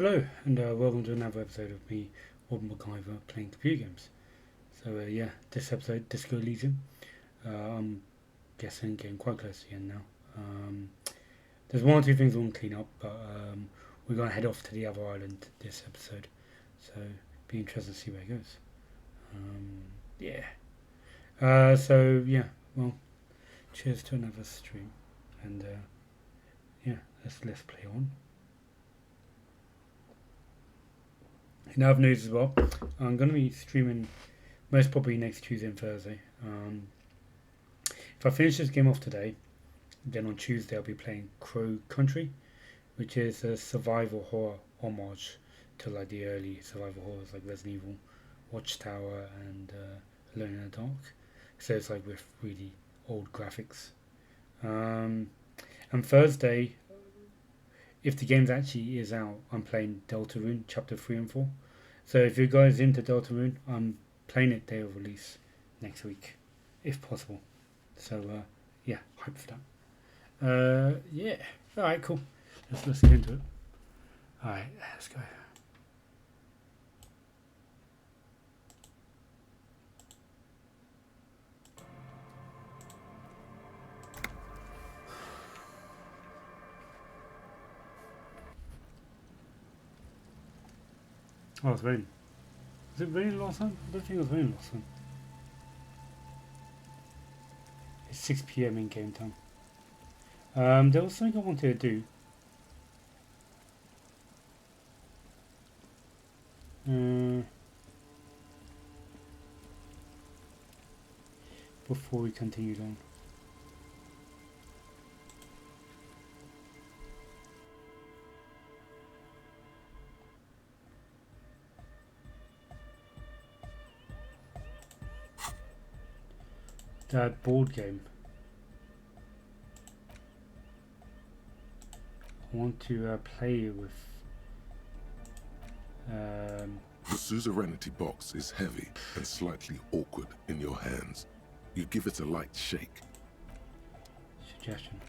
Hello, and welcome to another episode of me, Robin MacGyver, playing computer games. This episode, Disco Elysium. I'm guessing getting quite close to the end now. There's one or two things I want to clean up, but we're going to head off to the other island this episode. So, be interested to see where it goes. Yeah. Well, cheers to another stream. And let's play on. In other news as well, I'm going to be streaming most probably next Tuesday and Thursday. If I finish this game off today, then on Tuesday I'll be playing Crow Country, which is a survival horror homage to like the early survival horrors like Resident Evil, Watchtower, and Alone in the Dark. So it's like with really old graphics. And Thursday, if the game actually is out, I'm playing Deltarune Chapter 3 and 4. So if you guys into Deltarune, I'm playing it day of release next week, if possible. So hype for that. Alright, cool. Let's get into it. Alright, let's go. Oh, it's raining. Was it raining last time? I don't think it was raining last time. It's 6 PM in game time. There was something I wanted to do. Before we continued on. That board game. I want to play with. The suzerainty box is heavy and slightly awkward in your hands. You give it a light shake. Suggestion.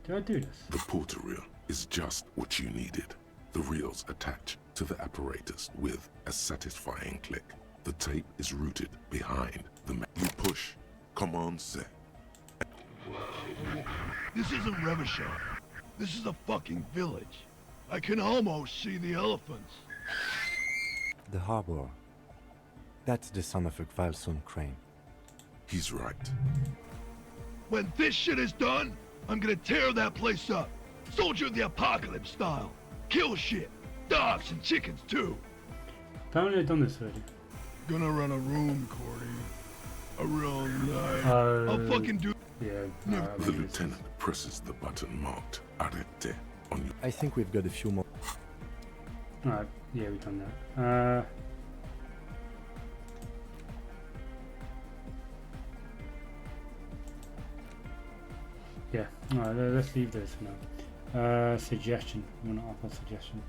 Did I do this? The porter reel is just what you needed. The reels attach to the apparatus with a satisfying click. The tape is routed behind the You push. Command set. This isn't Revachol. This is a fucking village. I can almost see the elephants. The harbor. That's the son of a Kvalson crane. He's right. When this shit is done, I'm gonna tear that place up. Soldier of the apocalypse style. Kill shit. Dogs and chickens too. Apparently I've done this already. Gonna run a room, Cordy. A real nice. I'll fucking do. Yeah. The lieutenant presses the button marked Arrete on you. I think we've got a few more. Alright, yeah, we've done that. Alright, let's leave this for now. Suggestion. I'm gonna offer a suggestion.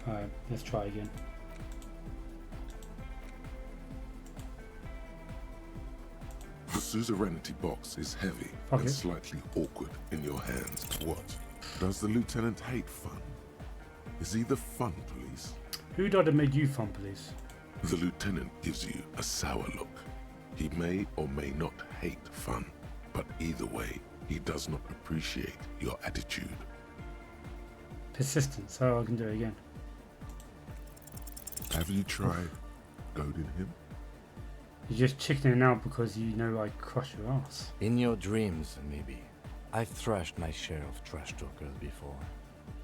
Alright, let's try again. The suzerainty box is heavy and slightly awkward in your hands. What? Does the lieutenant hate fun? Is he the fun police? Who died that made you fun police? The lieutenant gives you a sour look. He may or may not hate fun, but either way, he does not appreciate your attitude. Persistence. Oh, I can do it again. Have you tried goading him? You're just chickening out because you know I crush your ass. In your dreams, maybe. I've thrashed my share of trash talkers before.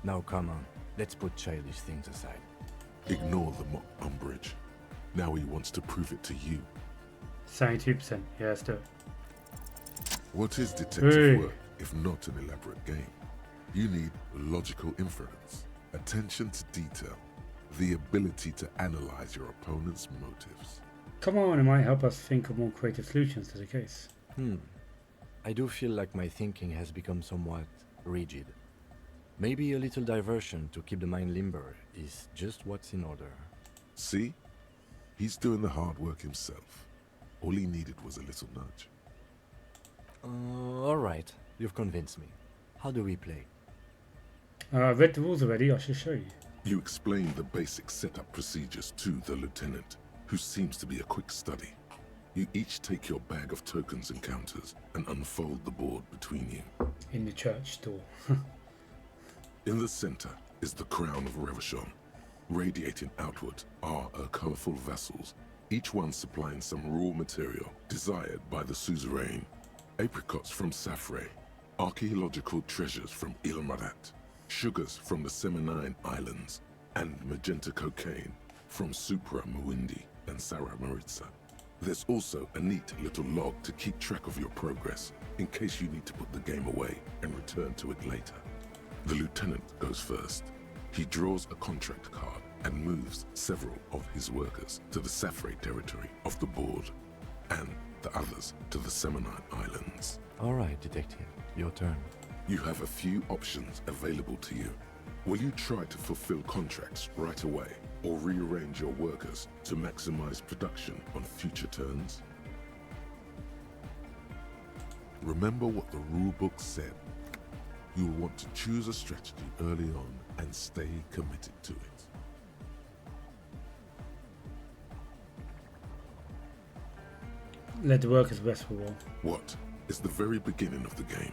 Now come on, let's put childish things aside. Ignore the mock umbrage. Now he wants to prove it to you. 72%. Yeah, let's do it. What is detective Hey. work if not an elaborate game? You need logical inference, attention to detail, the ability to analyze your opponent's motives. Come on, it might help us think of more creative solutions to the case. I do feel like my thinking has become somewhat rigid. Maybe a little diversion to keep the mind limber is just what's in order. See? He's doing the hard work himself. All he needed was a little nudge. Alright, you've convinced me. How do we play? I've read the rules already, I should show you. You explain the basic setup procedures to the lieutenant, who seems to be a quick study. You each take your bag of tokens and counters and unfold the board between you. In the church door. In the center is the crown of Revachon. Radiating outward are her colorful vessels, each one supplying some raw material desired by the suzerain. Apricots from Safre, archaeological treasures from Ilmarat, sugars from the Seminine Islands, and magenta cocaine from Supra Muindi and Sarah Maritza. There's also a neat little log to keep track of your progress in case you need to put the game away and return to it later. The lieutenant goes first. He draws a contract card and moves several of his workers to the Safre territory of the board, and the others to the Seminine Islands. Alright, detective, your turn. You have a few options available to you. Will you try to fulfill contracts right away, or rearrange your workers to maximize production on future turns? Remember what the rulebook said. You will want to choose a strategy early on and stay committed to it. Let the workers rest for a while. What is the very beginning of the game?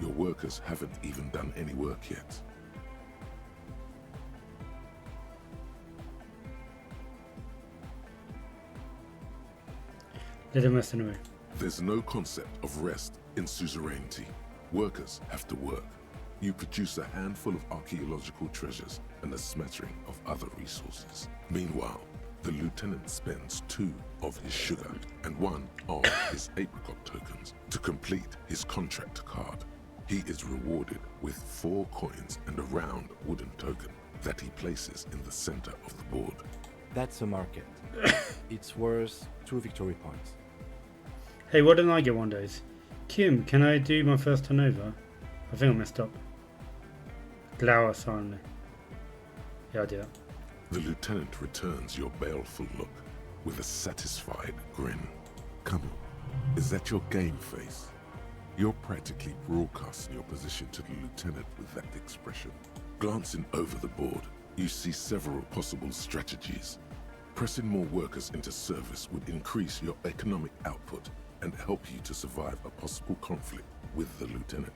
Your workers haven't even done any work yet. Let them rest anyway. There's no concept of rest in suzerainty. Workers have to work. You produce a handful of archaeological treasures and a smattering of other resources. Meanwhile, the lieutenant spends 2 of his sugar and 1 of his apricot tokens to complete his contract card. He is rewarded with 4 coins and a round wooden token that he places in the center of the board. That's a market. It's worth 2 victory points. Hey, why didn't I get one of those? Kim, can I do my first turnover? I think I messed up. Glower silently. Yeah, I'll do that. The lieutenant returns your baleful look with a satisfied grin. Come on, is that your game face? You're practically broadcasting your position to the lieutenant with that expression. Glancing over the board, you see several possible strategies. Pressing more workers into service would increase your economic output and help you to survive a possible conflict with the lieutenant.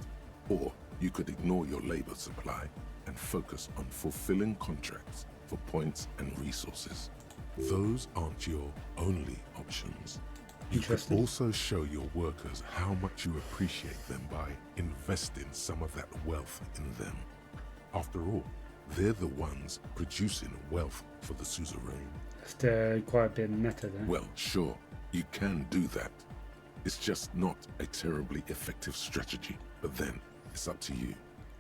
Or you could ignore your labor supply and focus on fulfilling contracts for points and resources. Those aren't your only options. You could Interesting. also show your workers how much you appreciate them by investing some of that wealth in them. After all, they're the ones producing wealth for the suzerain. That's quite a bit meta there. Well, sure, you can do that. It's just not a terribly effective strategy, but then it's up to you.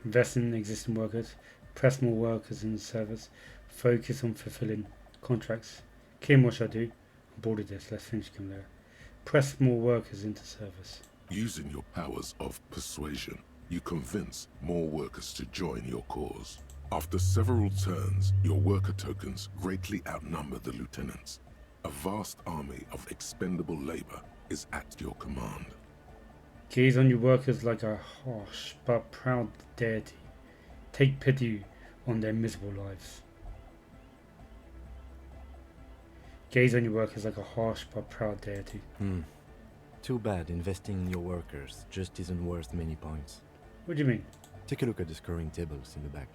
Invest in existing workers, press more workers in the service, focus on fulfilling contracts. Kim, what should I do? I'm bored of this, let's finish Kim there. Press more workers into service. Using your powers of persuasion, you convince more workers to join your cause. After several turns, your worker tokens greatly outnumber the lieutenants. A vast army of expendable labor is at your command. Gaze on your workers like a harsh but proud deity. Take pity on their miserable lives. Gaze on your workers like a harsh but proud deity. Too bad investing in your workers just isn't worth many points. What do you mean? Take a look at the scoring tables in the back.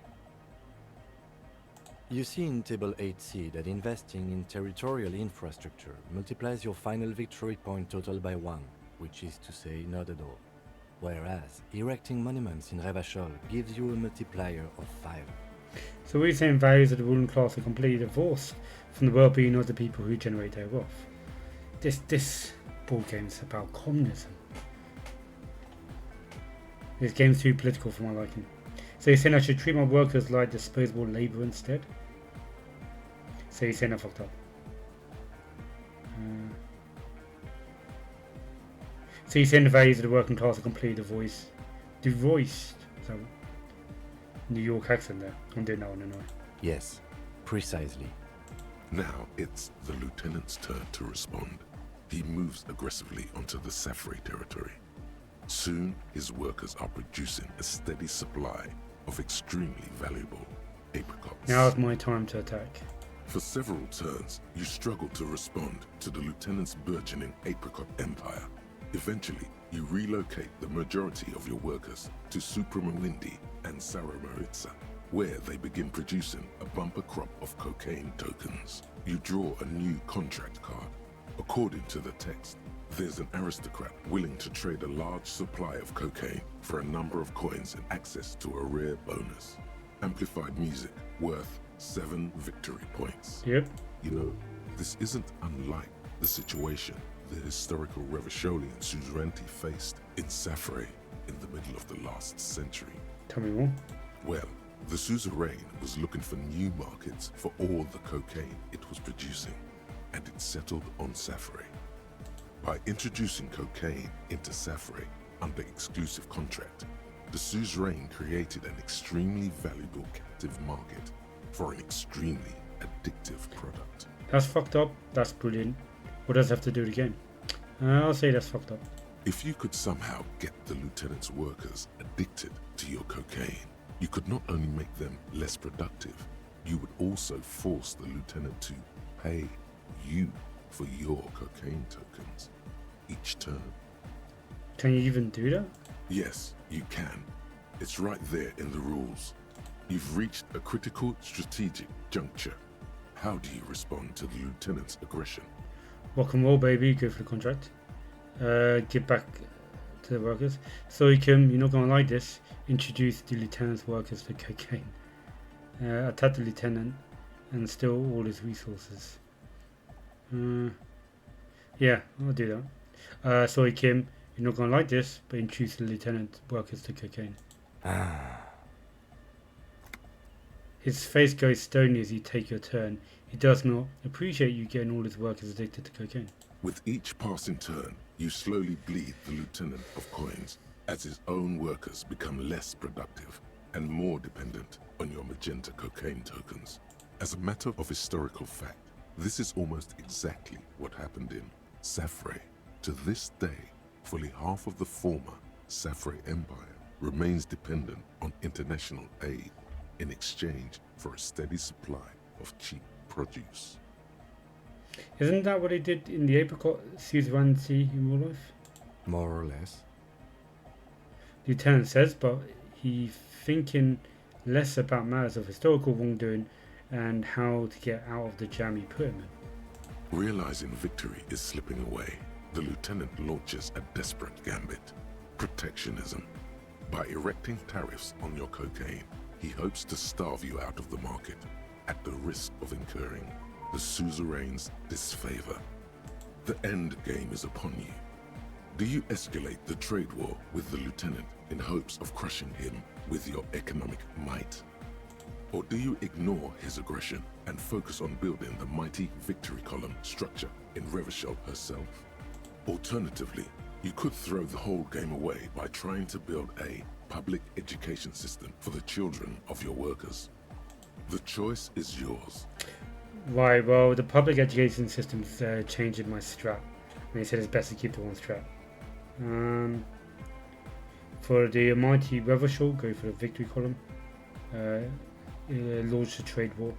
You see in Table 8C that investing in territorial infrastructure multiplies your final victory point total by 1, which is to say not at all. Whereas erecting monuments in Revachol gives you a multiplier of 5. So we're saying values of the ruling class are completely divorced from the well-being of the people who generate their wealth. This board game is about communism. This game's too political for my liking. So you're saying I should treat my workers like disposable labour instead? So you're saying I fucked up. So you're saying the values of the working class are completely divorced. So New York accent there. I'm doing that one anyway. Yes, precisely. Now it's the lieutenant's turn to respond. He moves aggressively onto the Safri territory. Soon, his workers are producing a steady supply of extremely valuable apricots. Now's my time to attack. For several turns, you struggle to respond to the lieutenant's burgeoning apricot empire. Eventually, you relocate the majority of your workers to Supremawindi and Saramoritza, where they begin producing a bumper crop of cocaine tokens. You draw a new contract card. According to the text, there's an aristocrat willing to trade a large supply of cocaine for a number of coins and access to a rare bonus. Amplified music worth 7 victory points. Yep. You know, this isn't unlike the situation the historical Revacholian suzerainty faced in Safri in the middle of the last century. Tell me more. Well, the suzerain was looking for new markets for all the cocaine it was producing, and it settled on Safri. By introducing cocaine into Safri under exclusive contract, the suzerain created an extremely valuable captive market for an extremely addictive product. That's fucked up. That's brilliant. What does it have to do with the game? I'll say that's fucked up. If you could somehow get the lieutenant's workers addicted to your cocaine, you could not only make them less productive, you would also force the lieutenant to pay you for your cocaine tokens each turn. Can you even do that? Yes, you can. It's right there in the rules. You've reached a critical strategic juncture. How do you respond to the lieutenant's aggression? Rock and roll, baby. Go for the contract. Get back to the workers. So you can, you're not going to like this, introduce the lieutenant's workers to cocaine. Attack the lieutenant and steal all his resources. Yeah, I'll do that. Sorry, Kim, you're not going to like this, but introduce the lieutenant workers to cocaine. His face goes stony as you take your turn. He does not appreciate you getting all his workers addicted to cocaine. With each passing turn, you slowly bleed the lieutenant of coins as his own workers become less productive and more dependent on your magenta cocaine tokens. As a matter of historical fact, this is almost exactly what happened in Safri. To this day, fully half of the former Safri Empire remains dependent on international aid in exchange for a steady supply of cheap produce. Isn't that what he did in the apricot suzerainty in real life? More or less. Lieutenant says, but he's thinking less about matters of historical wrongdoing and how to get out of the jam he put him in. Realizing victory is slipping away, the lieutenant launches a desperate gambit: protectionism. By erecting tariffs on your cocaine, he hopes to starve you out of the market at the risk of incurring the suzerain's disfavor. The end game is upon you. Do you escalate the trade war with the lieutenant in hopes of crushing him with your economic might? Or do you ignore his aggression and focus on building the mighty victory column structure in Revachol herself? Alternatively, you could throw the whole game away by trying to build a public education system for the children of your workers. The choice is yours. Right, well, the public education system's changing my strat. And he said it's best to keep the one strat. For the mighty Revachol, go for the victory column. Launch the trade war.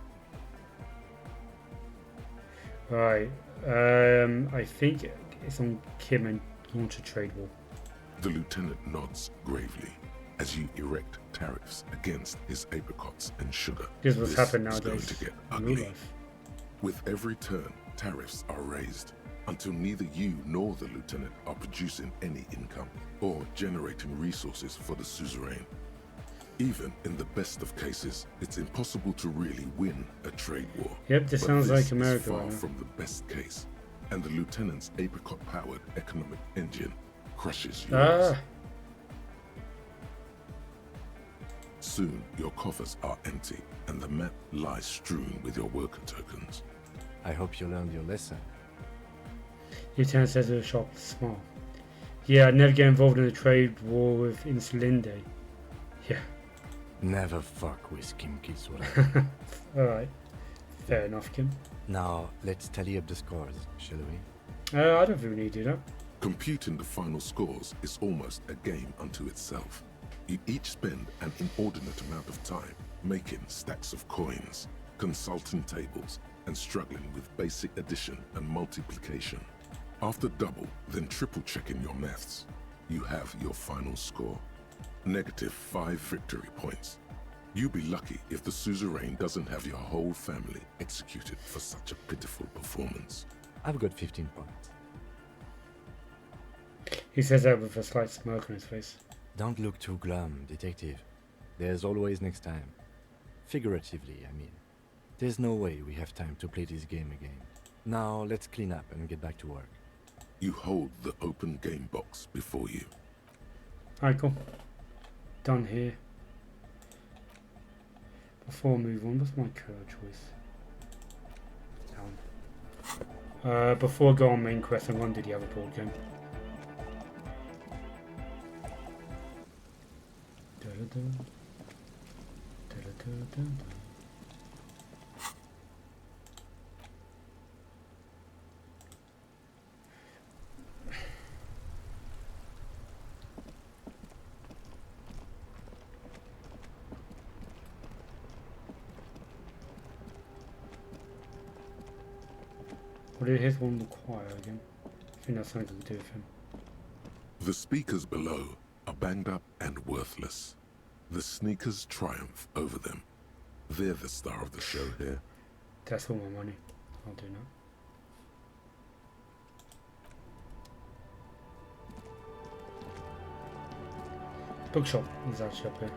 Right, I think it's on Kim and launch a trade war. The lieutenant nods gravely. as you erect tariffs against his apricots and sugar. This is what's happened is going nowadays to get in real ugly. life. With every turn, tariffs are raised until neither you nor the lieutenant are producing any income or generating resources for the suzerain. Even in the best of cases, it's impossible to really win a trade war. Yep, this But sounds this like America is far right now. from the best case, and the lieutenant's apricot-powered economic engine crushes yours. Ah, Soon, your coffers are empty, and the map lies strewn with your worker tokens. I hope you learned your lesson. Lieutenant says with a sharp smile. Yeah, I'd never get involved in a trade war with Insulinde. Yeah, Never fuck with Kim Kisura. alright. Fair enough, Kim. Now, let's tally up the scores, shall we? I don't think we need to do that. Computing the final scores is almost a game unto itself. You each spend an inordinate amount of time making stacks of coins, consulting tables, and struggling with basic addition and multiplication. After double, then triple checking your maths, you have your final score. -5 victory points. You'll be lucky if the suzerain doesn't have your whole family executed for such a pitiful performance. I've got 15 points. He says that with a slight smirk on his face. Don't look too glum, detective. There's always next time. Figuratively, I mean. There's no way we have time to play this game again. Now, let's clean up and get back to work. You hold the open game box before you. Alright, cool. Done here. Before I move on, what's my colour choice? Down. Before I go on main quest, I'm going to do the other board game. Da-da-da. Da-da-da-da-da. What did his one require again? I think that's something to do with him. The speakers below are banged up and worthless. The sneakers triumph over them. They're the star of the show here. That's all my money. I'll do that. Bookshop is actually up here.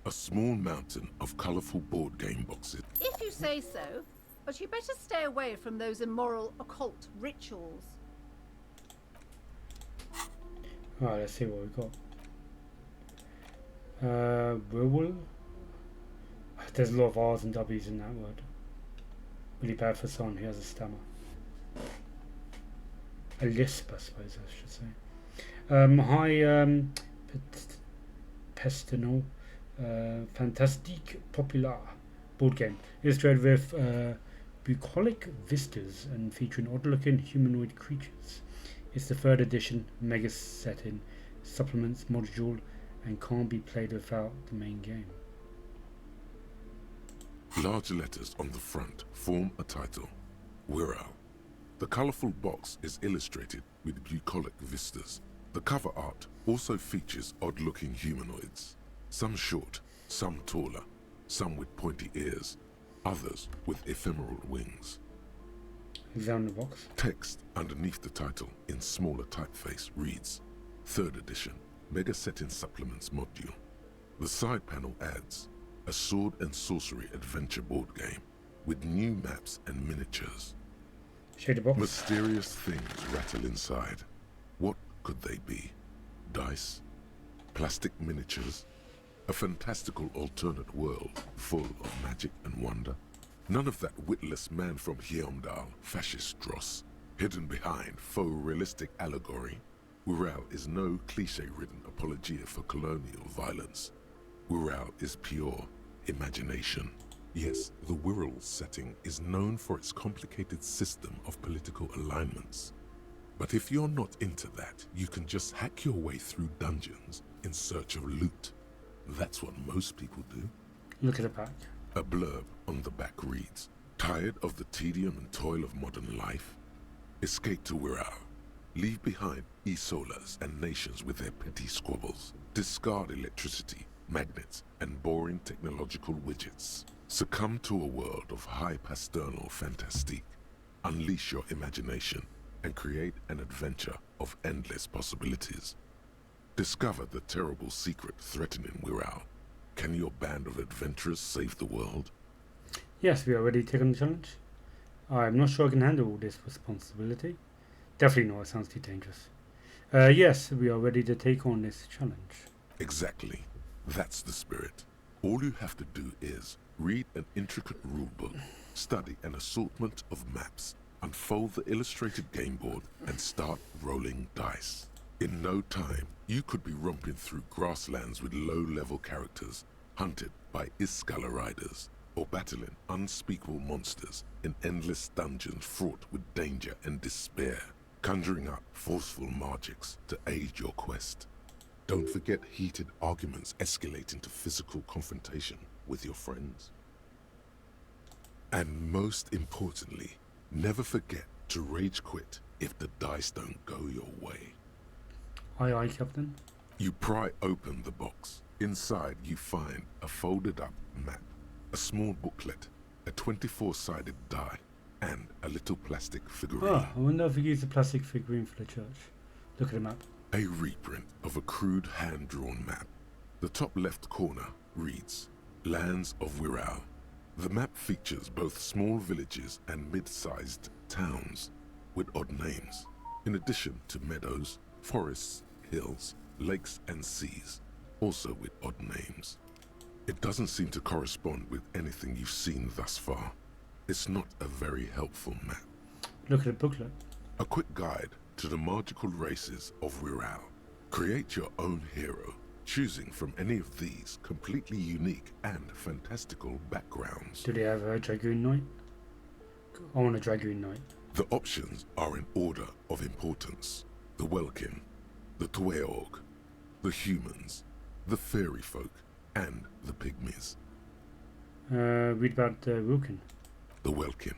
A small mountain of colorful board game boxes. If you say so, but you better stay away from those immoral occult rituals. Alright, let's see what we got. Will? There's a lot of R's and W's in that word. Really bad for someone who has a stammer. A lisp, I suppose I should say. Hi, Pestinal. Fantastique Popular board game. Illustrated with bucolic vistas and featuring odd-looking humanoid creatures. It's the third edition, mega setting, supplements module, and can't be played without the main game. Large letters on the front form a title. Wirral. The colorful box is illustrated with bucolic vistas. The cover art also features odd-looking humanoids. Some short, some taller, some with pointy ears, others with ephemeral wings. Examine the box. Text underneath the title in smaller typeface reads, 3rd edition, Mega Setting Supplements Module. The side panel adds, a sword and sorcery adventure board game with new maps and miniatures. Shade the box. Mysterious things rattle inside. What could they be? Dice? Plastic miniatures? A fantastical alternate world full of magic and wonder? None of that witless man from Heimdall, fascist dross, hidden behind faux realistic allegory. Wirral is no cliché-ridden apologia for colonial violence. Wirral is pure imagination. Yes, the Wirral setting is known for its complicated system of political alignments, But if you're not into that, you can just hack your way through dungeons in search of loot. That's what most people do. Look at the back. A blurb on the back reads, "Tired of the tedium and toil of modern life? Escape to Wirral. Leave behind e-solas and nations with their petty squabbles. Discard electricity, magnets, and boring technological widgets. Succumb to a world of high pasternal fantastique. Unleash your imagination and create an adventure of endless possibilities. Discover the terrible secret threatening Wirral. Can your band of adventurers save the world?" Yes, we are ready to take on the challenge. I'm not sure I can handle all this responsibility. Definitely not, it sounds too dangerous. Yes, we are ready to take on this challenge. Exactly. That's the spirit. All you have to do is read an intricate rulebook, study an assortment of maps, unfold the illustrated game board, and start rolling dice. In no time, you could be romping through grasslands with low-level characters, hunted by Iskala riders, or battling unspeakable monsters in endless dungeons fraught with danger and despair, conjuring up forceful magics to aid your quest. Don't forget heated arguments escalating to physical confrontation with your friends. And most importantly, never forget to rage quit if the dice don't go your way. Aye, aye, Captain. You pry open the box. Inside you find a folded up map, a small booklet, a 24-sided die, and a little plastic figurine. Oh, I wonder if we use the plastic figurine for the church. Look at the map. A reprint of a crude hand-drawn map. The top left corner reads, "Lands of Wirral." The map features both small villages and mid-sized towns with odd names, in addition to meadows, forests, hills, lakes and seas, also with odd names. It doesn't seem to correspond with anything you've seen thus far. It's not a very helpful map. Look at the booklet. A quick guide to the magical races of Wirral. Create your own hero, choosing from any of these completely unique and fantastical backgrounds. Do they have a Dragoon Knight? I want a Dragoon Knight. The options are in order of importance. The Welkin, the Tweog, the humans, the fairy folk, and the pygmies. Read about Wilkin. The Welkin,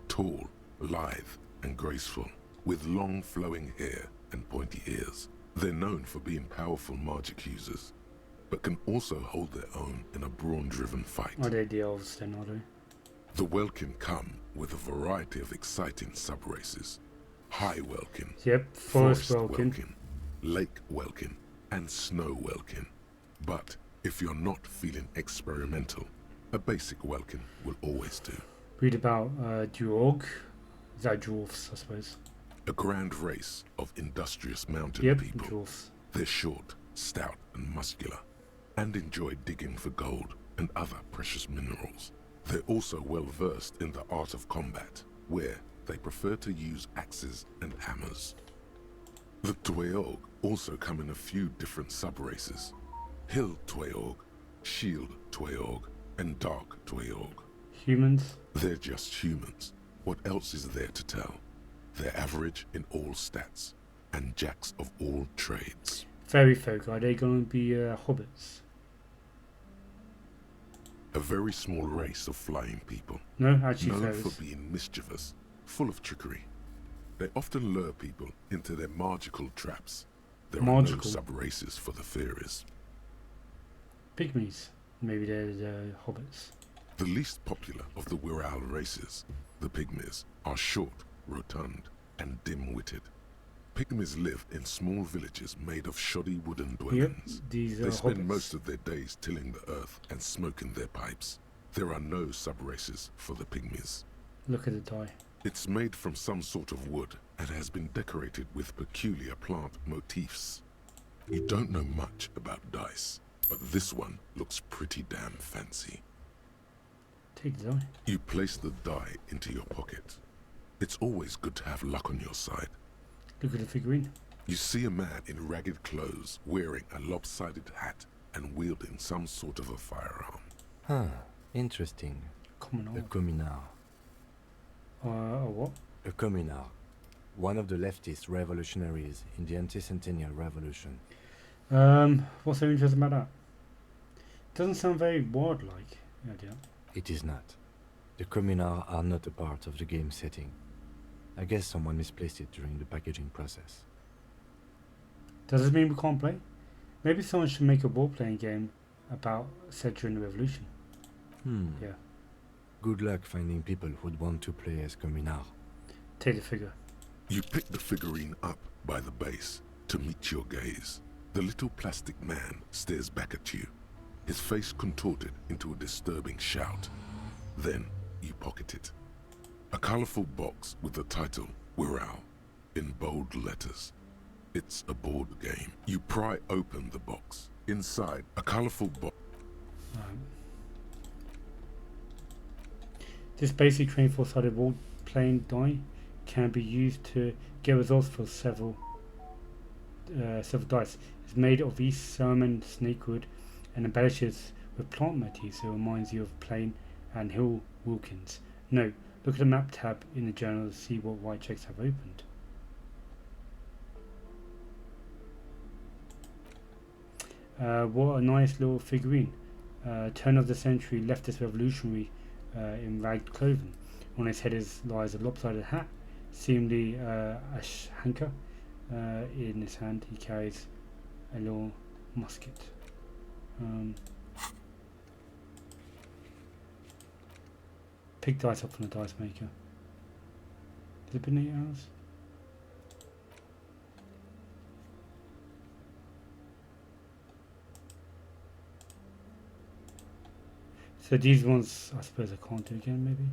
tall, lithe, and graceful, with long flowing hair and pointy ears. They're known for being powerful magic users, but can also hold their own in a brawn-driven fight. Are they the elves then, are they? The Welkin come with a variety of exciting sub-races. High Welkin, Yep, Forest Welkin. Lake Welkin, and Snow Welkin. But if you're not feeling experimental, a basic Welkin will always do. Read about Duorg. Is that dwarfs, I suppose? A grand race of industrious mountain Yep, people. dwarfs. They're short, stout, and muscular, and enjoy digging for gold and other precious minerals. They're also well versed in the art of combat, where they prefer to use axes and hammers. The Tweog also come in a few different sub-races. Hill Tweog, Shield Tweog, and Dark Tweog. Humans. They're just humans. What else is there to tell? They're average in all stats, and jacks of all trades. Fairy folk, are they going to be hobbits? A very small race of flying people, No, actually known fairies. for being mischievous, full of trickery. They often lure people into their magical traps. There are no Magical? sub-races for the fairies. Pygmies. Maybe they're the hobbits. The least popular of the Wirral races, the pygmies, are short, rotund, and dim-witted. Pygmies live in small villages made of shoddy wooden Yep, dwellings. these They are spend hobbits. most of their days tilling the earth and smoking their pipes. There are no sub-races for the pygmies. Look at the die. It's made from some sort of wood and has been decorated with peculiar plant motifs. You don't know much about dice, but this one looks pretty damn fancy. Take the die. You place the die into your pocket. It's always good to have luck on your side. Look at the figurine. You see a man in ragged clothes wearing a lopsided hat and wielding some sort of a firearm. Huh, interesting. Common A orc. communard. A what? A communard. one of the leftist revolutionaries in the anti-centennial revolution. What's so interesting about that? Doesn't sound very ward-like, the idea. It is not. The communards are not a part of the game setting. I guess someone misplaced it during the packaging process. Does this mean we can't play? Maybe someone should make a role-playing game about set during the revolution. Yeah. Good luck finding people who'd want to play as communards. Take the figure. You pick the figurine up by the base to meet your gaze. The little plastic man stares back at you, his face contorted into a disturbing shout. Then you pocket it. A colorful box with the title, Wirral, in bold letters. It's a board game. You pry open the box. Inside, a colorful box. This basic train four-sided role-playing die can be used to get results for several dice. It's made of East Sermon snakewood and embellishes with plant motifs, so it reminds you of Plain and Hill Wilkins. Note, look at the map tab in the journal to see what white checks have opened. What a nice little figurine. Turn of the century leftist revolutionary in ragged clothing. On his head lies a lopsided hat, seemingly a hanker. In his hand he carries a little musket. Pick dice up from the dice maker. Has it been 8 hours? So these ones, I suppose I can't do again, maybe?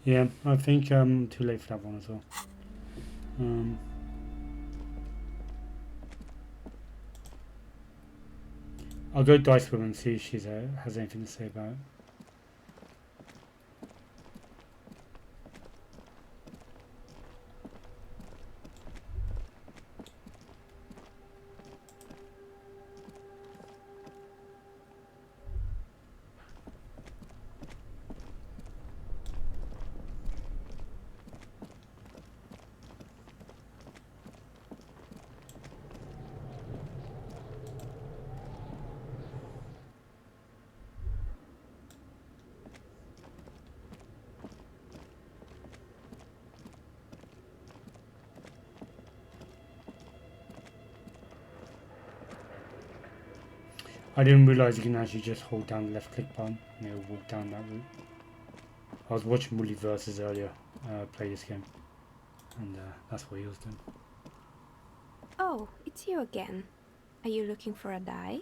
Yeah, I think I'm too late for that one as well. I'll go dice with her and see if she has anything to say about it. I didn't realise you can actually just hold down the left click button and it'll walk down that route. I was watching Woolly Versus earlier play this game, and that's what he was doing. Oh, it's you again. Are you looking for a die?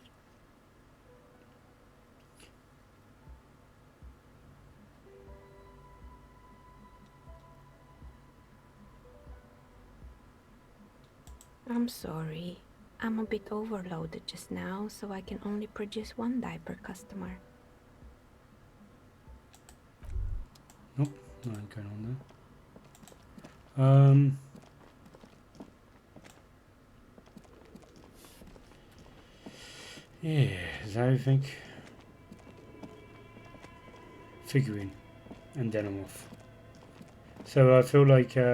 I'm sorry. I'm a bit overloaded just now, so I can only produce one die per customer. Nope, nothing going on there. Yeah, is that everything? Figurine, and then I'm off. So I feel like, yeah,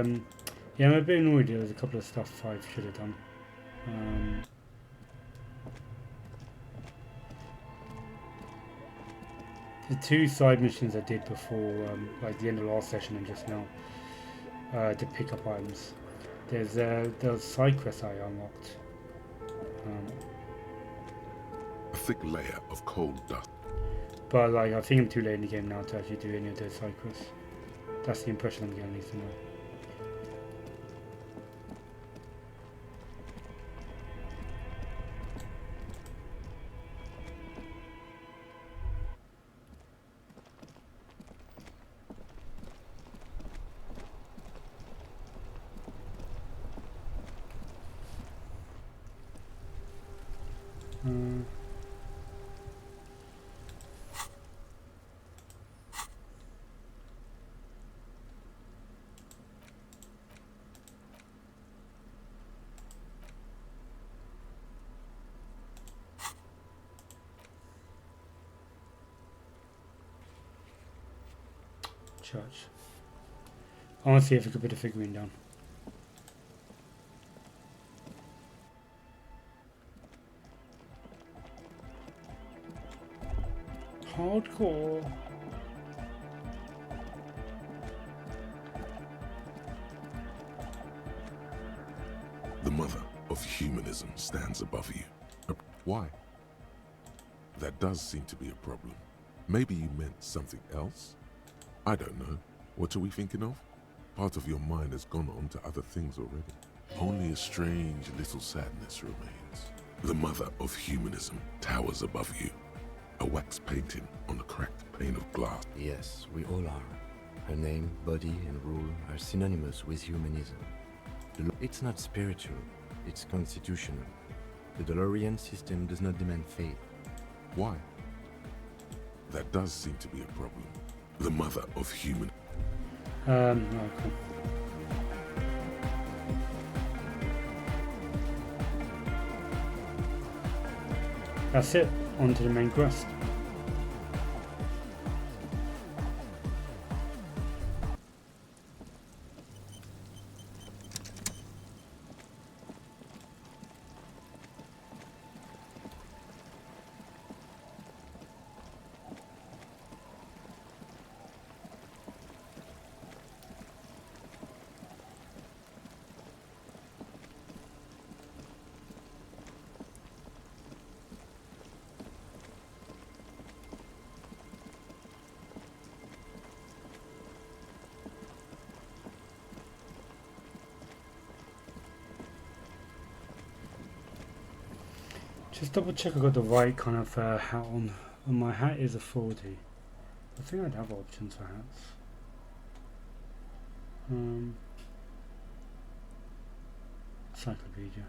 I'm a bit annoyed. There was a couple of stuff I should have done. The 2 side missions I did before, like the end of last session and just now, to pick up items. There's side quests I unlocked. A thick layer of cold dust. But like, I think I'm too late in the game now to actually do any of those side quests. That's the impression I'm getting, at least, anyway. church. I want to see if I could put a figurine down. Hardcore. The mother of humanism stands above you. Why? That does seem to be a problem. Maybe you meant something else? I don't know. What are we thinking of? Part of your mind has gone on to other things already. Only a strange little sadness remains. The mother of humanism towers above you. A wax painting on a cracked pane of glass. Yes, we all are. Her name, body, and rule are synonymous with humanism. It's not spiritual, it's constitutional. The DeLorean system does not demand faith. Why? That does seem to be a problem. The mother of human. Okay. That's it. On to the main quest. Just double check I got the right kind of hat on. And my hat is a 40. I think I'd have options for hats. Encyclopedia.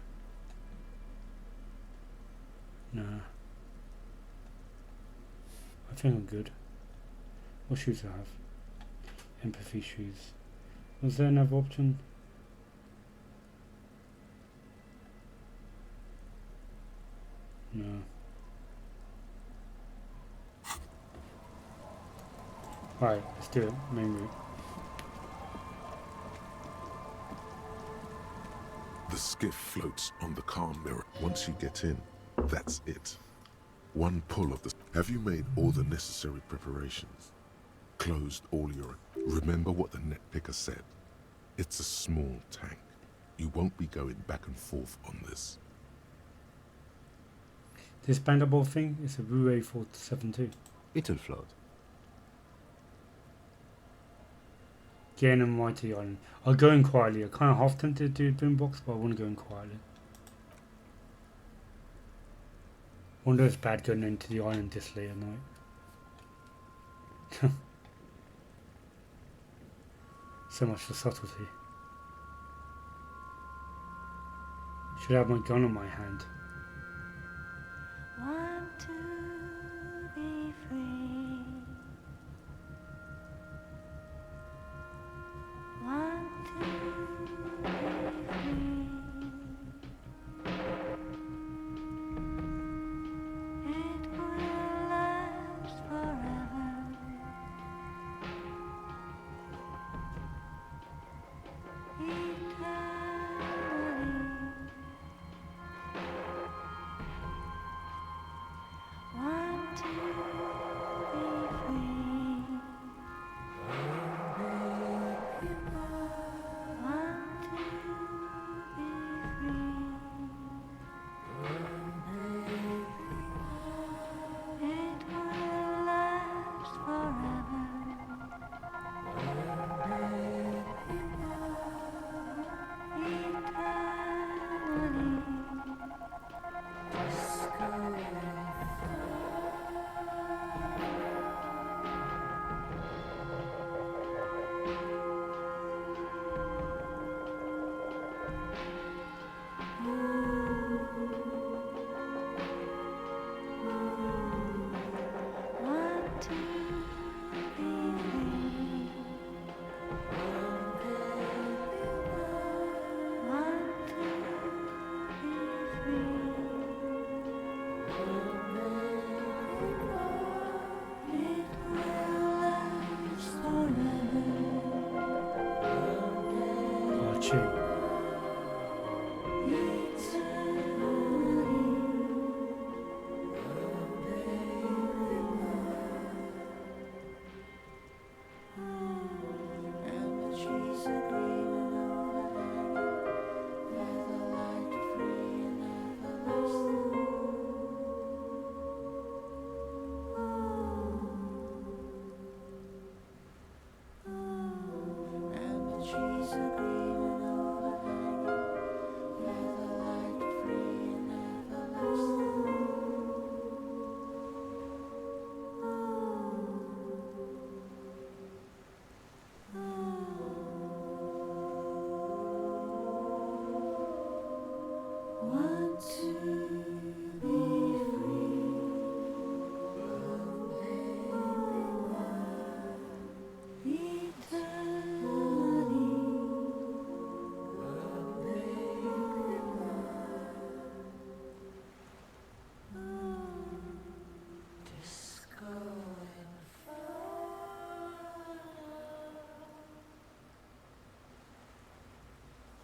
No. I think I'm good. What shoes do I have? Empathy shoes. Was there another option? No. Right, let's do it. Main route. The skiff floats on the calm mirror. Once you get in, that's it. One pull of the... Have you made all the necessary preparations? Closed all your... Remember what the net picker said. It's a small tank. You won't be going back and forth on this. This bendable thing is a Wu A472. It'll float. Getting them right to the island. I'll go in quietly. I kind of half tempted to do boombox, but I want to go in quietly. Wonder if it's bad going into the island this late at night. So much for subtlety. Should have my gun in my hand. Want to be free. Want to be free. It will last forever. Eternally. Want to be free. Want to be free. It will last forever. shoot.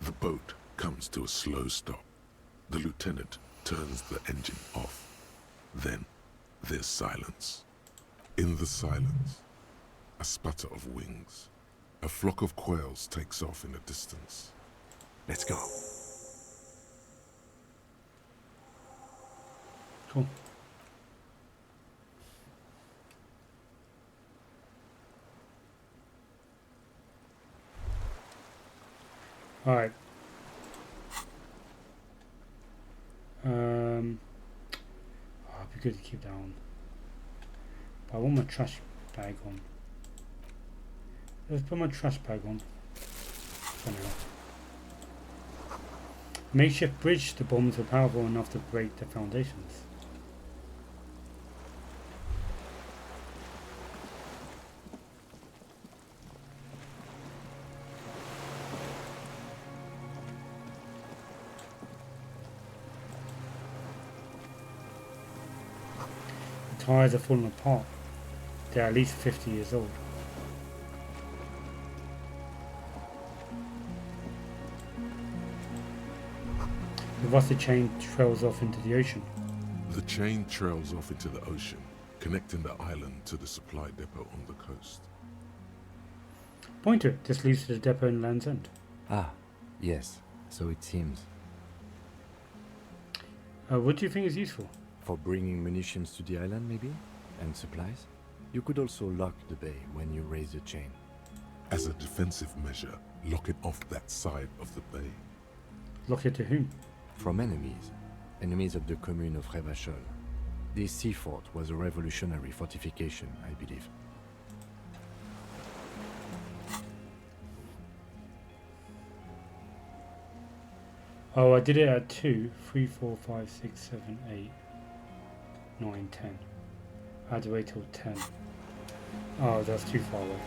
The boat comes to a slow stop. The lieutenant turns the engine off. Then there's silence. In the silence, a sputter of wings. A flock of quails takes off in the distance. Let's go. Cool. Alright. It'd be good to keep that on. But I want my trash bag on. Let's put my trash bag on. For now. Makeshift bridge. The bombs were powerful enough to break the foundations. The tires are falling apart. They're at least 50 years old. The rusted chain trails off into the ocean. The chain trails off into the ocean, connecting the island to the supply depot on the coast. Point to it. This leads to the depot in Land's End. Ah, yes, so it seems. What do you think is useful? For bringing munitions to the island, maybe? And supplies? You could also lock the bay when you raise the chain. As a defensive measure, lock it off that side of the bay. Lock it to whom? From enemies. Enemies of the commune of Revachol. This sea fort was a revolutionary fortification, I believe. Oh, I did it at 2, 3, 4, 5, 6, 7, 8, 9, 10. I had to wait till 10. Oh, that's too far away.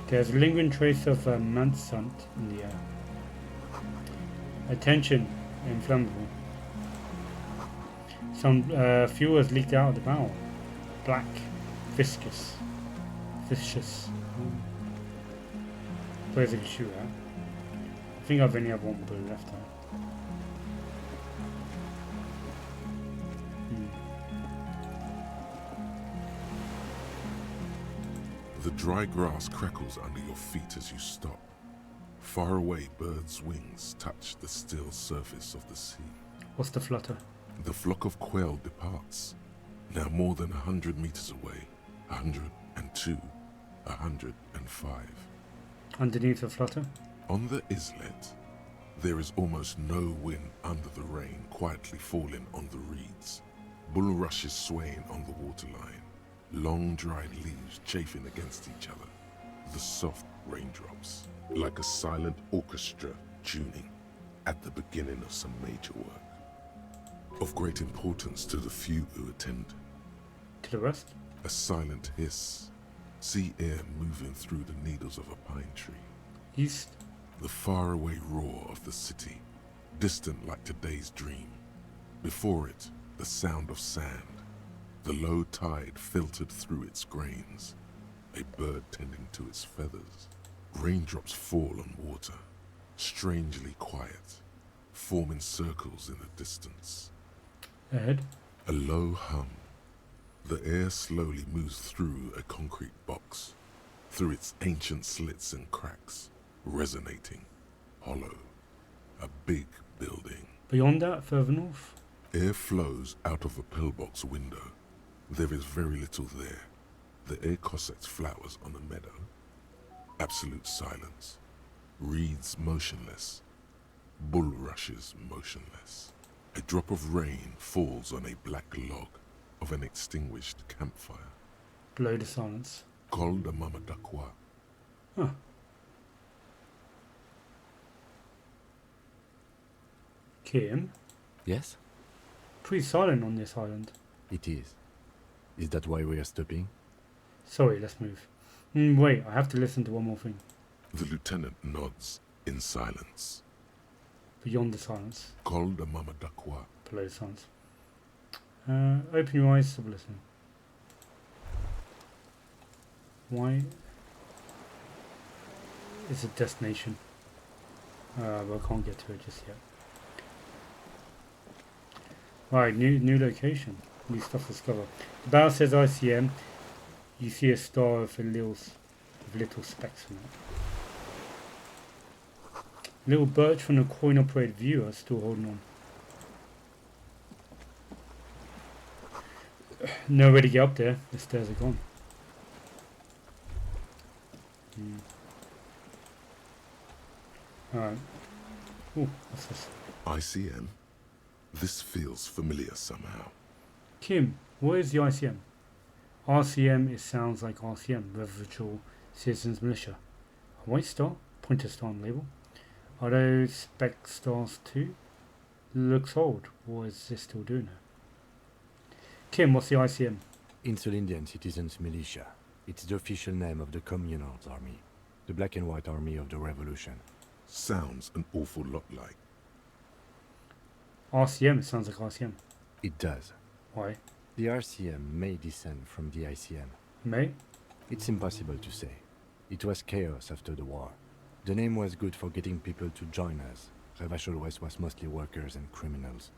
There's a lingering trace of mansant in the air. Attention, inflammable. Some fuel has leaked out of the barrel. Black, viscous. Where's it can shoot at? I think I've only have one bullet left there. The dry grass crackles under your feet as you stop. Far away, birds' wings touch the still surface of the sea. What's the flutter? The flock of quail departs, now more than 100 meters away. 102, 105. Underneath the flutter? On the islet, there is almost no wind under the rain quietly falling on the reeds. Bulrushes swaying on the waterline. Long dried leaves chafing against each other. The soft raindrops, like a silent orchestra tuning at the beginning of some major work. Of great importance to the few who attend. To the rest? A silent hiss. Sea air moving through the needles of a pine tree. East? The faraway roar of the city, distant like today's dream. Before it, the sound of sand. The low tide filtered through its grains, a bird tending to its feathers. Raindrops fall on water, strangely quiet, forming circles in the distance. Ahead. A low hum. The air slowly moves through a concrete box, through its ancient slits and cracks, resonating, hollow. A big building. Beyond that, further north. Air flows out of a pillbox window. There is very little there. The air cossets flowers on a meadow. Absolute silence. Reeds motionless. Bulrushes motionless. A drop of rain falls on a black log of an extinguished campfire. Below the silence. Col de Mamadakwa. Huh. Kim, Yes, pretty silent on this island. it is. Is that why we are stopping? Sorry, let's move. Wait, I have to listen to one more thing. The lieutenant nods in silence. Beyond the silence. Col de Mamadakwa. Below the silence. Open your eyes to listen. Why? It's a destination. But I can't get to it just yet. Right, new location. New stuff to discover. The bow says ICM. You see a star with little specks on it. Little birch from the coin operated viewer still holding on. No way to get up there. The stairs are gone. Alright. Oh, what's this? ICM? This feels familiar somehow. Kim, what is the ICM? RCM, it sounds like RCM, Revolutionary Citizens Militia. A white star? Pointer star on the label. Are those spec stars too? Looks old. What is this still doing here? Kim, what's the ICM? Insulindian Citizens Militia. It's the official name of the Communards Army, the black and white army of the Revolution. Sounds an awful lot like. RCM, it sounds like RCM. It does. Why? The RCM may descend from the ICM. May? It's impossible to say. It was chaos after the war. The name was good for getting people to join us. Revachol West was mostly workers and criminals.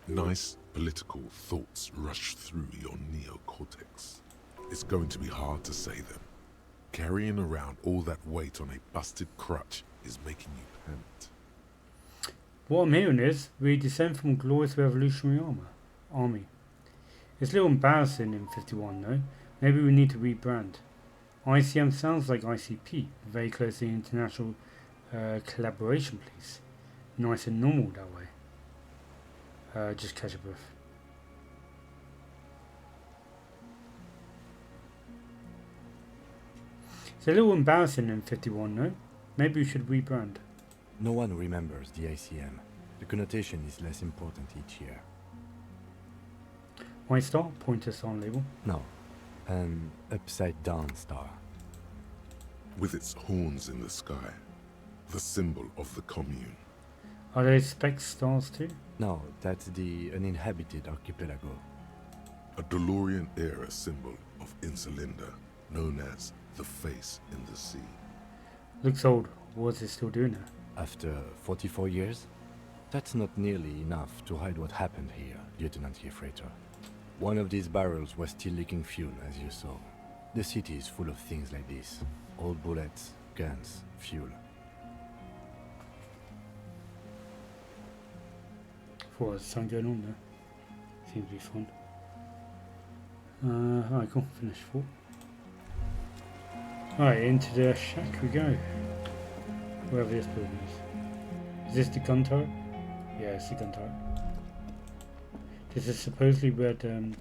Nice political thoughts rush through your neocortex. It's going to be hard to say them. Carrying around all that weight on a busted crutch is making you pant. What I'm hearing is we descend from glorious revolutionary army. It's a little embarrassing in 51 though. Maybe we need to rebrand. ICM sounds like ICP, very close to the international collaboration please. Nice and normal that way. Just catch a breath. It's a little embarrassing in 51 though. Maybe we should rebrand. No one remembers the ICM. The connotation is less important each year. White star, pointer star on label. No, an upside-down star. With its horns in the sky, the symbol of the commune. Are they spec stars too? No, that's the uninhabited archipelago. A DeLorean-era symbol of Insulinda, known as the face in the sea. Looks old. What's it still doing there? After 44 years? That's not nearly enough to hide what happened here, Lieutenant Gefreiter. One of these barrels was still leaking fuel, as you saw. The city is full of things like this. Old bullets, guns, fuel. Thought there's something going on there. Seems to be fun. Alright, cool. Finish 4. Alright, into the shack we go. Wherever this building is. Is this the gun turret? Yeah, it's the gun turret. This is supposedly where the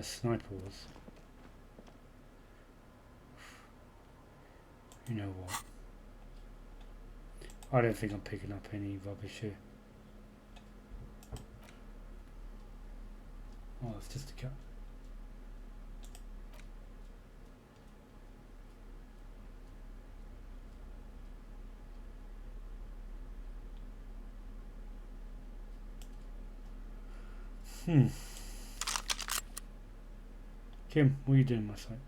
sniper was. You know what? I don't think I'm picking up any rubbish here. Oh, it's just a cat. Kim, what are you doing, my son?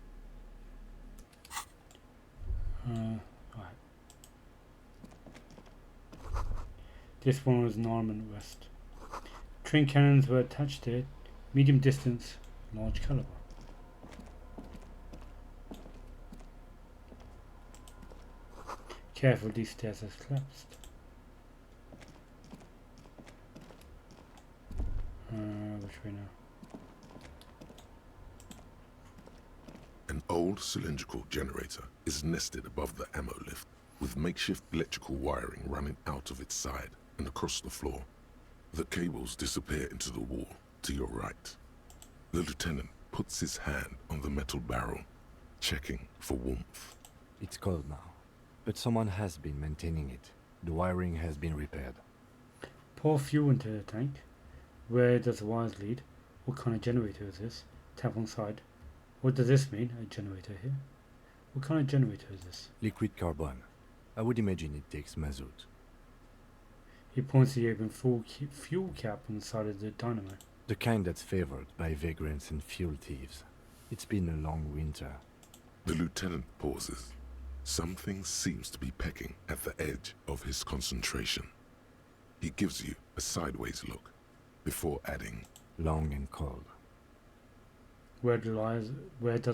Right. This one was an armament rest. Twin cannons were attached to it. Medium distance, large caliber. Careful, these stairs have collapsed. Which way now? An old cylindrical generator is nested above the ammo lift, with makeshift electrical wiring running out of its side and across the floor. The cables disappear into the wall to your right. The lieutenant puts his hand on the metal barrel, checking for warmth. It's cold now, but someone has been maintaining it. The wiring has been repaired. Pour fuel into the tank. Where does the wires lead? What kind of generator is this? Tap on side. What does this mean? A generator here? What kind of generator is this? Liquid carbon. I would imagine it takes mazout. He points to the open fuel cap on the side of the dynamo. The kind that's favored by vagrants and fuel thieves. It's been a long winter. The lieutenant pauses. Something seems to be pecking at the edge of his concentration. He gives you a sideways look before adding, Long and cold. Where does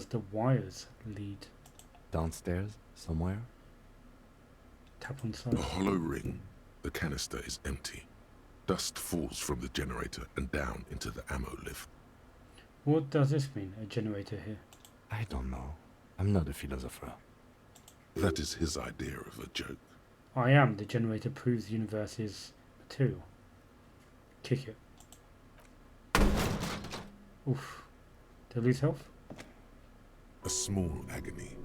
the wires lead? Downstairs, somewhere? Tap on side. a hollow ring. The canister is empty. Dust falls from the generator and down into the ammo lift. What does this mean? A generator here? I don't know. I'm not a philosopher. That is his idea of a joke. I am. The generator proves the universe is material. Kick it. Oof. Did I lose health? A small agony.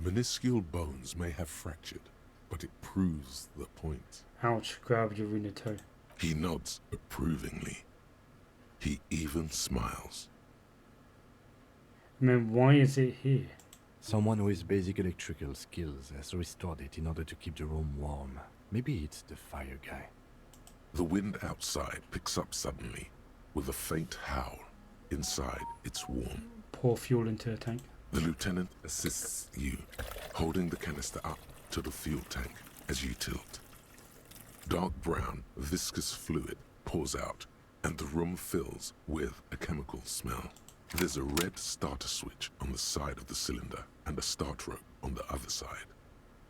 Minuscule bones may have fractured, but it proves the point. Ouch. Grab your wounded toe. He nods approvingly. He even smiles. And then why is it here? Someone with basic electrical skills has restored it in order to keep the room warm. Maybe it's the fire guy. The wind outside picks up suddenly, with a faint howl. Inside, it's warm. Pour fuel into the tank. The lieutenant assists you, holding the canister up to the fuel tank as you tilt. Dark brown, viscous fluid pours out, and the room fills with a chemical smell. There's a red starter switch on the side of the cylinder and a start rope on the other side.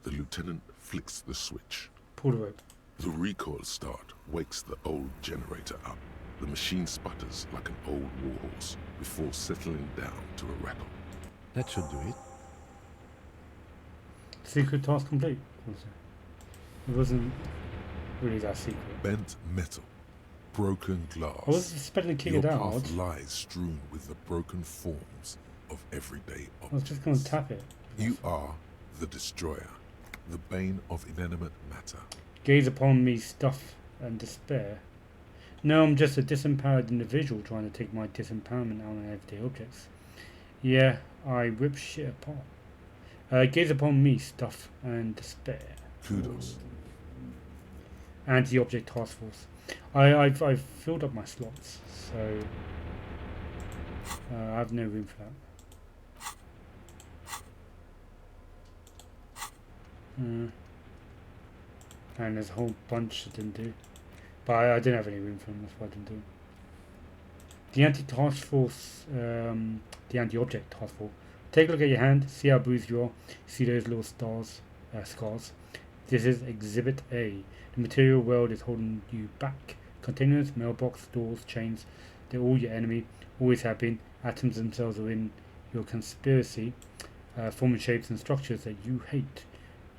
The lieutenant flicks the switch. Pull the rope. The recoil start wakes the old generator up. The machine sputters like an old warhorse before settling down to a rattle. That should do it. Secret task complete. It wasn't really that secret. Bent metal, broken glass. I was expecting to kick Your it out. path lies strewn with the broken forms of everyday I was just going objects. to tap it. You are the destroyer, the bane of inanimate matter. Gaze upon me, stuff and despair. No, I'm just a disempowered individual trying to take my disempowerment out on everyday objects. Yeah, I rip shit apart. Gaze upon me, stuff and despair. Kudos. Anti-object task force. I've filled up my slots, so I have no room for that. And there's a whole bunch I didn't do. But I didn't have any room for them, that's why I didn't do them. The anti-task force, the anti-object task force. Take a look at your hand, see how bruised you are. See those little scars. This is Exhibit A. The material world is holding you back. Containers, mailbox, doors, chains, they're all your enemy. Always have been. Atoms themselves are in your conspiracy, forming shapes and structures that you hate.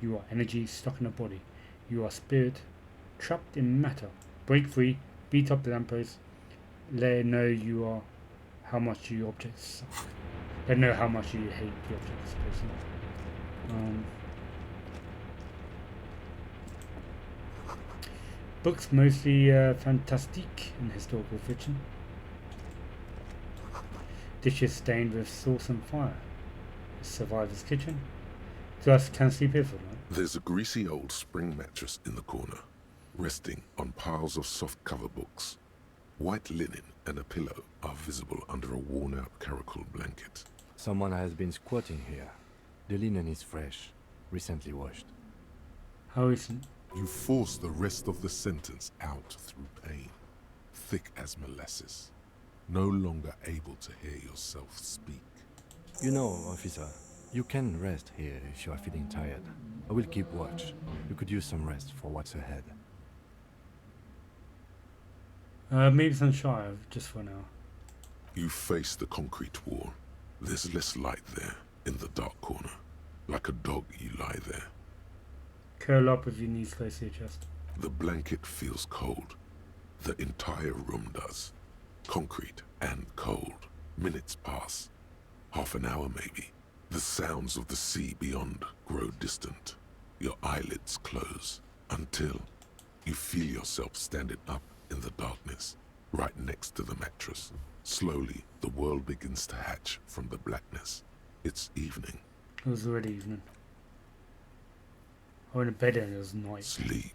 You are energy stuck in a body. You are spirit trapped in matter. Break free, beat up the lamppost, let it know you are how much you objects suck. Let it know how much you hate the objects, basically. Books mostly fantastique and historical fiction. Dishes stained with sauce and fire. A survivor's kitchen. Just can't sleep here for the night. There's a greasy old spring mattress in the corner, resting on piles of soft cover books. White linen and a pillow are visible under a worn-out caracal blanket. Someone has been squatting here. The linen is fresh, recently washed. How recent? You force the rest of the sentence out through pain, thick as molasses, no longer able to hear yourself speak. You know, officer, you can rest here if you are feeling tired. I will keep watch. You could use some rest for what's ahead. Maybe some Shire, just for now. You face the concrete wall. There's less light there, in the dark corner. Like a dog, you lie there. Curl up with your knees close to your chest. The blanket feels cold. The entire room does. Concrete and cold. Minutes pass. Half an hour maybe. The sounds of the sea beyond grow distant. Your eyelids close until you feel yourself standing up in the darkness, right next to the mattress. Slowly, the world begins to hatch from the blackness. It's evening. It was already evening. I went to bed and it was night. Sleep.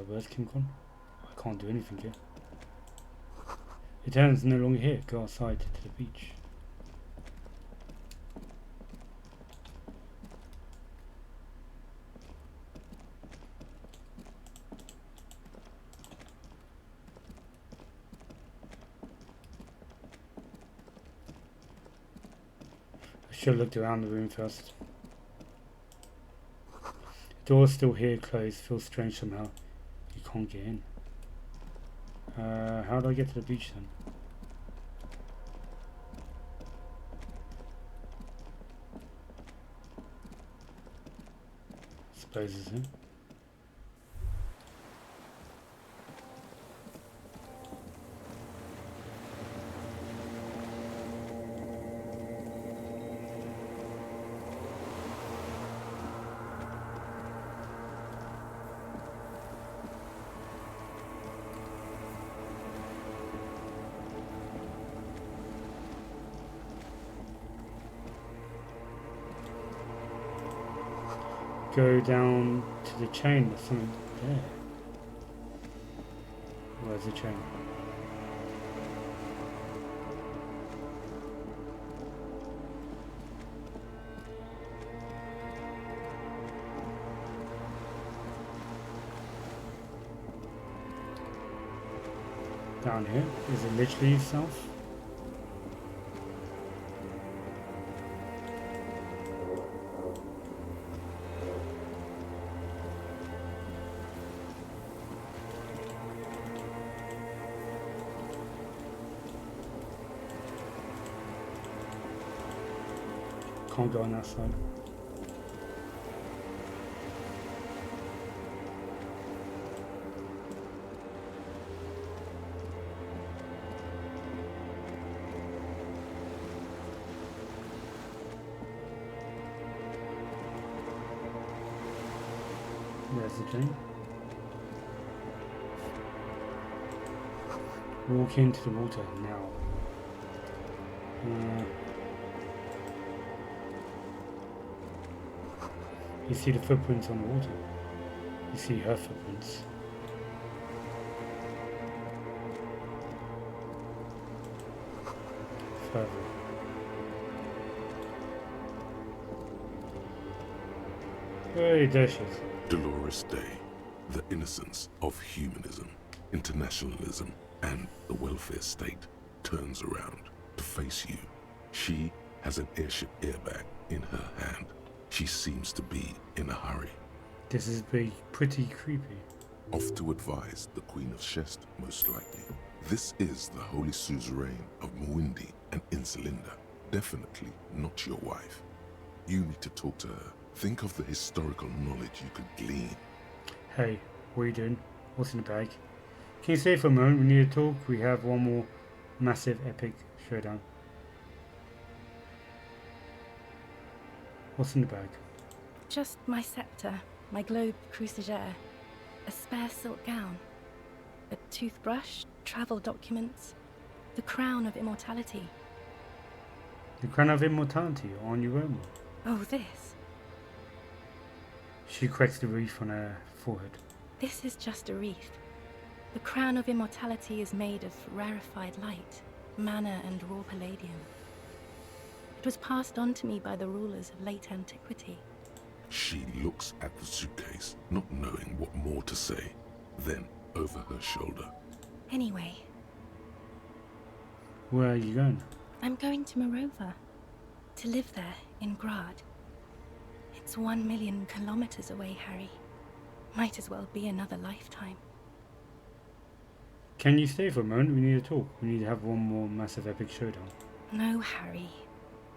Where's Kim gone? I can't do anything here. Etern's no longer here. Go outside to the beach. I should have looked around the room first. The door's still here, closed. Feels strange somehow. You can't get in. How do I get to the beach then? Suppose it's in. Go down to the chain, there's something there. Where's the chain? Down here? Is it literally south? Can't go on that side. Where's the chain? Walk into the water now. You see the footprints on the water. You see her footprints. Further. Hey, there she is. Dolores Day, the innocence of humanism, internationalism, and the welfare state turns around to face you. She has an airship airbag in her hand. She seems to be in a hurry. This is pretty creepy. Off to advise the Queen of Shest, most likely. This is the Holy Suzerain of Mwindi and Insulinda. Definitely not your wife. You need to talk to her. Think of the historical knowledge you could glean. Hey, what are you doing? What's in the bag? Can you stay for a moment? We need to talk. We have one more massive epic showdown. What's in the bag? Just my scepter, my globe cruciger, a spare silk gown. A toothbrush, travel documents, the crown of immortality. The crown of immortality on your own. Oh, this. She cracks the wreath on her forehead. This is just a wreath. The crown of immortality is made of rarefied light, mana and raw palladium. It was passed on to me by the rulers of late antiquity. She looks at the suitcase, not knowing what more to say. Then, over her shoulder. Anyway, Where are you going? I'm going to Morova. To live there, in Grad. It's 1 million kilometers away, Harry. Might as well be another lifetime. Can you stay for a moment? We need to talk. We need to have one more massive epic showdown. No, Harry.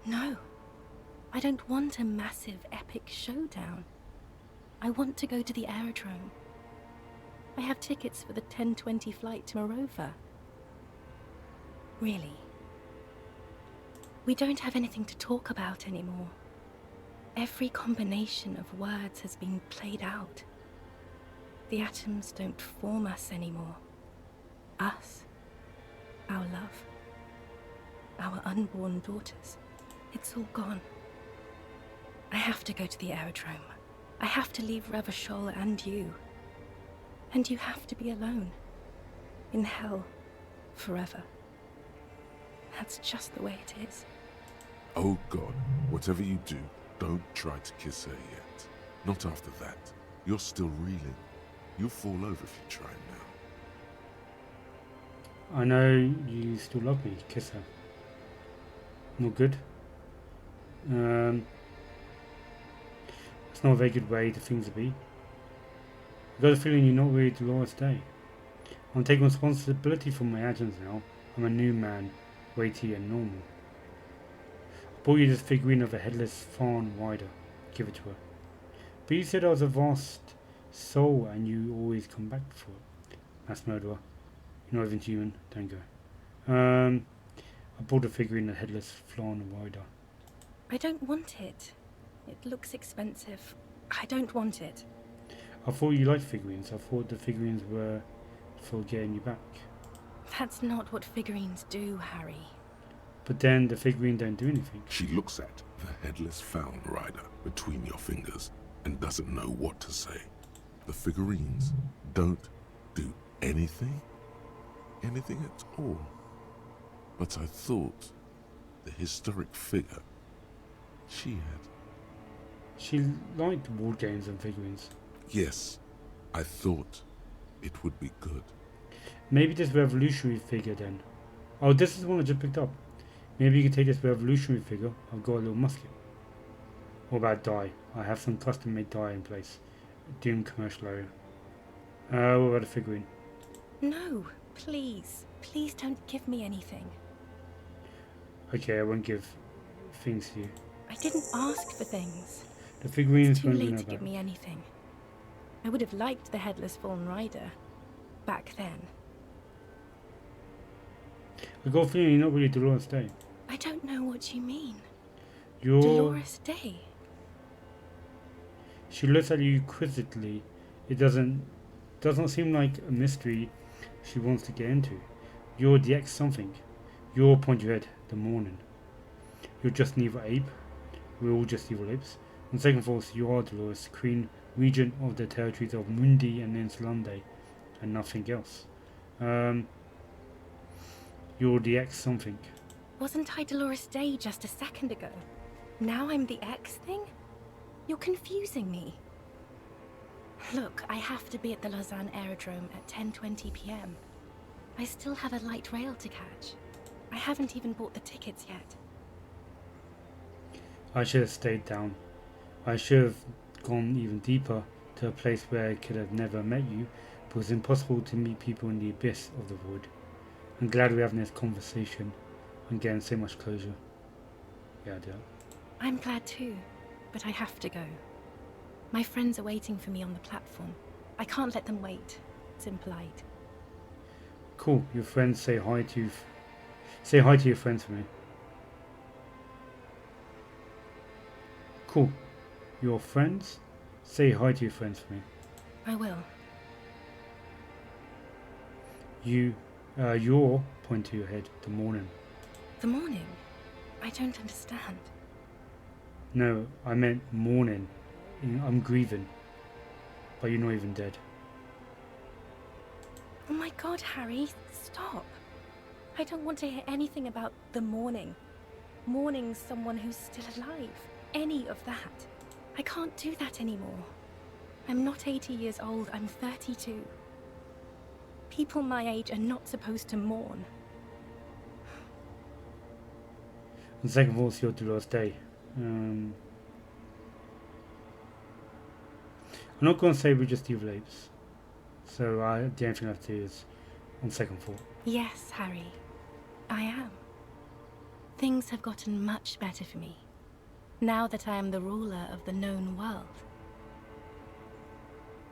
No. I don't want a massive epic showdown. I want to go to the aerodrome. I have tickets for the 10:20 flight to Morova. Really. We don't have anything to talk about anymore. Every combination of words has been played out. The atoms don't form us anymore. Us. Our love. Our unborn daughters. It's all gone. I have to go to the aerodrome. I have to leave Ravachol and you. And you have to be alone. In hell. Forever. That's just the way it is. Oh God, whatever you do, don't try to kiss her yet. Not after that. You're still reeling. You'll fall over if you try now. I know you still love me. Kiss her. Not good. It's not a very good way to things to be. I got a feeling you're not really Dolores Day. I'm taking responsibility for my actions now. I'm a new man, weighty and normal. I bought you this figurine of a headless fawn rider. Give it to her. But you said I was a vast soul and you always come back for it. Mass murderer. You're not even human. Don't go. I bought a figurine of a headless fawn rider. I don't want it. It looks expensive. I don't want it. I thought you liked figurines. I thought the figurines were for getting you back. That's not what figurines do, Harry. But then the figurine don't do anything. She looks at the headless fawn rider between your fingers and doesn't know what to say. The figurines don't do anything? Anything at all? But I thought the historic figure she had. She liked board games and figurines. Yes, I thought it would be good. Maybe this revolutionary figure then. Oh, this is the one I just picked up. Maybe you could take this revolutionary figure. I've got a little musket. What about dye? I have some custom made dye in place. Doom commercial area. What about a figurine? No, please. Please don't give me anything. Okay, I won't give things to you. I didn't ask for things. The figurines It's too won't do late no to give bad. me anything. I would have liked the headless fawn rider. Back then. I got a feeling you're not really Dolores Day. I don't know what you mean. You're... Dolores Day. She looks at you quizzically. It doesn't seem like a mystery she wants to get into. You're the X something. You're point your head, the morning. You're just an evil ape. We're all just evil apes. On second thoughts, you are Dolores, Queen, Regent of the territories of Mundi and Insulande, and nothing else. You're the X something. Wasn't I Dolores Day just a second ago? Now I'm the X thing? You're confusing me. Look, I have to be at the Lausanne aerodrome at 10:20 p.m. I still have a light rail to catch. I haven't even bought the tickets yet. I should have stayed down. I should have gone even deeper to a place where I could have never met you, but it was impossible to meet people in the abyss of the void. I'm glad we're having this conversation. I'm getting so much closure. Yeah, I do. I'm glad too, but I have to go. My friends are waiting for me on the platform. I can't let them wait. It's impolite. Cool. Your friends say hi to you. Say hi to your friends for me. Cool. Your friends? Say hi to your friends for me. I will. Your point to your head, the morning. The morning? I don't understand. No, I meant mourning. I'm grieving. But you're not even dead. Oh my god, Harry, stop. I don't want to hear anything about the morning. Mourning someone who's still alive. Any of that. I can't do that anymore. I'm not 80 years old, I'm 32. People my age are not supposed to mourn. On second thoughts, your Dolores Day. I'm not going to say we're just evil apes. So the only thing I have to do is on second thought. Yes, Harry. I am. Things have gotten much better for me, now that I am the ruler of the known world.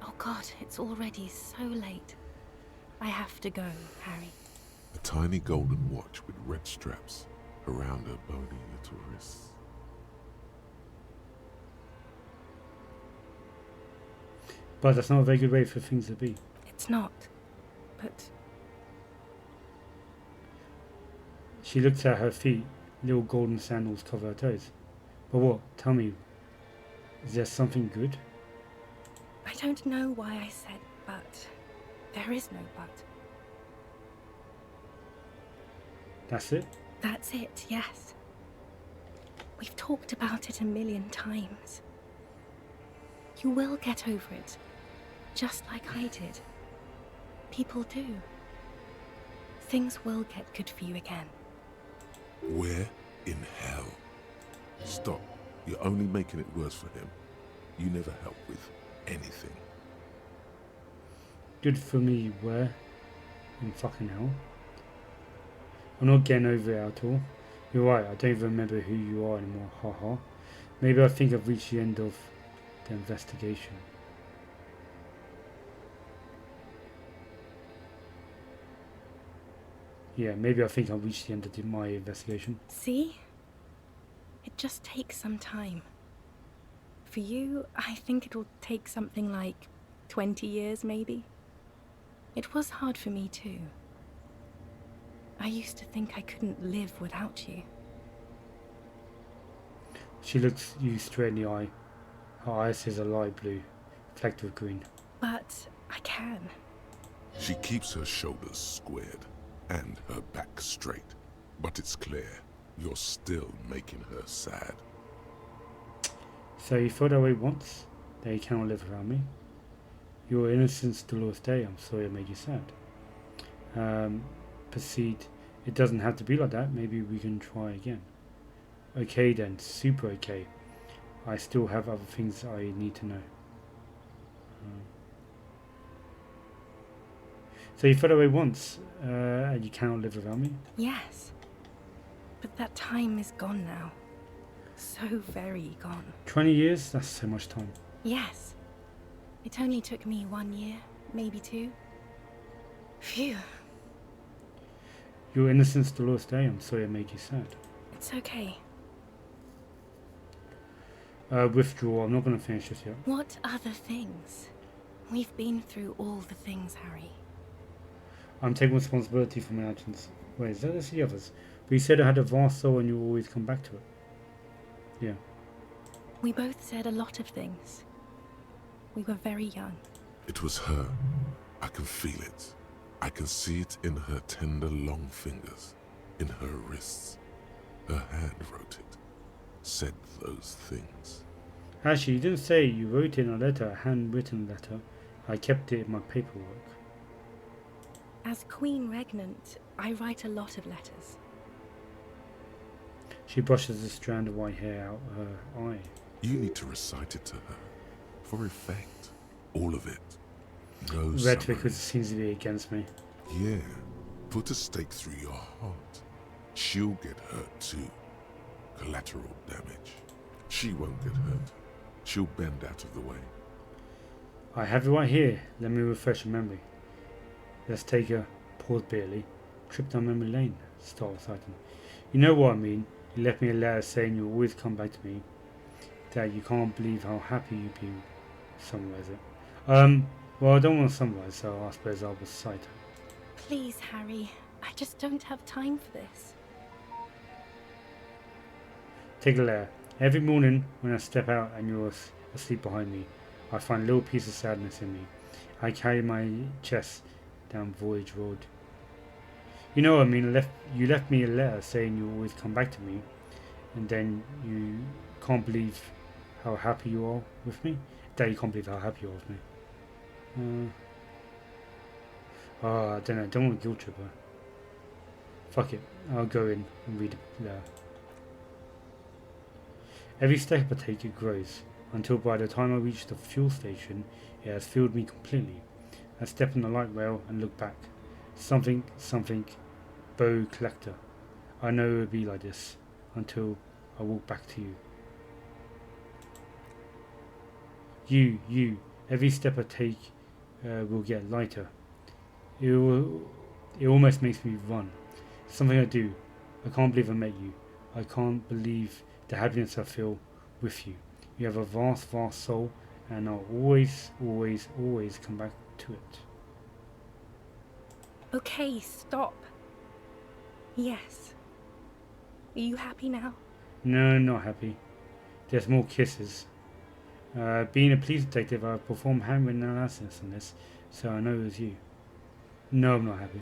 Oh god, it's already so late. I have to go, Harry. A tiny golden watch with red straps around her bony little wrists. But that's not a very good way for things to be. It's not, but She looks at her feet. Little golden sandals cover her toes. But what? Tell me. Is there something good? I don't know why I said but. There is no but. That's it? That's it, yes. We've talked about it a million times. You will get over it, just like I did. People do. Things will get good for you again. Where in hell? Stop. You're only making it worse for him. You never help with anything. Good for me where? In fucking hell. I'm not getting over it at all. You're right, I don't even remember who you are anymore, haha. Maybe I think I've reached the end of the investigation. Yeah, maybe I think I've reached the end of my investigation. See? It just takes some time. For you, I think it'll take something like 20 years, maybe. It was hard for me too. I used to think I couldn't live without you. She looks you straight in the eye. Her eyes is a light blue, flecked with green. But I can. She keeps her shoulders squared and her back straight. But it's clear you're still making her sad. So you felt that way once, that you cannot live without me. Your innocence, Dolores Day, I'm sorry I made you sad. Proceed. It doesn't have to be like that, maybe we can try again. Okay then, super okay. I still have other things I need to know. So you felt that way once, and you cannot live without me? Yes. But that time is gone now. So very gone. 20 years? That's so much time. Yes. It only took me 1 year, maybe 2. Phew. Your innocence, Dolores Day, I'm sorry I made you sad. It's okay. Withdraw, I'm not going to finish this yet. What other things? We've been through all the things, Harry. I'm taking responsibility for my actions. Wait, is that the others? But you said I had a vast soul and you always come back to it. Yeah. We both said a lot of things. We were very young. It was her. I can feel it. I can see it in her tender, long fingers, in her wrists. Her hand wrote it, said those things. Actually, you didn't say you wrote it in a letter, a handwritten letter. I kept it in my paperwork. As Queen Regnant, I write a lot of letters. She brushes a strand of white hair out her eye. You need to recite it to her, for effect. All of it. No Rhetoric summary. seems to be against me. Yeah, put a stake through your heart. She'll get hurt too. Collateral damage. She won't get hurt. She'll bend out of the way. I have it right here. Let me refresh your memory. Let's take a pause barely. Trip down memory lane. Start reciting. You know what I mean. You left me a letter saying you'll always come back to me. That you can't believe how happy you've been. Summarize it. Well, I don't want to summarize, so I suppose I'll recite it. Please, Harry. I just don't have time for this. Take a layer. Every morning when I step out and you're asleep behind me, I find a little piece of sadness in me. I carry my chest down Voyage Road. You know what I mean? You left me a letter saying you always come back to me, and then you can't believe how happy you are with me. That you can't believe how happy you are with me. I don't know. Don't want to guilt trip her. Fuck it. I'll go in and read the letter. Every step I take, it grows, until by the time I reach the fuel station, it has filled me completely. I step on the light rail and look back. Something, bow collector. I know it would be like this, until I walk back to you. You. Every step I take will get lighter. It almost makes me run. Something I do. I can't believe I met you. I can't believe the happiness I feel with you. You have a vast, vast soul, and I'll always, always, always come back to it. Okay, stop. Yes. Are you happy now? No, not happy. There's more kisses. Being a police detective, I performed handwritten analysis on this, so I know it was you. No, I'm not happy.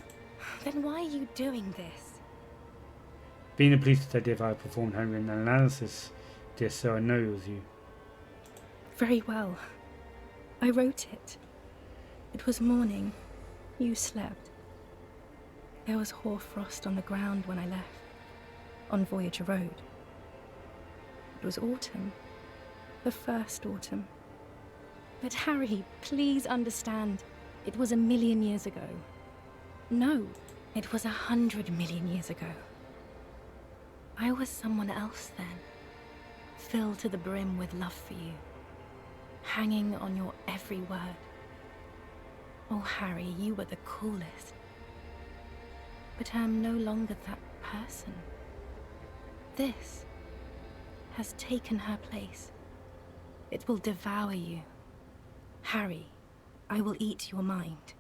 Then why are you doing this? Being a police detective, I performed handwritten analysis this, so I know it was you. Very well. I wrote it. It was morning. You slept. There was hoarfrost on the ground when I left, on Voyager Road. It was autumn. The first autumn. But Harry, please understand, it was 1,000,000 years ago. No, it was 100 million years ago. I was someone else then, filled to the brim with love for you, hanging on your every word. Oh, Harry, you were the coolest. But I am no longer that person. This has taken her place. It will devour you. Harry, I will eat your mind.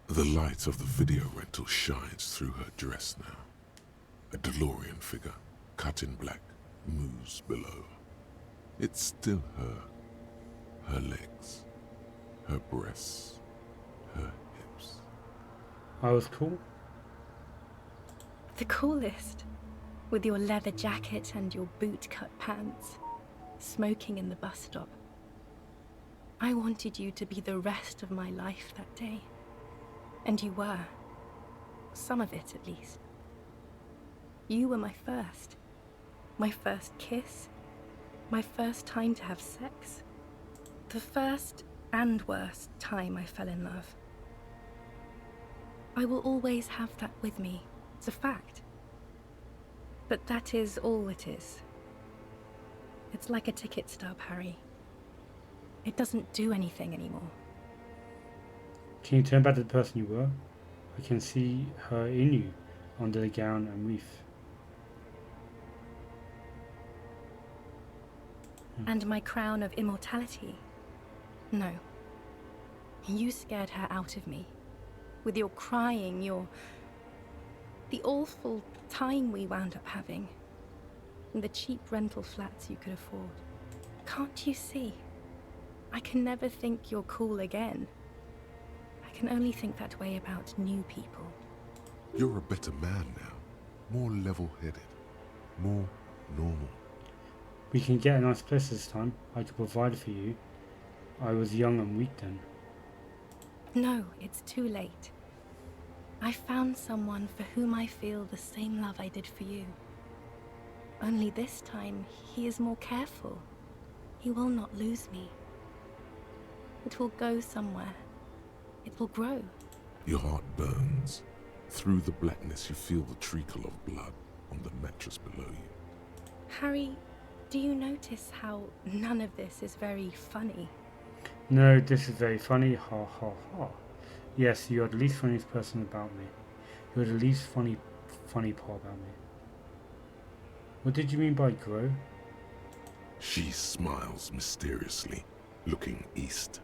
The light of the video rental shines through her dress now. A DeLorean figure, cut in black, moves below. It's still her. Her legs, her breasts, her hips. I was cool. The coolest. With your leather jacket and your boot-cut pants, smoking in the bus stop. I wanted you to be the rest of my life that day. And you were. Some of it, at least. You were my first. My first kiss. My first time to have sex. The first and worst time I fell in love. I will always have that with me. It's a fact. But that is all it is. It's like a ticket stub, Harry. It doesn't do anything anymore. Can you turn back to the person you were? I can see her in you, under the gown and wreath. And my crown of immortality? No. You scared her out of me. With your crying, the awful time we wound up having. And the cheap rental flats you could afford. Can't you see? I can never think you're cool again. I can only think that way about new people. You're a better man now. More level-headed. More normal. We can get a nice place this time. I could provide for you. I was young and weak then. No, it's too late. I found someone for whom I feel the same love I did for you. Only this time, he is more careful. He will not lose me. It will go somewhere. It will grow. Your heart burns. Through the blackness, you feel the trickle of blood on the mattress below you. Harry, do you notice how none of this is very funny? No, this is very funny. Ha ha ha. Yes, you're the least funniest person about me. You're the least funny part about me. What did you mean by grow? She smiles mysteriously, looking east,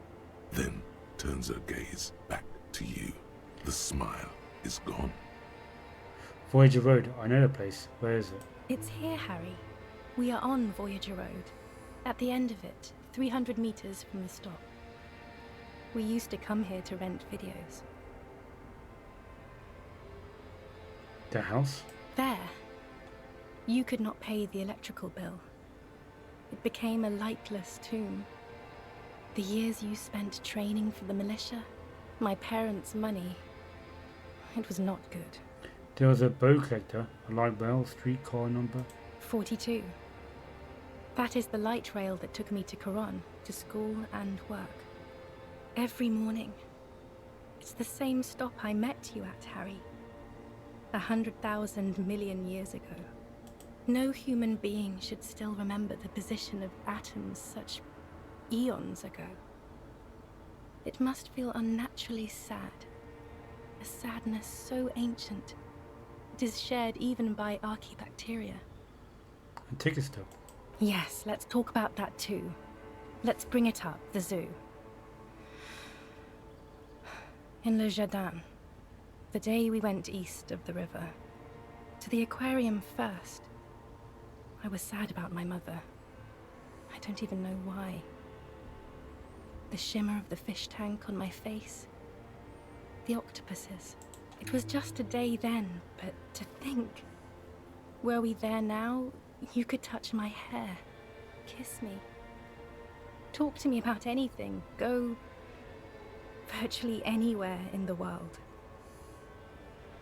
then turns her gaze back to you. The smile is gone. Voyager Road, I know the place. Where is it? It's here, Harry. We are on Voyager Road. At the end of it, 300 meters from the stop. We used to come here to rent videos. The house? There. You could not pay the electrical bill. It became a lightless tomb. The years you spent training for the militia, my parents' money, it was not good. There was a bow collector, a light rail, streetcar number. 42. That is the light rail that took me to Coron, to school and work. Every morning. It's the same stop I met you at, Harry. 100,000 million years ago. No human being should still remember the position of atoms such eons ago. It must feel unnaturally sad. A sadness so ancient, it is shared even by archaebacteria. A ticket stub. Yes, let's talk about that too. Let's bring it up, the zoo. In Le Jardin, the day we went east of the river, to the aquarium first, I was sad about my mother. I don't even know why. The shimmer of the fish tank on my face, the octopuses. It was just a day then, but to think, were we there now, you could touch my hair, kiss me, talk to me about anything, go virtually anywhere in the world.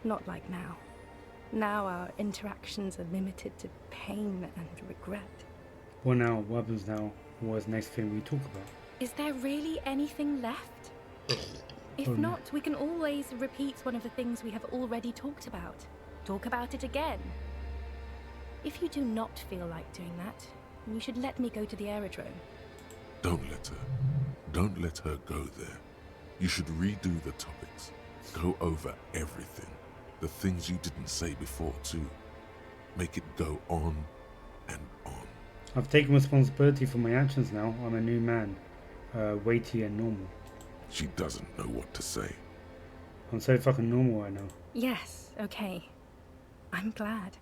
Not like now. Now our interactions are limited to pain and regret. What now? What happens now? What's the next thing we talk about? Is there really anything left? If Oh, no. not, we can always repeat one of the things we have already talked about. Talk about it again. If you do not feel like doing that, you should let me go to the aerodrome. Don't let her. Don't let her go there. You should redo the topics. Go over everything. The things you didn't say before, too. Make it go on and on. I've taken responsibility for my actions now. I'm a new man. Weighty and normal. She doesn't know what to say. I'm so fucking normal right now. Yes, okay. I'm glad.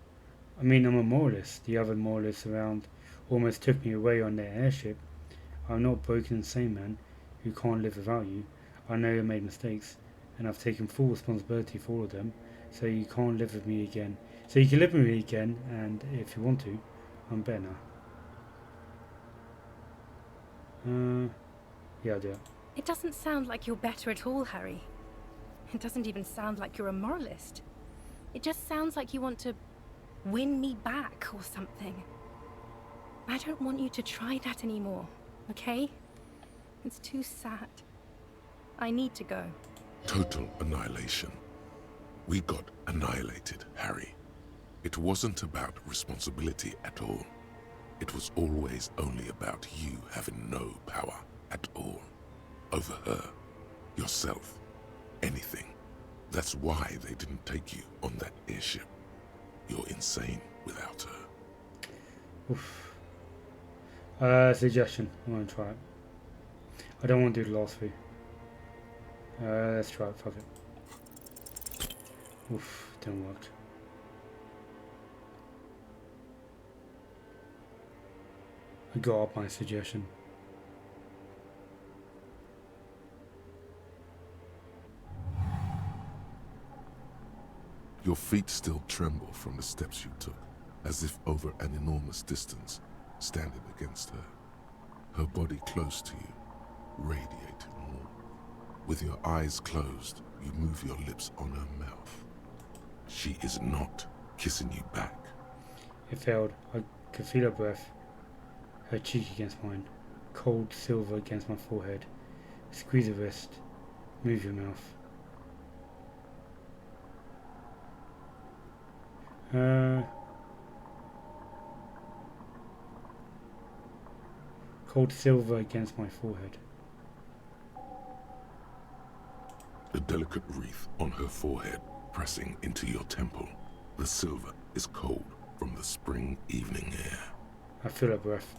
I mean, I'm a moralist. The other moralists around almost took me away on their airship. I'm not a broken insane man who can't live without you. I know I made mistakes, and I've taken full responsibility for all of them. So you can't live with me again. So you can live with me again, and if you want to, I'm better now. Yeah, I'll do it. It doesn't sound like you're better at all, Harry. It doesn't even sound like you're a moralist. It just sounds like you want to win me back or something. I don't want you to try that anymore, okay? It's too sad. I need to go. Total annihilation. We got annihilated, Harry. It wasn't about responsibility at all. It was always only about you having no power at all. Over her, yourself, anything. That's why they didn't take you on that airship. You're insane without her. Oof. Suggestion. I'm gonna try it. I don't want to do the last three. Let's try it. Fuck it. Oof. Didn't work. I got up my suggestion. Your feet still tremble from the steps you took, as if over an enormous distance, standing against her. Her body close to you, radiating warm. With your eyes closed, you move your lips on her mouth. She is not kissing you back. It failed. I could feel her breath. Her cheek against mine. Cold silver against my forehead. Squeeze her wrist. Move your mouth. Cold silver against my forehead. The delicate wreath on her forehead pressing into your temple. The silver is cold from the spring evening air. I feel her breath.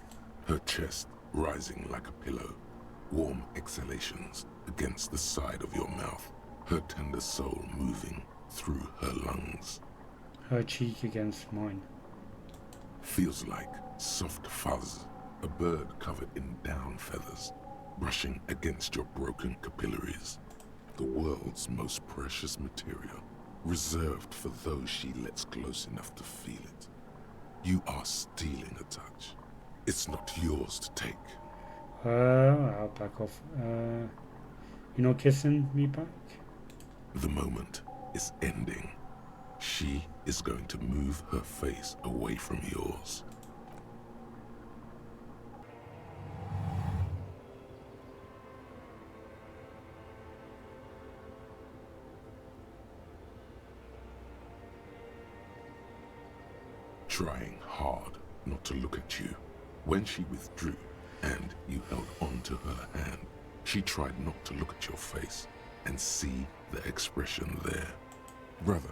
Her chest rising like a pillow. Warm exhalations against the side of your mouth. Her tender soul moving through her lungs. Her cheek against mine. Feels like soft fuzz, a bird covered in down feathers, brushing against your broken capillaries. The world's most precious material, reserved for those she lets close enough to feel it. You are stealing a touch. It's not yours to take. I'll back off. You're not kissing me back? The moment is ending. She is going to move her face away from yours. Trying hard not to look at you. When she withdrew and you held onto her hand, she tried not to look at your face and see the expression there. Brother,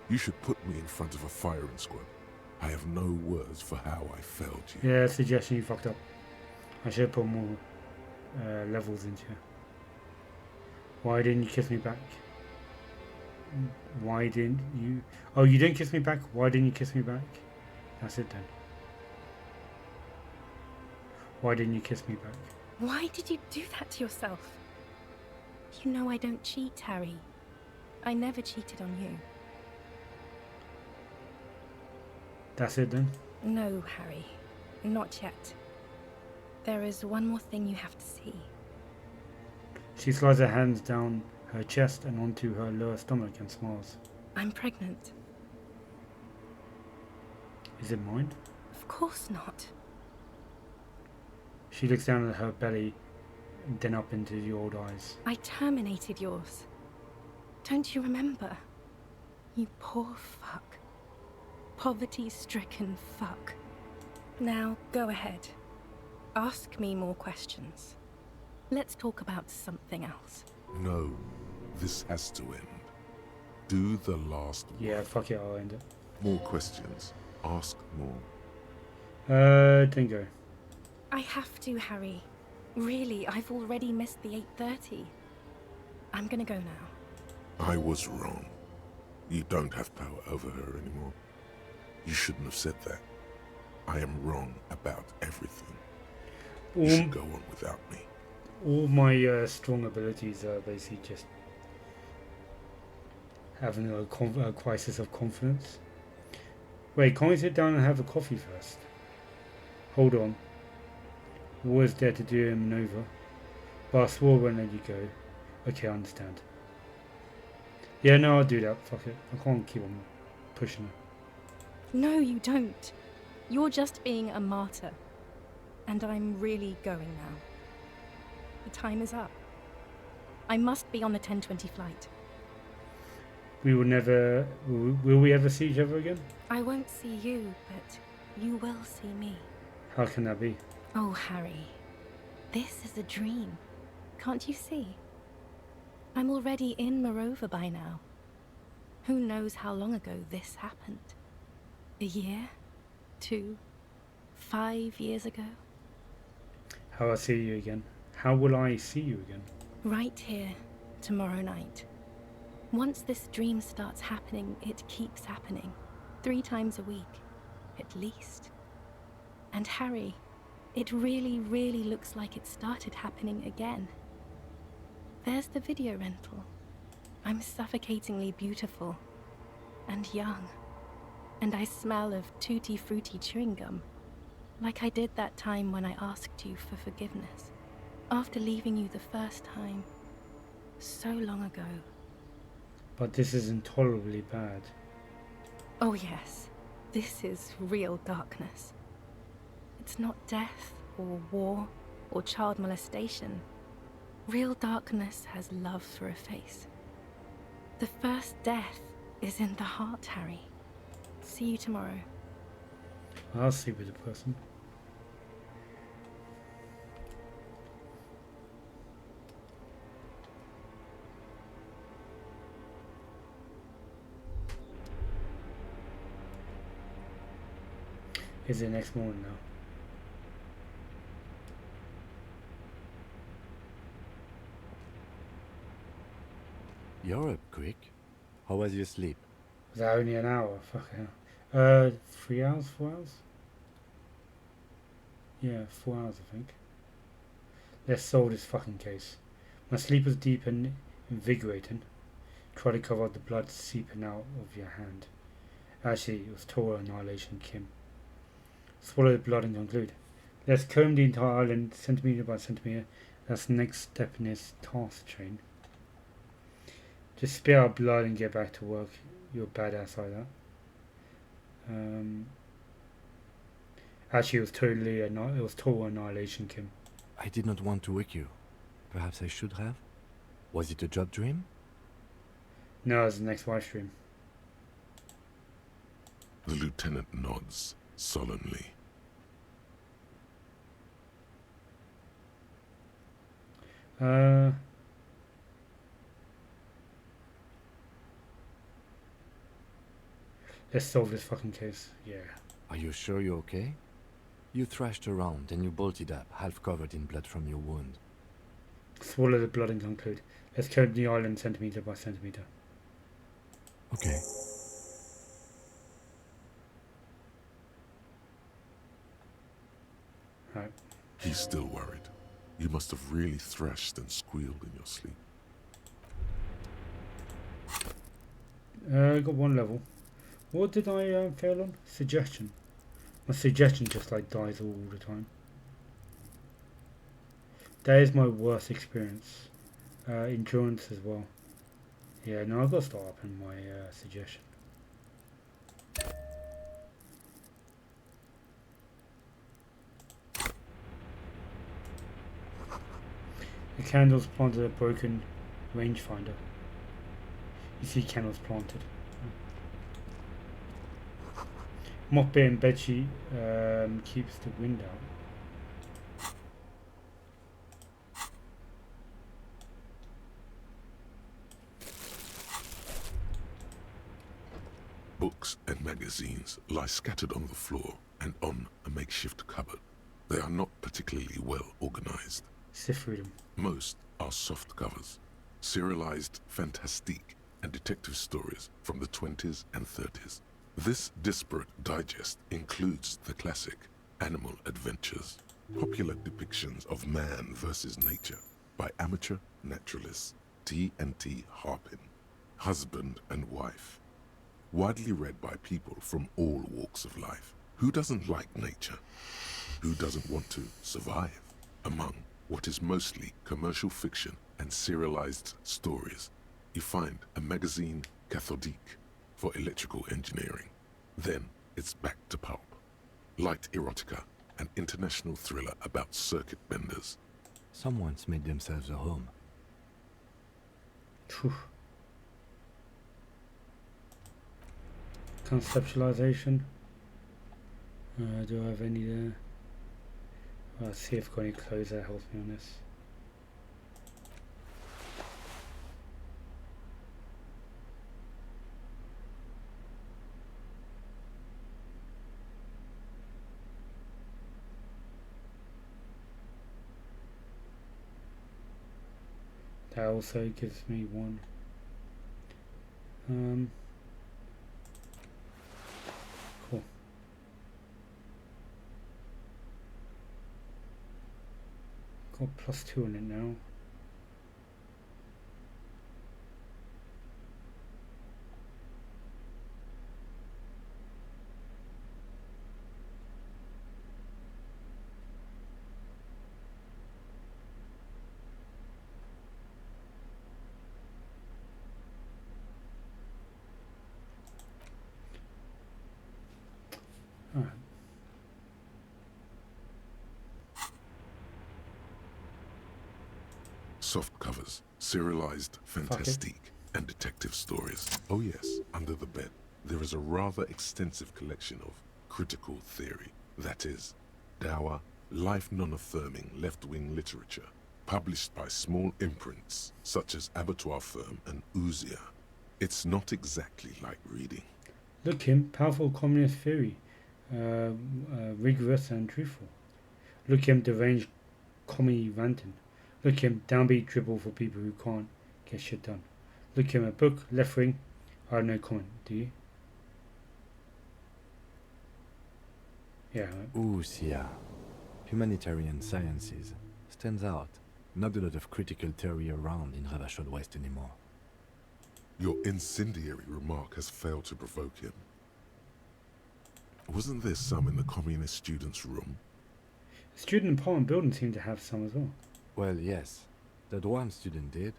you should put me in front of a firing squad. I have no words for how I failed you. Yeah, suggestion you fucked up. I should have put more levels into it. Why didn't you kiss me back? Why didn't you? Oh, you didn't kiss me back? Why didn't you kiss me back? That's it then. Why didn't you kiss me back? Why did you do that to yourself? You know I don't cheat, Harry. I never cheated on you. That's it then? No, Harry. Not yet. There is one more thing you have to see. She slides her hands down her chest and onto her lower stomach and smiles. I'm pregnant. Is it mine? Of course not. She looks down at her belly and then up into the old eyes. I terminated yours. Don't you remember? You poor fuck. Poverty-stricken fuck. Now, go ahead. Ask me more questions. Let's talk about something else. No, this has to end. Do the last Yeah, word. fuck it, I'll end it. More questions. Ask more. Then go. I have to, Harry. Really, I've already missed the 8:30. I'm gonna go now. I was wrong. You don't have power over her anymore. You shouldn't have said that. I am wrong about everything. You should go on without me. All my strong abilities are basically just having a crisis of confidence. Wait, can't we sit down and have a coffee first? Hold on. Was there to do him over, but I swore I wouldn't let you go. Okay, I understand. Yeah, no, I'll do that. Fuck it. I can't keep on pushing her. No, you don't. You're just being a martyr. And I'm really going now. The time is up. I must be on the 10:20 flight. We will never... Will we ever see each other again? I won't see you, but you will see me. How can that be? Oh, Harry. This is a dream. Can't you see? I'm already in Morova by now. Who knows how long ago this happened? A year? 2? 5 years ago? How I see you again? How will I see you again? Right here, tomorrow night. Once this dream starts happening, it keeps happening. 3 times a week, at least. And Harry, it really, really looks like it started happening again. There's the video rental. I'm suffocatingly beautiful. And young. And I smell of tutti frutti chewing gum. Like I did that time when I asked you for forgiveness. After leaving you the first time. So long ago. But this is intolerably bad. Oh yes, this is real darkness. It's not death, or war, or child molestation. Real darkness has love for a face. The first death is in the heart, Harry. See you tomorrow. I'll sleep with the person. Is it next morning now? You're up quick. How was your sleep? Was that only an hour? Fuck hell. 3 hours, 4 hours? Yeah, 4 hours I think. Let's solve this fucking case. My sleep was deep and invigorating. Try to cover up the blood seeping out of your hand. Actually, it was total annihilation, Kim. Swallow the blood and conclude. Let's comb the entire island centimetre by centimetre. That's the next step in this task chain. Just spare our blood and get back to work. You're a badass like that. Actually, it was total annihilation, Kim. I did not want to wake you. Perhaps I should have? Was it a job dream? No, it's the next live stream. The lieutenant nods solemnly. Let's solve this fucking case. Yeah. Are you sure you're okay? You thrashed around and you bolted up, half covered in blood from your wound. Swallow the blood and conclude. Let's comb the island centimetre by centimetre. Okay. Right. He's still worried. You must have really thrashed and squealed in your sleep. Got one level. What did I fail on? Suggestion. My suggestion just like dies all the time. That is my worst experience. Endurance as well. Yeah, no, I've got to start up in my suggestion. The candles planted a broken rangefinder. You see candles planted. Mop bit and bedsheet keeps the wind out. Books and magazines lie scattered on the floor and on a makeshift cupboard. They are not particularly well organized. Sift through them. Most are soft covers, serialized fantastique and detective stories from the 20s and 30s. This disparate digest includes the classic Animal Adventures, popular depictions of man versus nature by amateur naturalists T&T Harpin, husband and wife. Widely read by people from all walks of life. Who doesn't like nature? Who doesn't want to survive? Among what is mostly commercial fiction and serialized stories, you find a magazine cathodique for electrical engineering. Then it's back to pulp. Light erotica, an international thriller about circuit benders. Someone's made themselves a home. Phew. Conceptualization. Do I have any there? Let's see if I've got any clothes that helps me on this. That also gives me one. Cool. Got +2 on it now. Alright. Soft covers, serialized fantastique and detective stories. Oh yes, under the bed, there is a rather extensive collection of critical theory. That is, dour, life non-affirming left-wing literature, published by small imprints such as Abattoir Firm and Ouzia. It's not exactly like reading. Look him, powerful communist theory. Rigorous and truthful. Look him, deranged commie ranting. Look him, downbeat dribble for people who can't get shit done. Look him, a book, left wing, I have no comment. Do you? Yeah. Ooh, Sia. Humanitarian sciences stands out. Not a lot of critical theory around in Ravachol West anymore. Your incendiary remark has failed to provoke him. Wasn't there some in the communist students' room? The student apartment building seemed to have some as well. Well, yes. That one student did.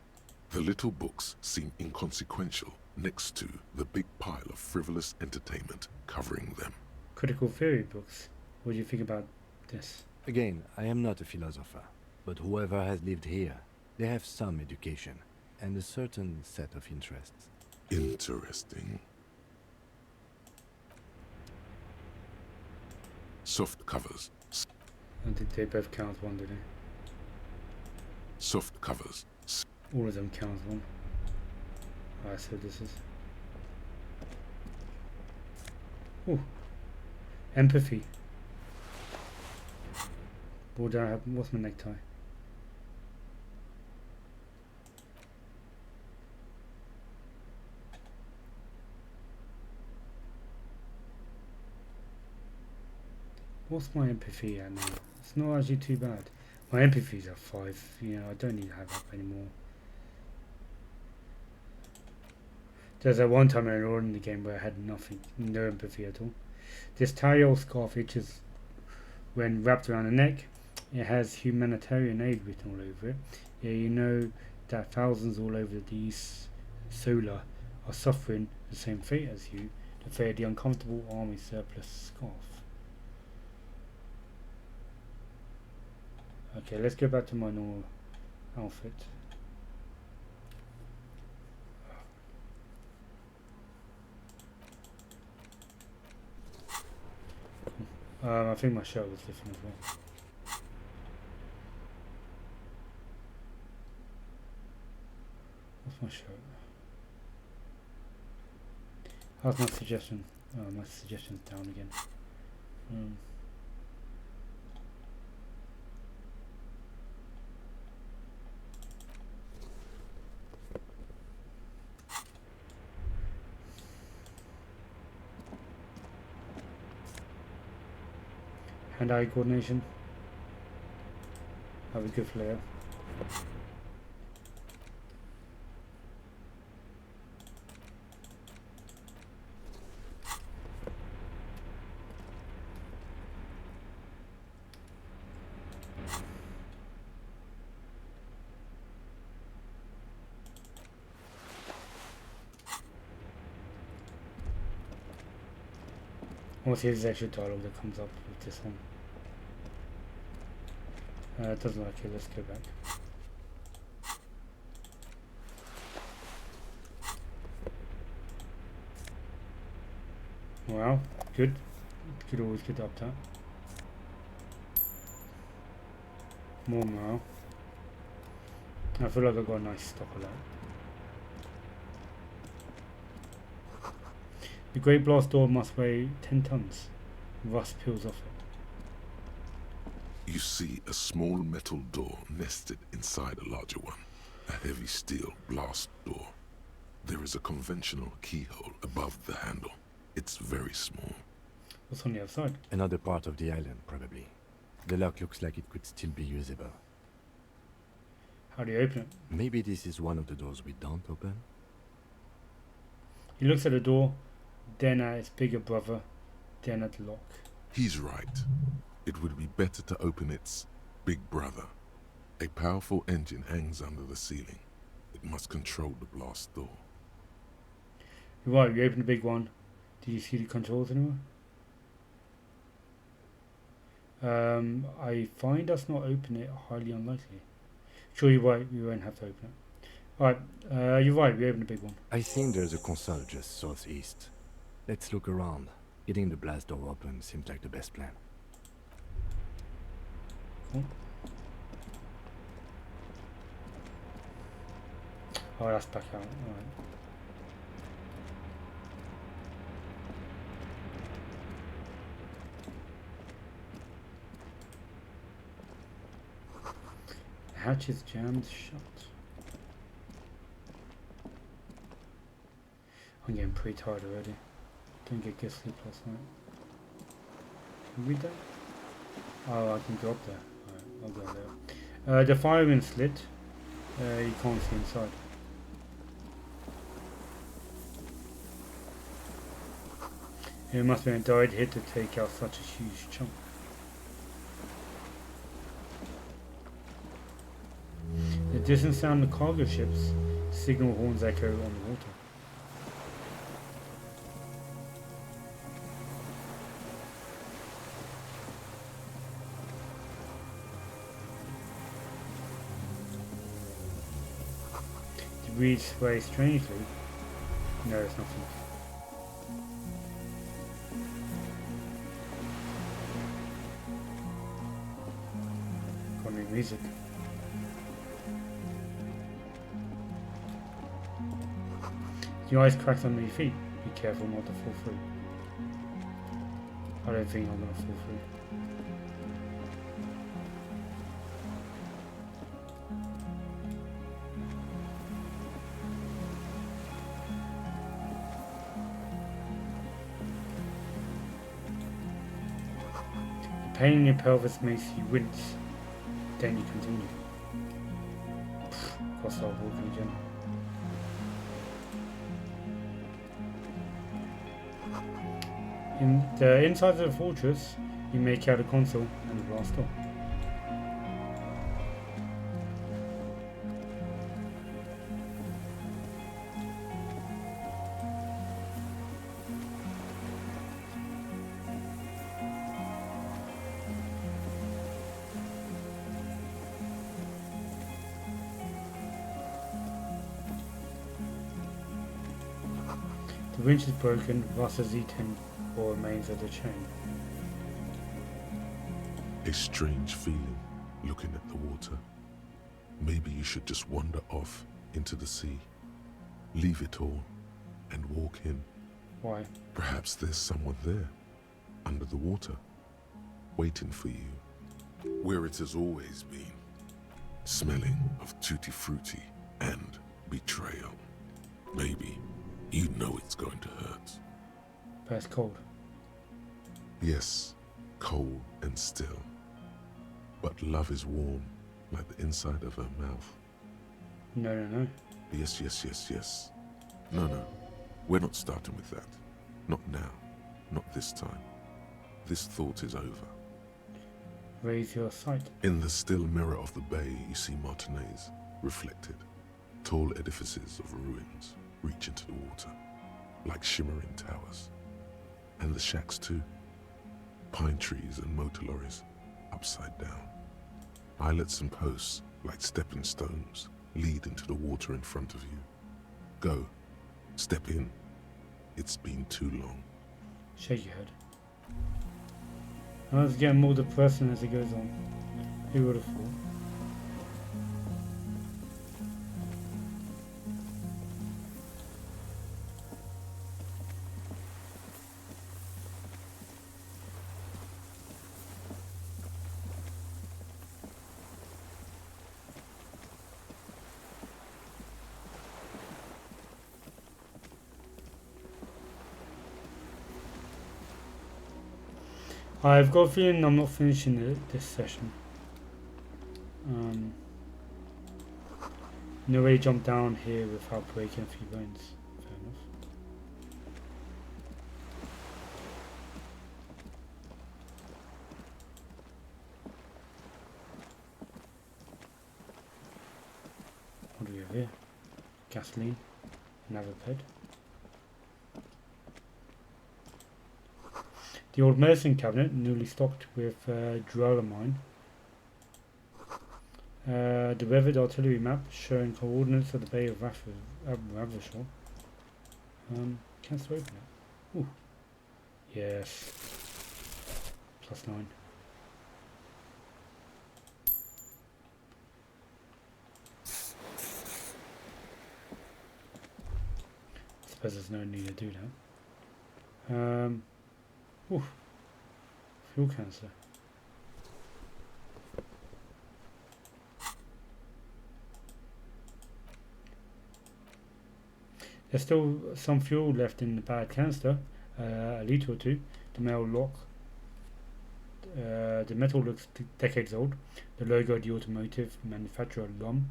The little books seem inconsequential next to the big pile of frivolous entertainment covering them. Critical theory books. What do you think about this? Again, I am not a philosopher, but whoever has lived here, they have some education and a certain set of interests. Interesting. Soft covers. And did they both count as one, did they? Soft covers. All of them count as one. Alright, so this is... Ooh. Empathy. What do I have? What's my necktie? What's my empathy at now? It's not actually too bad. My empathy's at 5. You know, I don't need to have that anymore. There's that one time earlier on in the game where I had nothing, no empathy at all. This Tariel scarf, which is when wrapped around the neck, it has humanitarian aid written all over it. Yeah, you know that thousands all over the East Solar are suffering the same fate as you, the fate of the uncomfortable army surplus scarf. Okay, let's go back to my normal outfit. I think my shirt was different as well. What's my shirt? How's my suggestion? Oh, my suggestion's down again. Hand-eye coordination. Have a good flair. What's his extra dialogue that comes up with this one? It doesn't like it. Let's go back. Wow, good. Could always get up that. More morale. I feel like I've got a nice stock of that. The Great Blast Door must weigh 10 tons. Rust peels off it. You see a small metal door nested inside a larger one. A heavy steel blast door. There is a conventional keyhole above the handle. It's very small. What's on the other side? Another part of the island, probably. The lock looks like it could still be usable. How do you open it? Maybe this is one of the doors we don't open? He looks at the door, then at its bigger brother, then at the lock. He's right. It would be better to open its big brother. A powerful engine hangs under the ceiling. It must control the blast door. You're right, you open the big one. Did you see the controls anywhere? I find us not open it highly unlikely. Sure, you're right, we won't have to open it. Alright, you're right, we open the big one. I think there's a console just southeast. Let's look around. Getting the blast door open seems like the best plan. Cool. Oh, that's back out. Alright. The hatch is jammed shut. I'm getting pretty tired already. Didn't get good sleep last night. Can we read that? Oh, I can go up there. Alright, I'll go there. The firing slit. You can't see inside. It must have been a direct hit to take out such a huge chunk. The distant sound of cargo ships, signal horns echo on the water. Debris sway strangely. No, it's nothing. Got new music. Your ice cracks under your feet. Be careful not to fall through. I don't think I'm gonna fall through. The pain in your pelvis makes you wince. Then you continue. Cross our walking again. In the inside of the fortress, you make out a console and a glass door. The winch is broken, Russ has eaten or remains of the chain. A strange feeling looking at the water. Maybe you should just wander off into the sea. Leave it all and walk in. Why? Perhaps there's someone there, under the water, waiting for you, where it has always been, smelling of tutti frutti and betrayal. Maybe you know it's going to hurt. But it's cold. Yes, cold and still. But love is warm, like the inside of her mouth. No, no, no. Yes, yes, yes, yes. No, no, we're not starting with that. Not now, not this time. This thought is over. Raise your sight. In the still mirror of the bay, you see Martinez, reflected. Tall edifices of ruins reach into the water, like shimmering towers. And the shacks too. Pine trees and motor lorries, upside down. Islets and posts, like stepping stones, lead into the water in front of you. Go. Step in. It's been too long. Shake your head. And it's getting more depressing as it goes on. Who would have thought? I've got a feeling I'm not finishing this session. No way to jump down here without breaking a few bones. Fair enough. What do we have here? Gasoline. Another ped. The old medicine cabinet, newly stocked with duralumin. The weathered artillery map showing coordinates of the Bay of Ravishore. Can I still open it? Ooh. Yes. +9. I suppose there's no need to do that. Oof. Fuel canister. There's still some fuel left in the bad canister, a litre or two. The metal lock. The metal looks decades old. The logo of the automotive manufacturer LUM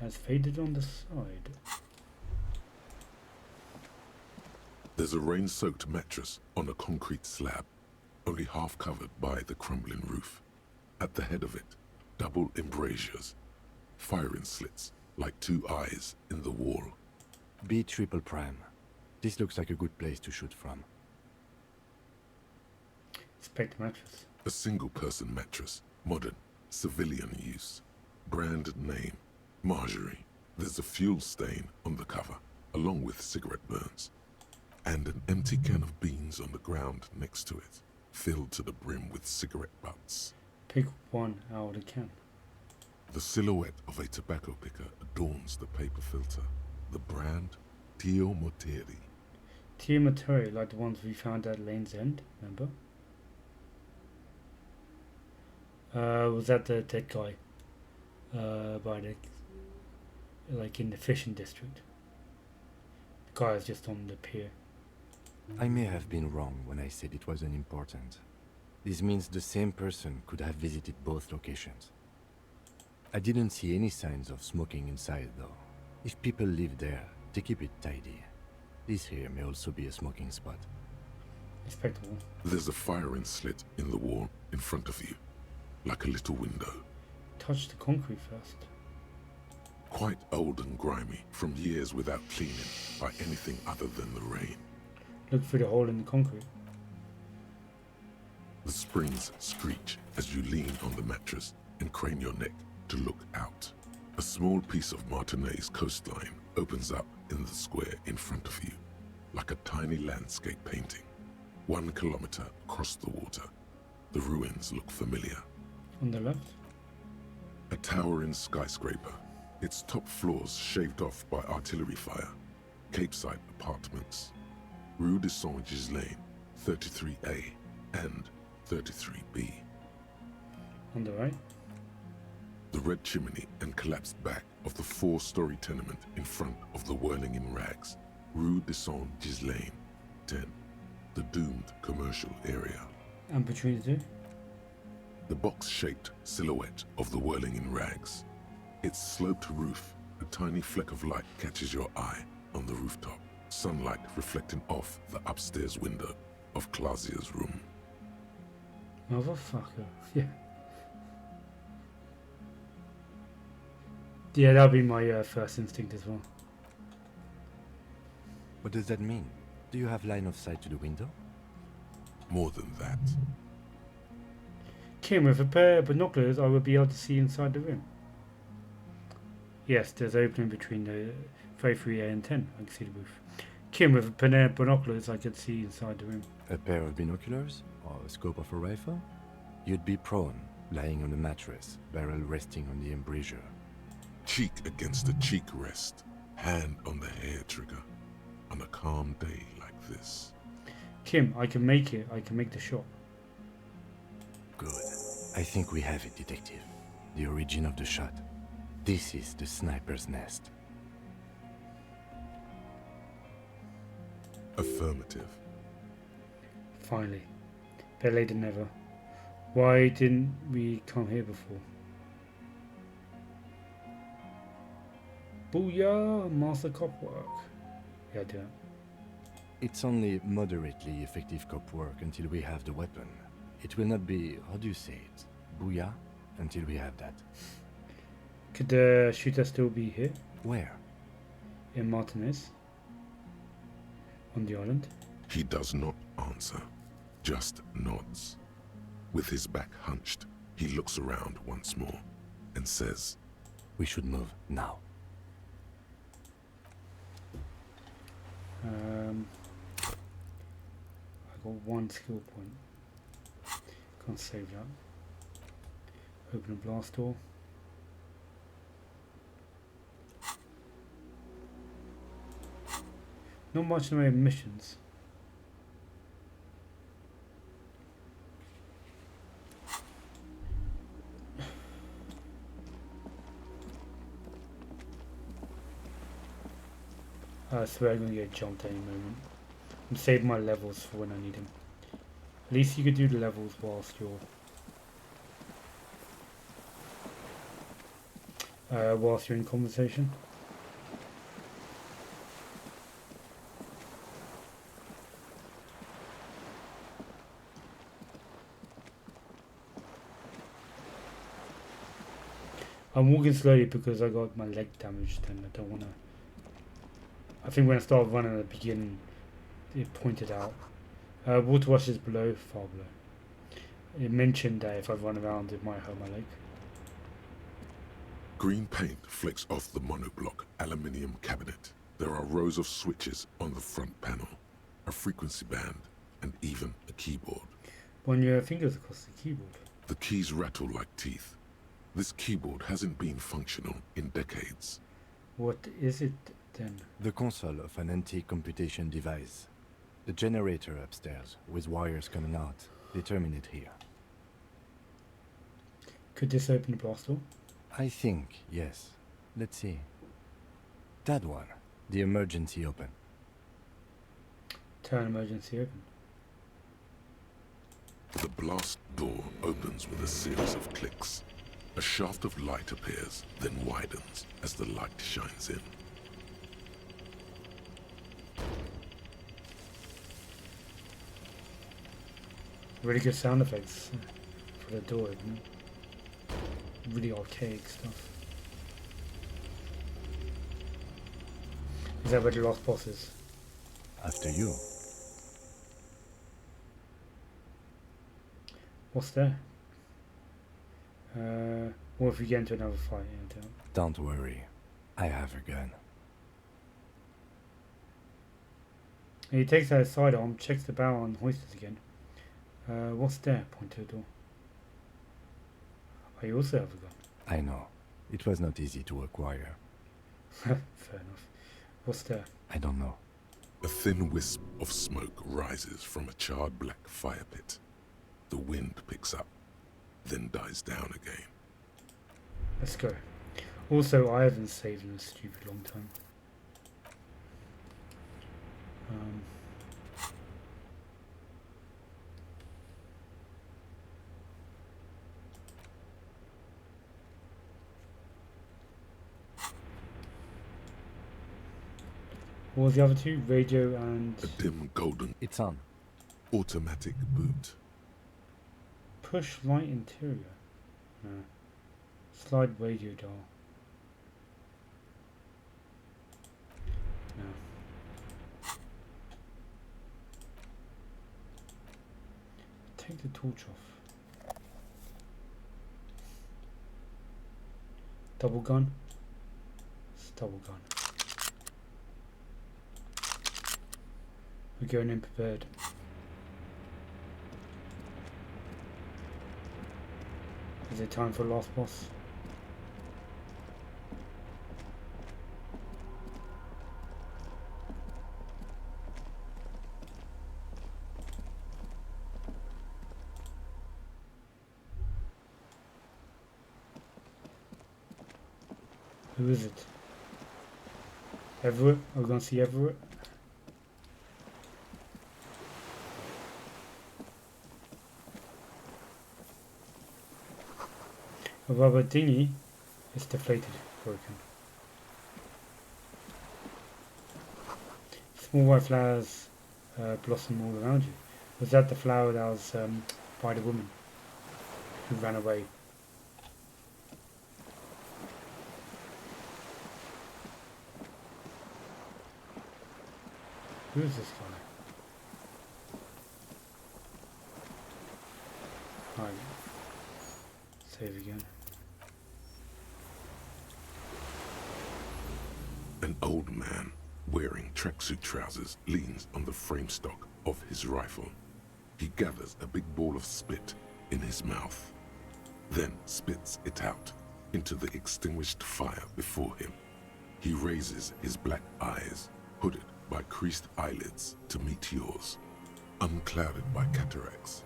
has faded on the side. There's a rain-soaked mattress on a concrete slab, only half covered by the crumbling roof. At the head of it, double embrasures, firing slits like two eyes in the wall. B triple prime. This looks like a good place to shoot from. Inspect mattress. A single-person mattress, modern, civilian use. Brand name, Marjorie. There's a fuel stain on the cover, along with cigarette burns. And an empty can of beans on the ground next to it, filled to the brim with cigarette butts. Pick one out of the can. The silhouette of a tobacco picker adorns the paper filter. The brand, Tio Moteri. Tia Materi, like the ones we found at Lane's End, remember? Was that the dead guy? By the, like in the fishing district. The guy is just on the pier. I may have been wrong when I said it wasn't important. This means the same person could have visited both locations. I didn't see any signs of smoking inside though. If people live there, they keep it tidy. This here may also be a smoking spot. Respectable. There's a firing slit in the wall in front of you, like a little window. Touch the concrete first. Quite old and grimy from years without cleaning by anything other than the rain. Look through the hole in the concrete. The springs screech as you lean on the mattress and crane your neck to look out. A small piece of Martinez coastline opens up in the square in front of you, like a tiny landscape painting. 1 kilometer across the water. The ruins look familiar. On the left. A towering skyscraper, its top floors shaved off by artillery fire. Capeside apartments. Rue de Saint-Ghislain, 33A and 33B. On the right. The red chimney and collapsed back of the 4-story tenement in front of the Whirling in Rags, Rue de Saint-Ghislain, 10, the doomed commercial area. And between the two. The box-shaped silhouette of the Whirling in Rags. Its sloped roof, a tiny fleck of light catches your eye on the rooftop, sunlight reflecting off the upstairs window of Clausia's room. Motherfucker. Yeah. Yeah, that'll be my first instinct as well. What does that mean? Do you have line of sight to the window? More than that, Kim, with a pair of binoculars, I will be able to see inside the room. Yes, there's opening between the 33A and 10. I can see the roof. Kim, with a pair of binoculars, I could see inside the room. A pair of binoculars? Or a scope of a rifle? You'd be prone, lying on a mattress, barrel resting on the embrasure. cheek against a cheek rest, hand on the hair trigger, on a calm day like this. Kim, I can make it. I can make the shot. Good. I think we have it, Detective. The origin of the shot. This is the sniper's nest. Affirmative. Finally. Better late than never. Why didn't we come here before? Booyah! Master cop work. Yeah, I do it. It's only moderately effective cop work until we have the weapon. It will not be, how do you say it, booyah, until we have that. Could the shooter still be here? Where? In Martinez? On the island? He does not answer, just nods. With his back hunched, he looks around once more and says, We should move now. I got one skill point. Can't save that. Open a blast door. Not much in the way of missions. I swear I'm gonna get jumped any moment. I'm saving my levels for when I need them. At least you could do the levels whilst you're in conversation. I'm walking slowly because I got my leg damaged and I don't wanna. I think when I started running at the beginning, it pointed out. Water wash is below, far below. It mentioned that if I run around, it might hurt my leg. Green paint flecks off the monoblock aluminium cabinet. There are rows of switches on the front panel, a frequency band, and even a keyboard. Run your fingers across the keyboard. The keys rattle like teeth. This keyboard hasn't been functional in decades. What is it then? The console of an antique computation device. The generator upstairs, with wires coming out. They terminate here. Could this open the blast door? I think, yes. Let's see. That one. The emergency open. Turn emergency open. The blast door opens with a series of clicks. A shaft of light appears, then widens as the light shines in. Really good sound effects for the door opening. Really archaic stuff. Is that where the last boss is? After you. What's there? What if we get into another fight? Yeah, Don't worry. I have a gun. and he takes out his sidearm, checks the barrel and hoists it again. What's there? Point to the door. Oh, you also have a gun. I know. It was not easy to acquire. Fair enough. What's there? I don't know. A thin wisp of smoke rises from a charred black fire pit. The wind picks up, then dies down again. Let's go. Also, I haven't saved in a stupid long time. What was the other two? Radio and A dim golden It's on. automatic boot. push light interior. No. Slide radio dial. No. Take the torch off. Double gun. It's double gun. We're going in prepared. Is it time for last boss? Who is it? Everett? Are we gonna see Everett? A rubber dinghy is deflated, broken. Small white flowers blossom all around you. Was that the flower that was by the woman who ran away? Who is this guy? Right. Save again. An old man wearing tracksuit trousers leans on the frame stock of his rifle. He gathers a big ball of spit in his mouth, then spits it out into the extinguished fire before him. He raises his black eyes, hooded by creased eyelids, to meet yours. Unclouded by cataracts,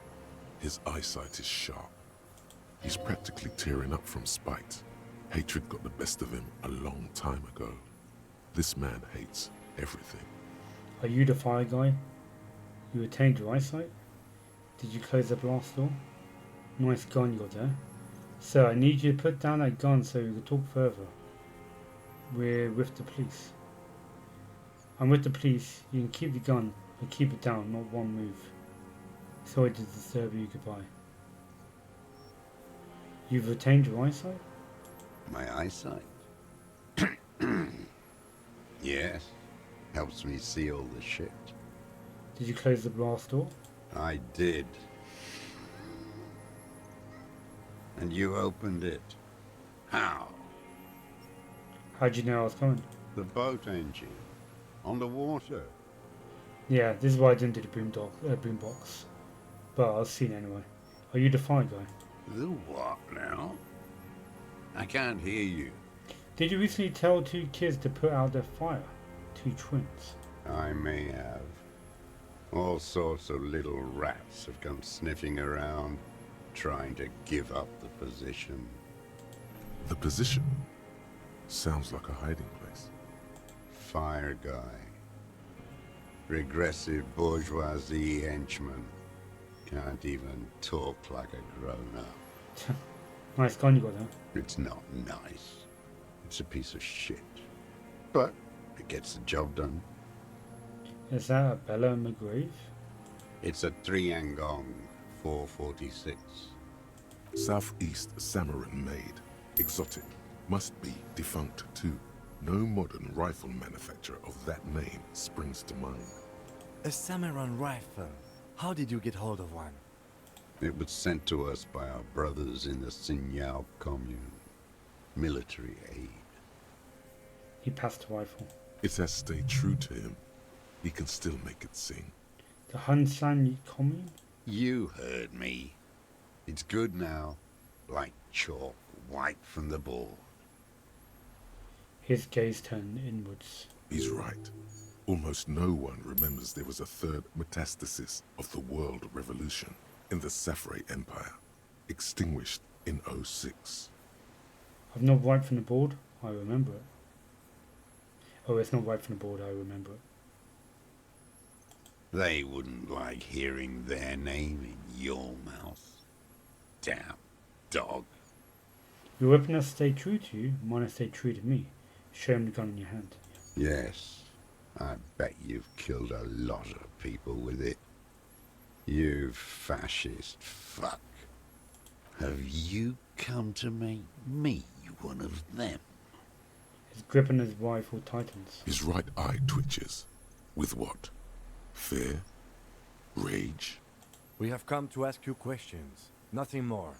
his eyesight is sharp. He's practically tearing up from spite. Hatred got the best of him a long time ago. This man hates everything. Are you the fire guy? You retained your eyesight? Did you close the blast door? Nice gun you got there. Sir, I need you to put down that gun so we can talk further. We're with the police. I'm with the police. You can keep the gun, but keep it down, not one move. Sorry to disturb you. Goodbye. You've retained your eyesight? My eyesight? Yes. Helps me see all the shit. Did you close the blast door? I did. And you opened it. How? How'd you know I was coming? The boat engine. On the water. Yeah, this is why I didn't do the boombox. But I'll see it anyway. Are you the fire guy? The what now? I can't hear you. Did you recently tell two kids to put out their fire? Two twins. I may have. All sorts of little rats have come sniffing around, trying to give up the position. The position sounds like a hiding place. Fire guy. Regressive bourgeoisie henchman. Can't even talk like a grown-up. Nice gun you got there. It's not nice. It's a piece of shit. But it gets the job done. Is that a Bella McGrave? It's a 3-Angong 446. Southeast Samaran made. Exotic. Must be defunct too. No modern rifle manufacturer of that name springs to mind. A Samaran rifle. How did you get hold of one? It was sent to us by our brothers in the Sinyao commune. Military aid. He passed the rifle. It has stayed true to him. He can still make it sing. The Hun San commune? You heard me. It's good now. Like chalk, white from the board. His gaze turned inwards. He's right. Almost no one remembers there was a third metastasis of the world revolution in the Safre Empire, extinguished in '06. I've not wiped from the board. I remember it. Oh, it's not wiped from the board. I remember it. They wouldn't like hearing their name in your mouth. Damn dog. Your weapon has stayed true to you. Mine has stayed true to me. Show him the gun in your hand. Yes, I bet you've killed a lot of people with it. You fascist fuck. Have you come to make me one of them? His grip on his rifle tightens. His right eye twitches. With what? Fear? Rage? We have come to ask you questions. Nothing more.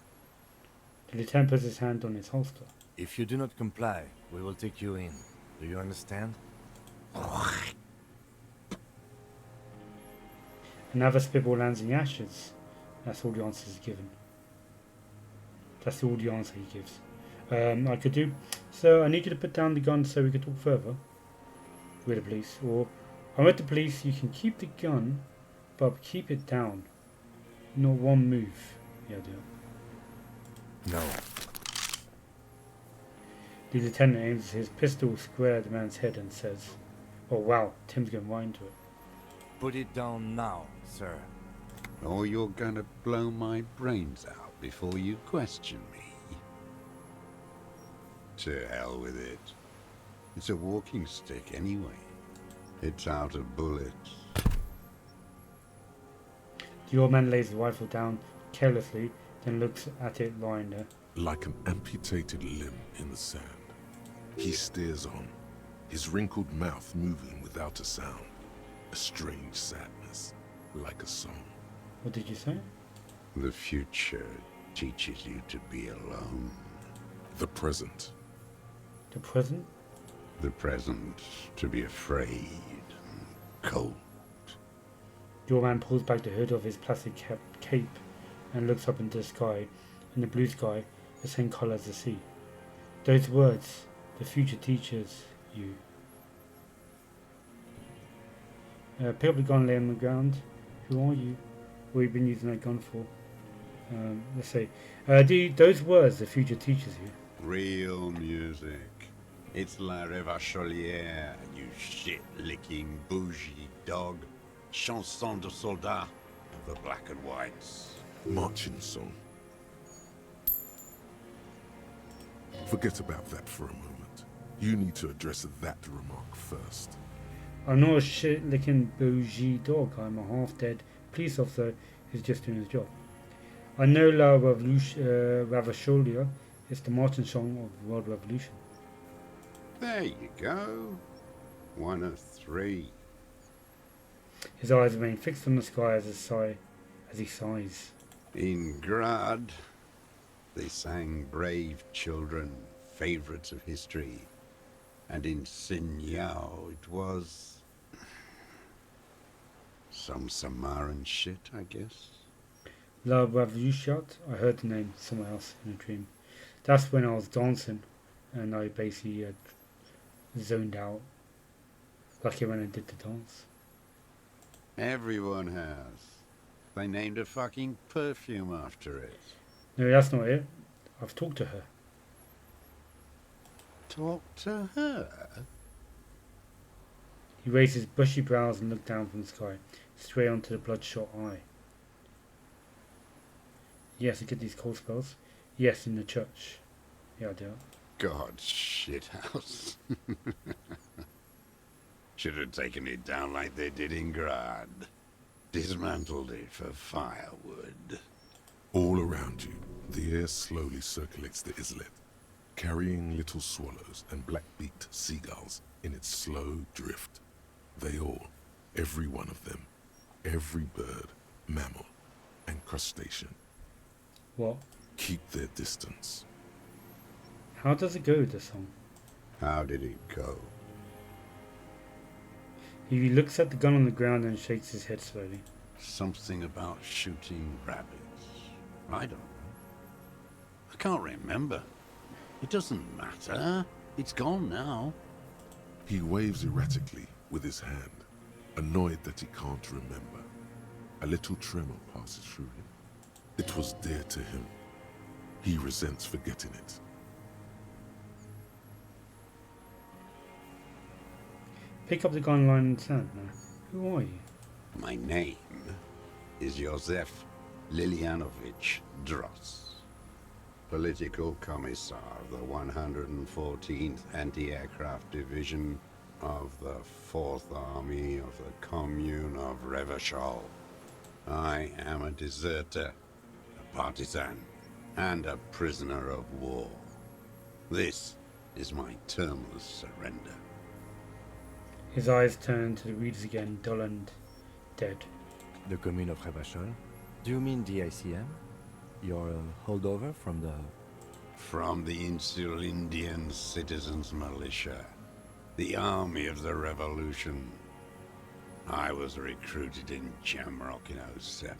The lieutenant puts his hand on his holster. If you do not comply, we will take you in. Do you understand? Another spitball lands in the ashes. That's all the answers he's given. That's all the answer he gives. I could do. So I need you to put down the gun so we can talk further with the police. Or I'm with the police. You can keep the gun, but keep it down. Not one move. Yeah, do it. No. The lieutenant aims his pistol square at the man's head and says, "Oh wow, Tim's going right into it." Put it down now, sir. Or you're gonna blow my brains out before you question me. To hell with it. It's a walking stick anyway. It's out of bullets. The old man lays the rifle down carelessly, then looks at it lying there. Like an amputated limb in the sand. He stares on, his wrinkled mouth moving without a sound. A strange sadness, like a song. What did you say? The future teaches you to be alone. The present. The present? The present to be afraid and cold. The old man pulls back the hood of his plastic cape and looks up into the sky. In the blue sky, the same colour as the sea. Those words, the future teaches you. Pick up the gun, lay on the ground. Who are you? What have you been using that gun for? Let's see. Those words, the future teaches you. Real music. It's La Revacholière, you shit-licking bougie dog. Chanson de soldat of the black and whites. Marching song. Forget about that for a moment. You need to address that remark first. I'm not a shit-licking bougie dog. I'm a half-dead police officer who's just doing his job. I know La Ravacholière is the marching song of World Revolution. There you go. 1 of 3. His eyes remain fixed on the sky as he sighs. In Grad, they sang Brave Children, favorites of history. And in Sinyao, it was some Samaran shit, I guess. La Revolution, I heard the name somewhere else in a dream. That's when I was dancing and I basically zoned out. Lucky when I did the dance. Everyone has. They named a fucking perfume after it. No, that's not it. I've talked to her. Talk to her? He raised his bushy brows and looked down from the sky, straight onto the bloodshot eye. Yes, I get these cold spells. Yes, in the church. Yeah, I do. God's shithouse. Should have taken it down like they did in Grad. Dismantled it for firewood. All around you, the air slowly circulates the islet, carrying little swallows and black-beaked seagulls in its slow drift. They all, every one of them, every bird, mammal, and crustacean, What? keep their distance. How does it go, the song? How did it go? He looks at the gun on the ground and shakes his head slowly. Something about shooting rabbits. I don't know. I can't remember. It doesn't matter. It's gone now. He waves erratically with his hand, annoyed that he can't remember. A little tremor passes through him. It was dear to him. He resents forgetting it. Pick up the gun lying in the sand now. Who are you? My name is Josef Lilianovich Dross, Political Commissar of the 114th Anti-Aircraft Division of the 4th Army of the Commune of Revachol. I am a deserter, a partisan, and a prisoner of war. This is my termless surrender. His eyes turn to the readers again, dull and dead. The commune of Revachol? Do you mean the ICM? You're a holdover from the... From the Insular Indian Citizens Militia, the army of the revolution. I was recruited in Jamrock in '07,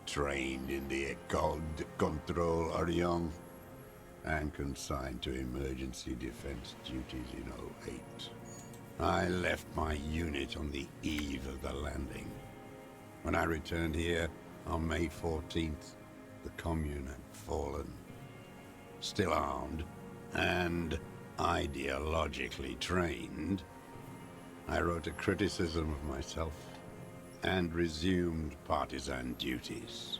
trained in the École de Contrôle Orient, and consigned to emergency defense duties in '08. I left my unit on the eve of the landing. When I returned here on May 14th, the commune had fallen. Still armed and ideologically trained, I wrote a criticism of myself and resumed partisan duties.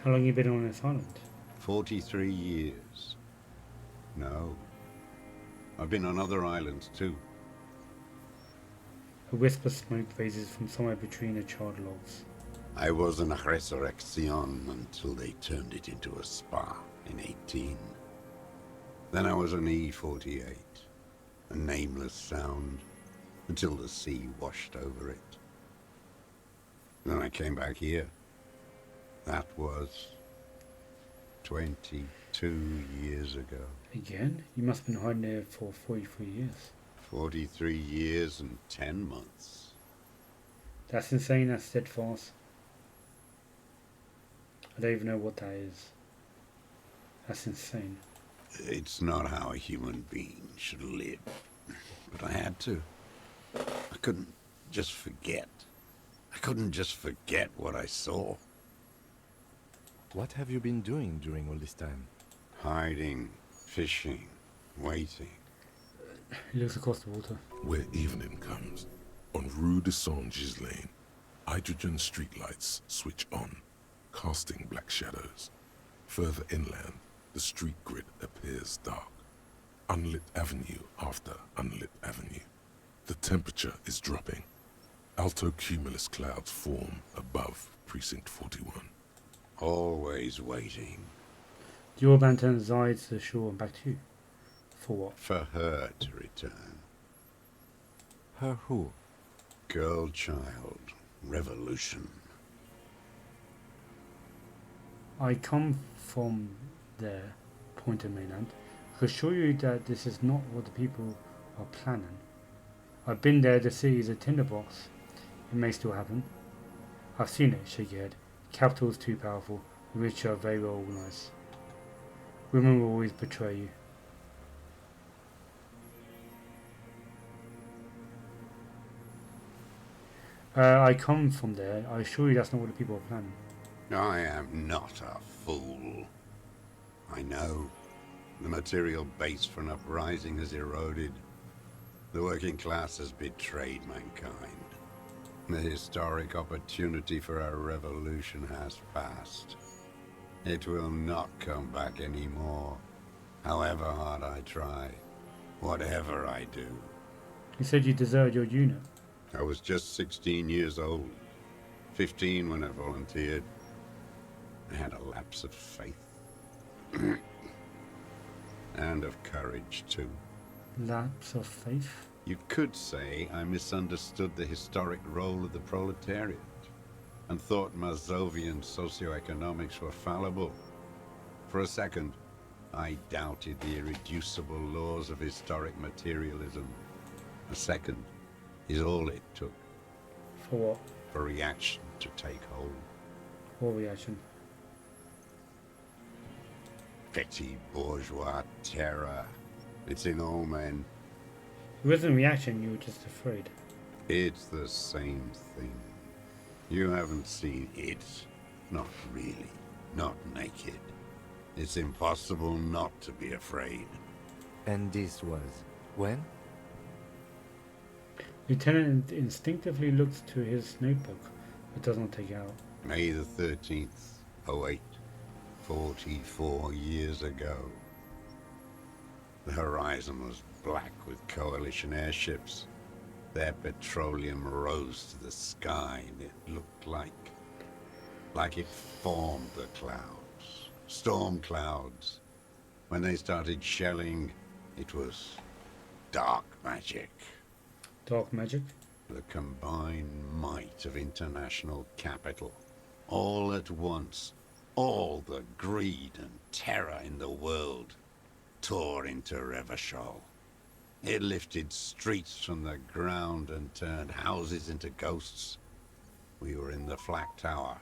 How long have you been on this island? 43 years. No. I've been on other islands too. A wisp of smoke raises from somewhere between the charred logs. I was an resurrection until they turned it into a spa in 18. Then I was an E-48, a nameless sound, until the sea washed over it. Then I came back here. That was 22 years ago. Again? You must have been hiding there for 43 years. 43 years and 10 months. That's insane, that's steadfast. I don't even know what that is. That's insane. It's not how a human being should live. But I had to. I couldn't just forget. I couldn't just forget what I saw. What have you been doing during all this time? Hiding, fishing, waiting. He looks across the water. Where evening comes, on Rue de Saint-Ghislain, hydrogen streetlights switch on, casting black shadows. Further inland, the street grid appears dark. Unlit avenue after unlit avenue. The temperature is dropping. Alto cumulus clouds form above Precinct 41. Always waiting. The old man turns his eyes to the shore and back to you. For what? For her to return. Her who? Girl, child, revolution. I come from there, point of mainland. I can assure you that this is not what the people are planning. I've been there, the city is a tinderbox. It may still happen. I've seen it, shake your head. Capital is too powerful, the rich are very well organised. Women will always betray you. I come from there, I assure you that's not what the people are planning. I am not a fool. I know. The material base for an uprising has eroded. The working class has betrayed mankind. The historic opportunity for a revolution has passed. It will not come back anymore, however hard I try, whatever I do. You said you deserted your unit. I was just 16 years old, 15 when I volunteered. I had a lapse of faith. And of courage, too. Lapse of faith? You could say I misunderstood the historic role of the proletariat and thought Mazovian socioeconomics were fallible. For a second, I doubted the irreducible laws of historic materialism. A second is all it took For what? for reaction to take hold. What reaction? Petty bourgeois terror. It's in all men. It wasn't a reaction, you were just afraid. It's the same thing. You haven't seen it. Not really. Not naked. It's impossible not to be afraid. And this was when? Lieutenant instinctively looks to his notebook, but does not take it out. May the 13th, 08. 44 years ago. The horizon was black with coalition airships. Their petroleum rose to the sky and it looked like it formed the clouds. Storm clouds. When they started shelling, it was dark magic. Dark magic? The combined might of international capital. All at once, all the greed and terror in the world tore into Revachol. It lifted streets from the ground and turned houses into ghosts. We were in the flak tower,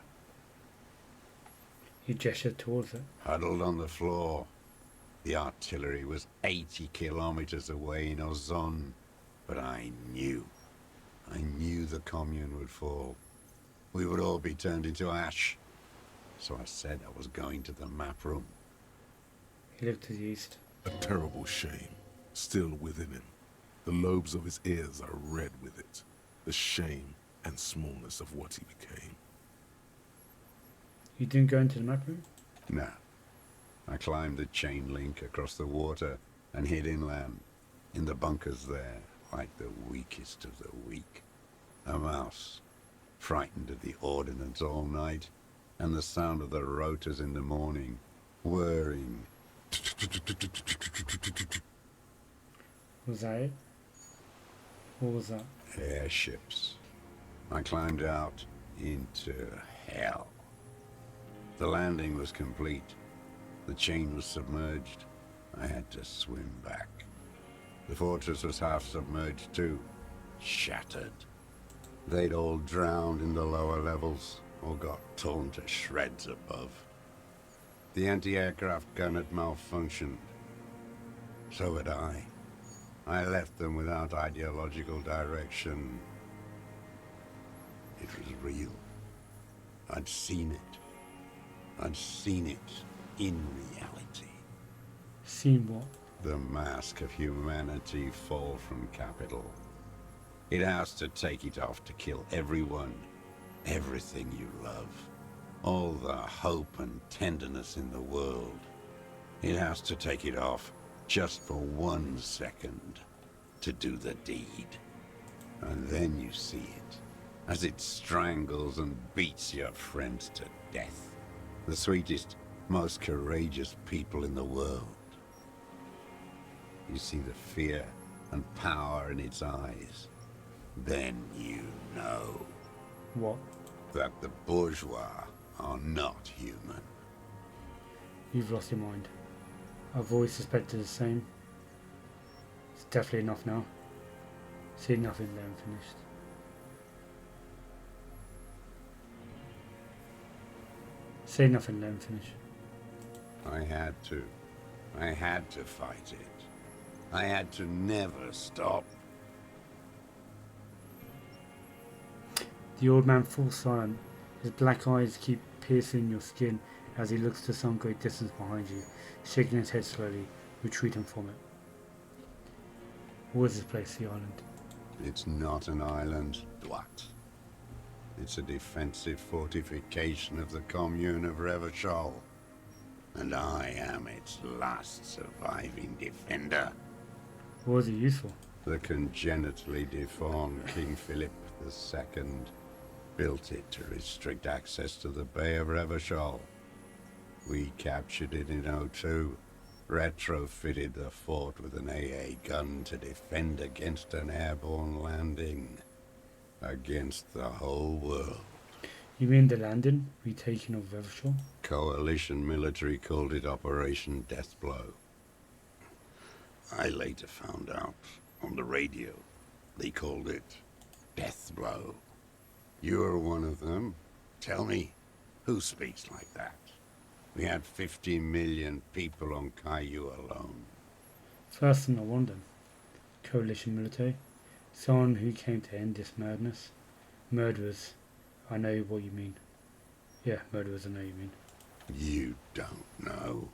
He gestured towards it. huddled on the floor. The artillery was 80 kilometers away in Ozon, but I knew the commune would fall. We would all be turned into ash. So I said I was going to the map room. He looked to the east. A terrible shame still within him. The lobes of his ears are red with it. The shame and smallness of what he became. You didn't go into the map room? No. I climbed the chain link across the water and hid inland, in the bunkers there, like the weakest of the weak. A mouse, frightened of the ordnance all night, and the sound of the rotors in the morning, whirring. Was that it? What was that? Airships. I climbed out into hell. The landing was complete. The chain was submerged. I had to swim back. The fortress was half submerged too, shattered. They'd all drowned in the lower levels, or got torn to shreds above. The anti-aircraft gun had malfunctioned. So had I. I left them without ideological direction. It was real. I'd seen it. I'd seen it in reality. Seen what? the mask of humanity fall from capital. It has to take it off to kill everyone, everything you love. All the hope and tenderness in the world. It has to take it off just for 1 second to do the deed. And then you see it, as it strangles and beats your friends to death. The sweetest, most courageous people in the world. You see the fear and power in its eyes. Then you know What? that the bourgeois are not human. You've lost your mind. I've always suspected the same. It's definitely enough now. See nothing there and finished. Say nothing there and finish. I had to. I had to fight it. I had to never stop. The old man falls silent. His black eyes keep piercing your skin as he looks to some great distance behind you, shaking his head slowly, retreating from it. What is this place, the island? It's not an island, Dwight. It's a defensive fortification of the commune of Revachol. And I am its last surviving defender. What is it used for? The congenitally deformed King Philip II built it to restrict access to the Bay of Revachol. We captured it in '02, retrofitted the fort with an AA gun to defend against an airborne landing. Against the whole world. You mean the landing, retaking of Revachol? Coalition military called it Operation Deathblow. I later found out on the radio they called it Deathblow. You're one of them. Tell me, who speaks like that? We had 50 million people on Caillou alone. First thing I wondered. Coalition military. Someone who came to end this madness. Murderers. I know what you mean. Yeah, murderers, I know you mean. You don't know.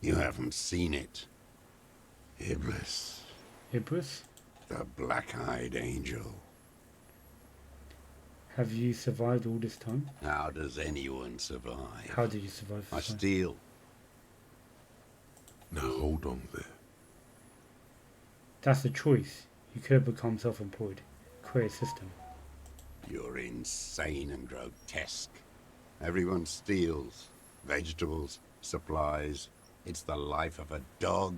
You haven't seen it. Iblis, Ibris? the black-eyed angel. Have you survived all this time? How does anyone survive? How did you survive I this time? steal. Now hold on there. That's a choice. You could have become self-employed. Create a system. You're insane and grotesque. Everyone steals. Vegetables, supplies. It's the life of a dog.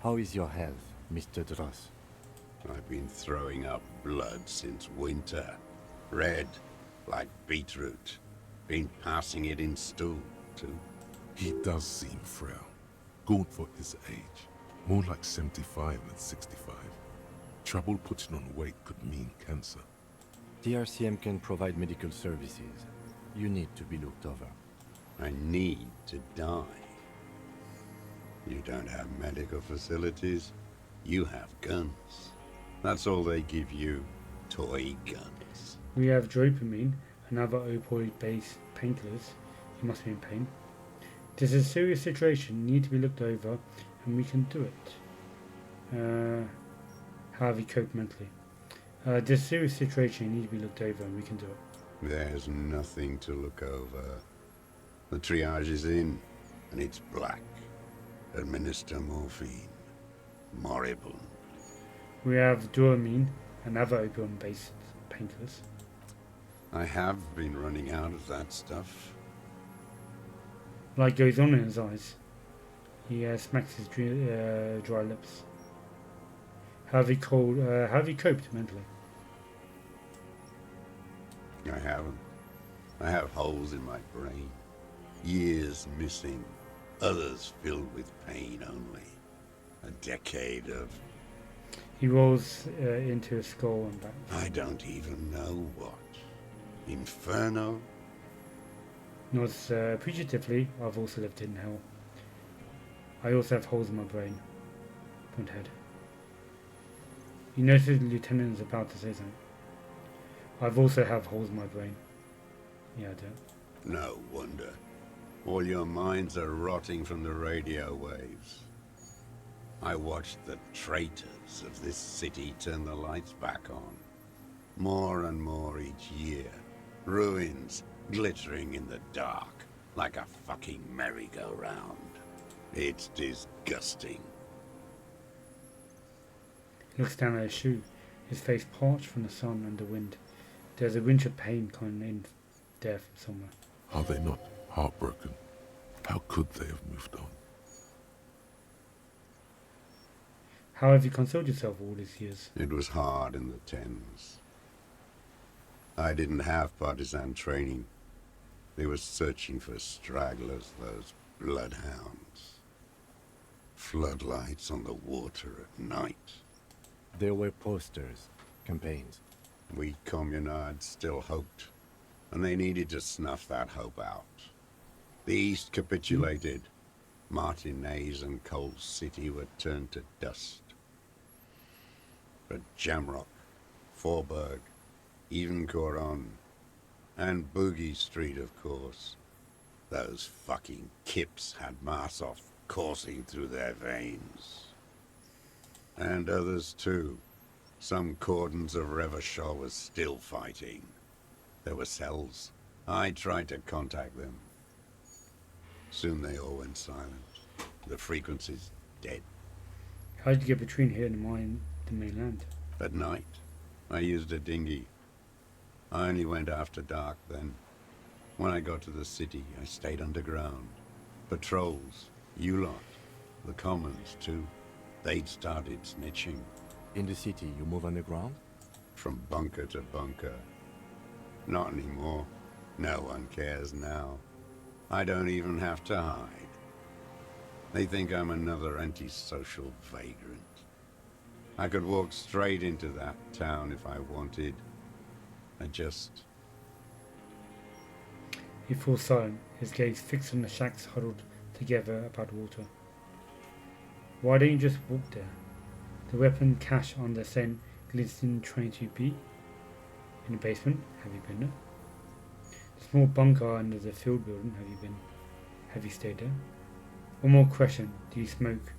How is your health, Mr. Dross? I've been throwing up blood since winter. Red, like beetroot. Been passing it in stool, too. He does seem frail. Good for his age. More like 75 than 65. Trouble putting on weight could mean cancer. The RCM can provide medical services. You need to be looked over. I need to die. You don't have medical facilities. You have guns. That's all they give you. Toy guns. We have dopamine and other opioid-based painkillers. You must be in pain. This is a serious situation. You need to be looked over, and we can do it. How have you coped mentally? This is a serious situation. You need to be looked over, and we can do it. There's nothing to look over. The triage is in, and it's black. Administer morphine. Moribund. We have Duramine and other opium-based painkillers. I have been running out of that stuff. Light goes on in his eyes. He smacks his dry lips. How have you coped mentally? I haven't. I have holes in my brain. Years missing. Others filled with pain only. A decade of... He rolls into his skull and back. I don't even know what. Inferno? Nods appreciatively. I've also lived in hell. I also have holes in my brain. Point head. You notice the lieutenant is about to say something. I've also have holes in my brain. Yeah, I do. No wonder. All your minds are rotting from the radio waves. I watched the traitors of this city turn the lights back on. More and more each year. Ruins glittering in the dark, like a fucking merry-go-round. It's disgusting. He looks down at his shoe, his face parched from the sun and the wind. There's a winch of pain coming in there from somewhere. Are they not heartbroken? How could they have moved on? How have you consoled yourself all these years? It was hard in the tens. I didn't have partisan training. They were searching for stragglers, those bloodhounds. Floodlights on the water at night. There were posters, campaigns. We communards still hoped, and they needed to snuff that hope out. The East capitulated. Martinez and Cold City were turned to dust. But Jamrock, Forburg, even Coron, and Boogie Street, of course. Those fucking kips had Marsov coursing through their veins. And others too. Some cordons of Revachol was still fighting. There were cells. I tried to contact them. Soon they all went silent. The frequency's dead. How did you get between here and the mainland? At night, I used a dinghy. I only went after dark then. When I got to the city, I stayed underground. Patrols, you lot, the commons too. They'd started snitching. In the city, you move underground? From bunker to bunker. Not anymore. No one cares now. I don't even have to hide. They think I'm another antisocial vagrant. I could walk straight into that town if I wanted. I just... He falls silent, his gaze fixed on the shacks huddled together about water. Why don't you just walk there? The weapon cache on the scent glittered in 22B. In the basement, have you been there? The small bunker under the field building, have you stayed there? One more question, do you smoke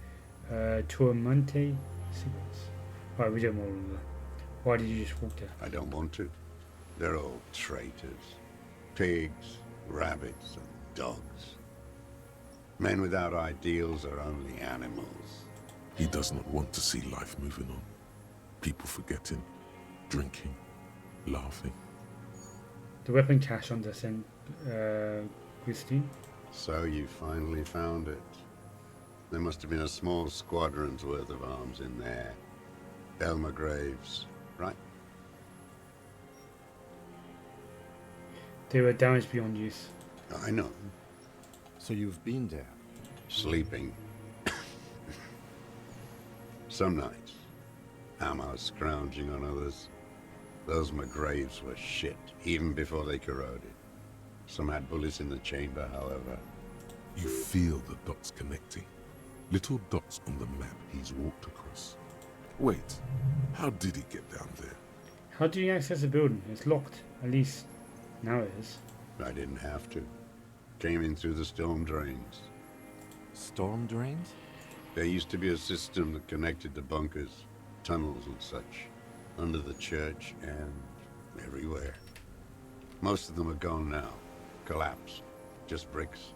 Tuamante cigarettes? Right, we don't want all of that. Why did you just walk there? I don't want to. They're all traitors. Pigs, rabbits, and dogs. Men without ideals are only animals. He does not want to see life moving on. People forgetting, drinking, laughing. The weapon cache on the St. Christine. So you finally found it. There must have been a small squadron's worth of arms in there. Belmer Graves, right? They were damaged beyond use. I know. So you've been there? Sleeping. Some nights. Ammo scrounging on others. Those McGraves were shit, even before they corroded. Some had bullets in the chamber, however. You feel the dots connecting. Little dots on the map he's walked across. Wait, how did he get down there? How do you access the building? It's locked. At least, now it is. I didn't have to. Came in through the storm drains. Storm drains? There used to be a system that connected the bunkers, tunnels and such, under the church and everywhere. Most of them are gone now. Collapsed. Just bricks.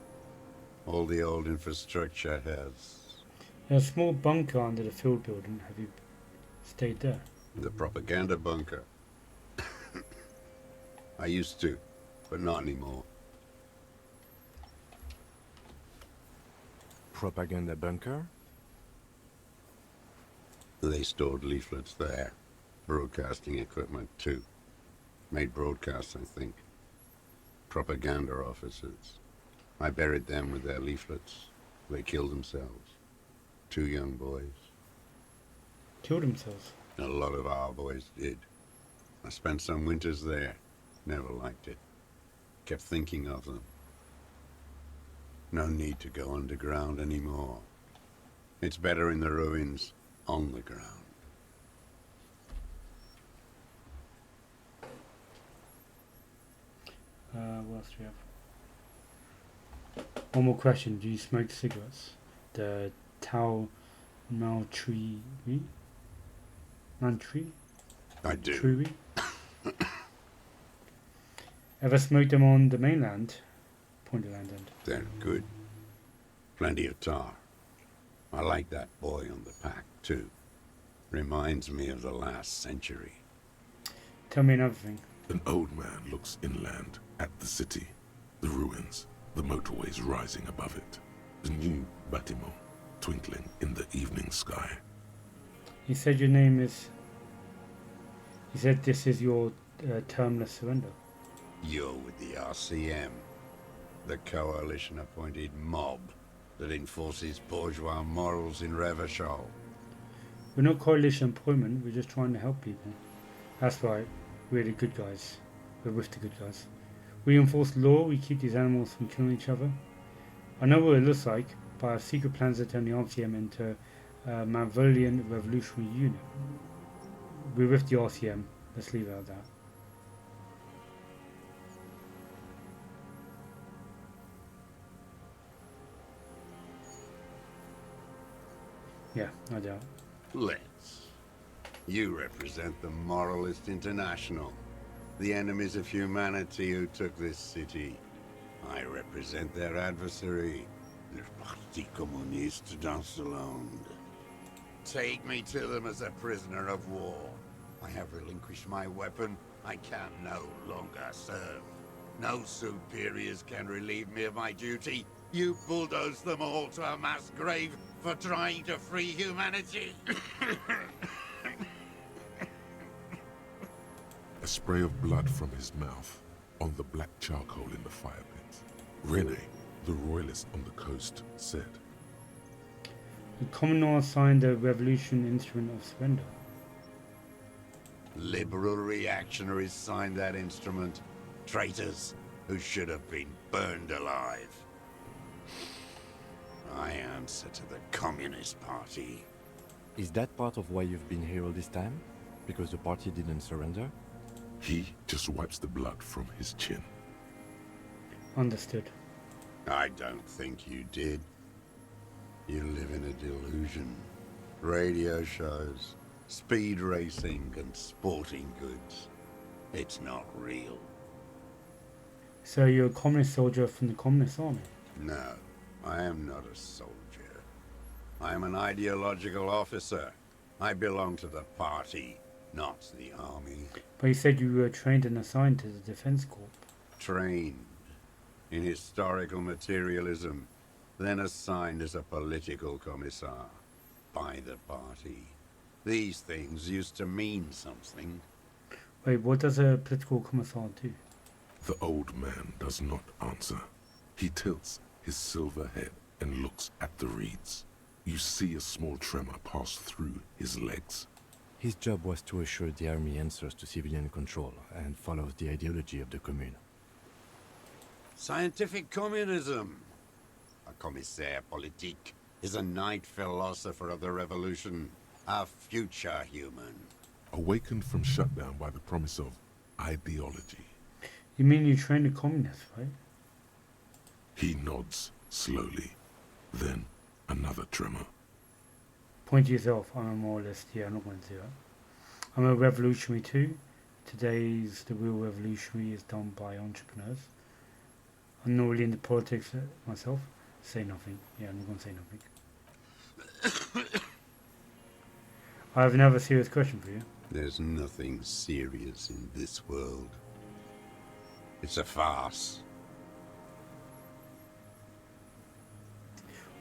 All the old infrastructure has... There's a small bunker under the field building. Have you stayed there? The propaganda bunker. I used to, but not anymore. Propaganda bunker? They stored leaflets there. Broadcasting equipment, too. Made broadcasts, I think. Propaganda officers. I buried them with their leaflets. They killed themselves. 2 young boys. Killed themselves? A lot of our boys did. I spent some winters there. Never liked it. Kept thinking of them. No need to go underground anymore. It's better in the ruins, on the ground. What else do we have? One more question. Do you smoke cigarettes? The Tao Maltree? Mantree? I do. Tree? Ever smoked them on the mainland? Pointed land end. They're good. Plenty of tar. I like that boy on the pack, too. Reminds me of the last century. Tell me another thing. An old man looks inland at the city, the ruins, the motorways rising above it, the new bâtiment twinkling in the evening sky. You said your name is... You said this is your termless surrender. You're with the RCM, the coalition-appointed mob that enforces bourgeois morals in Revachol. We're not coalition employment, we're just trying to help people. That's right, we're the good guys. We're with the good guys. We enforce law, we keep these animals from killing each other. I know what it looks like, but I have secret plans to turn the RCM into a Mavolian revolutionary unit. We're with the RCM, let's leave it at that. Yeah, no doubt. Let's. You represent the Moralist International, the enemies of humanity who took this city. I represent their adversary, the Parti Communiste dans le Monde. Take me to them as a prisoner of war. I have relinquished my weapon. I can no longer serve. No superiors can relieve me of my duty. You bulldoze them all to a mass grave for trying to free humanity. A spray of blood from his mouth on the black charcoal in the fire pit. Rene, the royalist on the coast, said, The Commodore signed the Revolution Instrument of Surrender. Liberal reactionaries signed that instrument. Traitors who should have been burned alive. I answer to the Communist Party. Is that part of why you've been here all this time? Because the party didn't surrender? he just wipes the blood from his chin. Understood. I don't think you did. You live in a delusion. Radio shows, speed racing, and sporting goods. It's not real. So you're a communist soldier from the Communist Army? No, I am not a soldier. I am an ideological officer. I belong to the party, not the army. But you said you were trained and assigned to the Defense Corps. Trained in historical materialism, then assigned as a political commissar by the party. These things used to mean something. Wait, what does a political commissar do? The old man does not answer. He tilts his silver head and looks at the reeds. You see a small tremor pass through his legs. His job was to assure the army answers to civilian control and follows the ideology of the Commune. Scientific communism. A commissaire politique is a night philosopher of the revolution, a future human. Awakened from shutdown by the promise of ideology. You mean you trained a communist, right? He nods slowly. Then another tremor. Point to yourself, I'm a moralist. Yeah, I'm not going to do that. I'm a revolutionary too. Today's the real revolutionary is done by entrepreneurs. I'm not really into politics myself. Say nothing. Yeah, I'm not going to say nothing. I have another serious question for you. There's nothing serious in this world. It's a farce.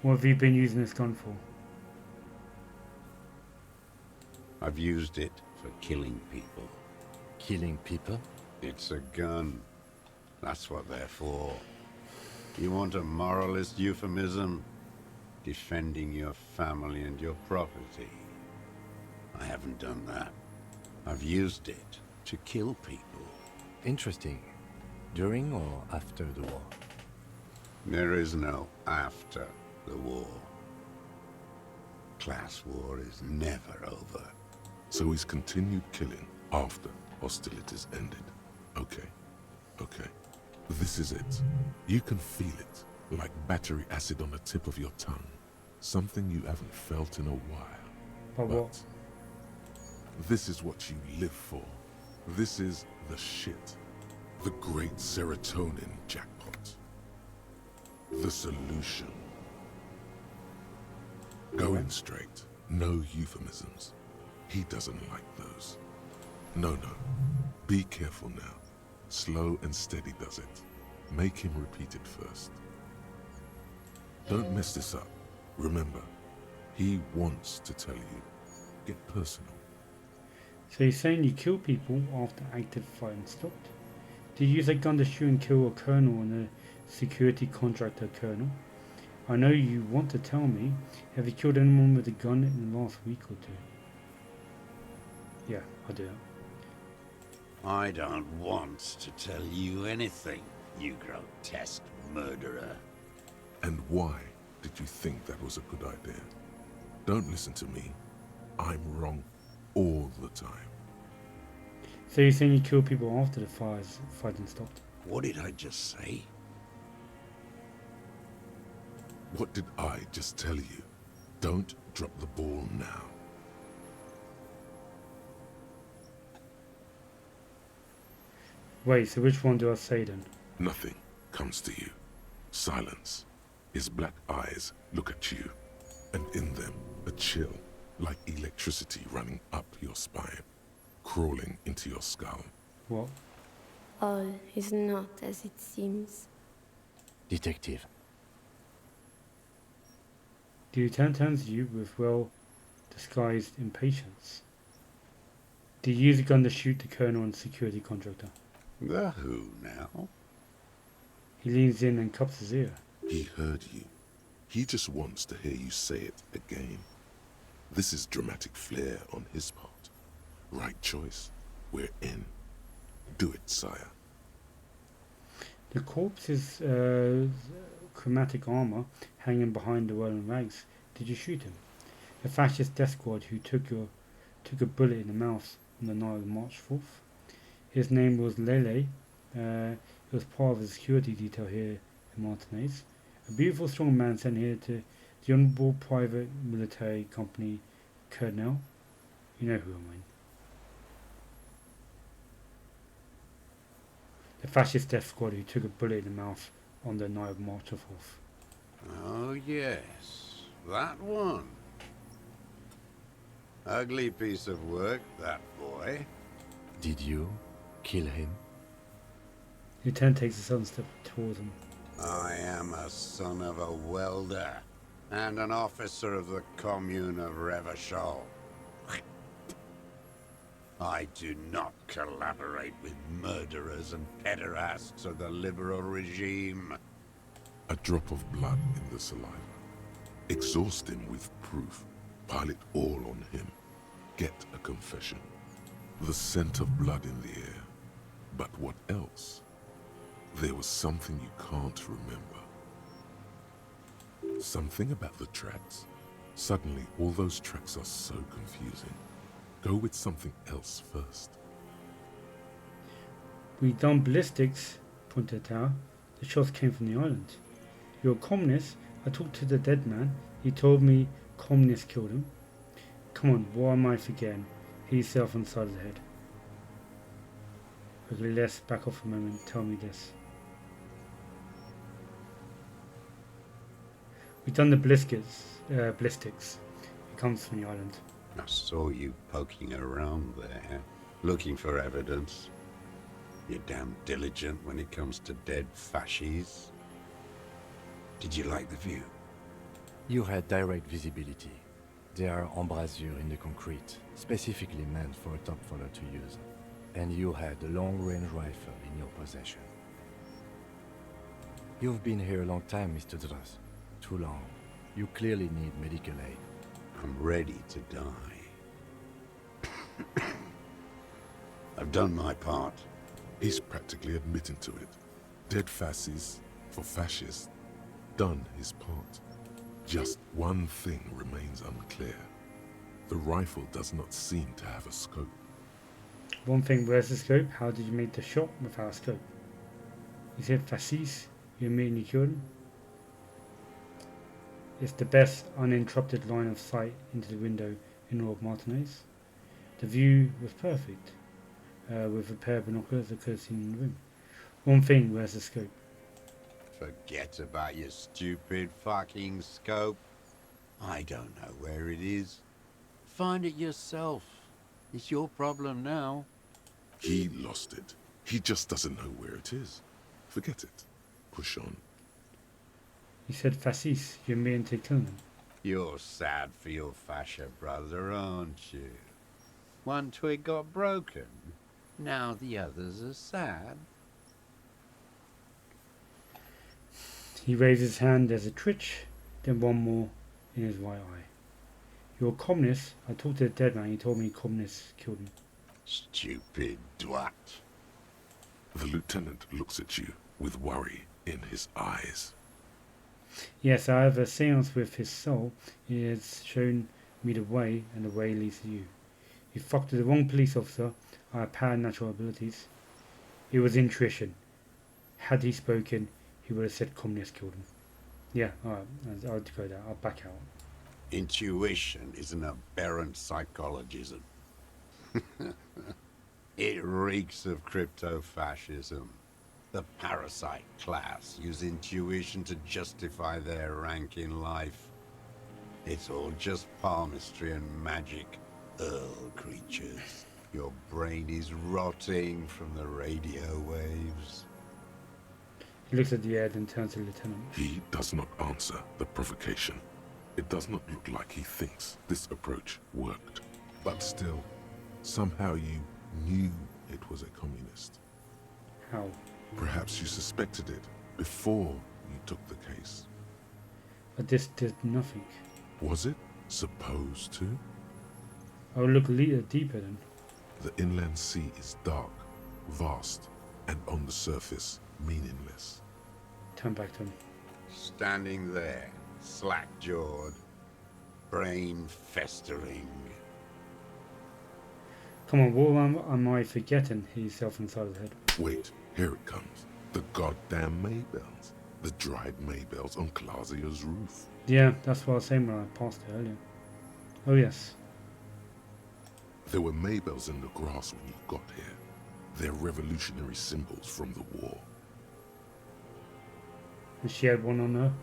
What have you been using this gun for? I've used it for killing people. Killing people? It's a gun. That's what they're for. You want a moralist euphemism? Defending your family and your property. I haven't done that. I've used it to kill people. Interesting. During or after the war? There is no after the war. Class war is never over. So he's continued killing after hostilities ended. Okay. This is it. You can feel it. like battery acid on the tip of your tongue. Something you haven't felt in a while. But what? This is what you live for. This is the shit. The great serotonin jackpot. The solution. Going straight. No euphemisms. He doesn't like those. No. Be careful now. Slow and steady does it. Make him repeat it first. Don't mess this up. Remember, he wants to tell you. Get personal. So you're saying you kill people after active fighting stopped? Did you use a gun to shoot and kill a colonel and a security contractor colonel? I know you want to tell me. Have you killed anyone with a gun in the last week or two? Yeah, I do that. I don't want to tell you anything, you grotesque murderer. And why did you think that was a good idea? Don't listen to me. I'm wrong all the time. So you're saying you killed people after the fighting stopped? What did I just say? What did I just tell you? Don't drop the ball now. Wait, so which one do I say then? Nothing comes to you. Silence. His black eyes look at you, and in them a chill, like electricity running up your spine, crawling into your skull. What? All is not as it seems. Detective. The lieutenant turns to you with well-disguised impatience. Did you use a gun to shoot the colonel and security contractor? The who now? He leans in and cups his ear. He heard you. He just wants to hear you say it again. This is dramatic flair on his part. Right choice. We're in. Do it, sire. The corpse's chromatic armor hanging behind the whirling rags. Did you shoot him? The fascist death squad who took a bullet in the mouth on the night of March 4th. His name was Lele. He was part of the security detail here in Martinez. A beautiful, strong man sent here to the Honorable Private Military Company Colonel. You know who I mean. The fascist death squad who took a bullet in the mouth on the night of March 4th. Oh, yes. That one. Ugly piece of work, that boy. Did you kill him? Lieutenant takes a sudden step towards him. I am a son of a welder and an officer of the commune of Revachol. I do not collaborate with murderers and pederasts of the liberal regime. A drop of blood in the saliva. Exhaust him with proof. Pile it all on him. Get a confession. The scent of blood in the air. But what else? There was something you can't remember. Something about the tracks. Suddenly, all those tracks are so confusing. Go with something else first. We done ballistics, pointed out. The shots came from the island. You're a communist. I talked to the dead man. He told me communists killed him. Come on, what am I forgetting? Hit yourself on the side of the head. Okay, let's back off a moment. Tell me this. We've done the ballistics. It comes from the island. I saw you poking around there, looking for evidence. You're damn diligent when it comes to dead fascies. Did you like the view? You had direct visibility. There are embrasures in the concrete, specifically meant for a top follower to use. And you had a long-range rifle in your possession. You've been here a long time, Mr. Dras. Too long. You clearly need medical aid. I'm ready to die. I've done my part. He's practically admitting to it. Dead fascists for fascists. Done his part. Just one thing remains unclear. The rifle does not seem to have a scope. One thing, where's the scope? How did you make the shot without a scope? You said fascist, you immediately killed him? It's the best uninterrupted line of sight into the window in all of Martinez. The view was perfect. With a pair of binoculars I could have seen in the room. One thing, where's the scope? Forget about your stupid fucking scope. I don't know where it is. Find it yourself. It's your problem now. He lost it. He just doesn't know where it is. Forget it. Push on. You said fascis, you're meaning to kill them. You're sad for your fascia brother, aren't you? One twig got broken. Now the others are sad. He raised his hand as a twitch, then one more in his right eye. You're a communist. I talked to the dead man. He told me communists killed him. Stupid twat. The lieutenant looks at you with worry in his eyes. Yes, I have a seance with his soul. He has shown me the way, and the way leads to you. You fucked with the wrong police officer. I have paranatural abilities. It was intuition. Had he spoken, he would have said communists killed him. Yeah, alright, I'll go there. I'll back out. Intuition is an aberrant psychologism. It reeks of crypto-fascism. The parasite class use intuition to justify their rank in life. It's all just palmistry and magic. Earl creatures. Your brain is rotting from the radio waves. He looks at the air, then turns to the lieutenant. He does not answer the provocation. It does not look like he thinks this approach worked. But still, somehow you knew it was a communist. How? Perhaps you suspected it before you took the case. But this did nothing. Was it supposed to? I will look deeper then. The inland sea is dark, vast, and on the surface, meaningless. Turn back to him. Standing there, slack-jawed, brain festering. Come on, what am I forgetting? He himself inside his head. Wait, here it comes. The goddamn Maybells. The dried Maybells on Clausia's roof. Yeah, that's what I was saying when I passed it earlier. Oh yes. There were Maybells in the grass when you got here. They're revolutionary symbols from the war. And she had one on her.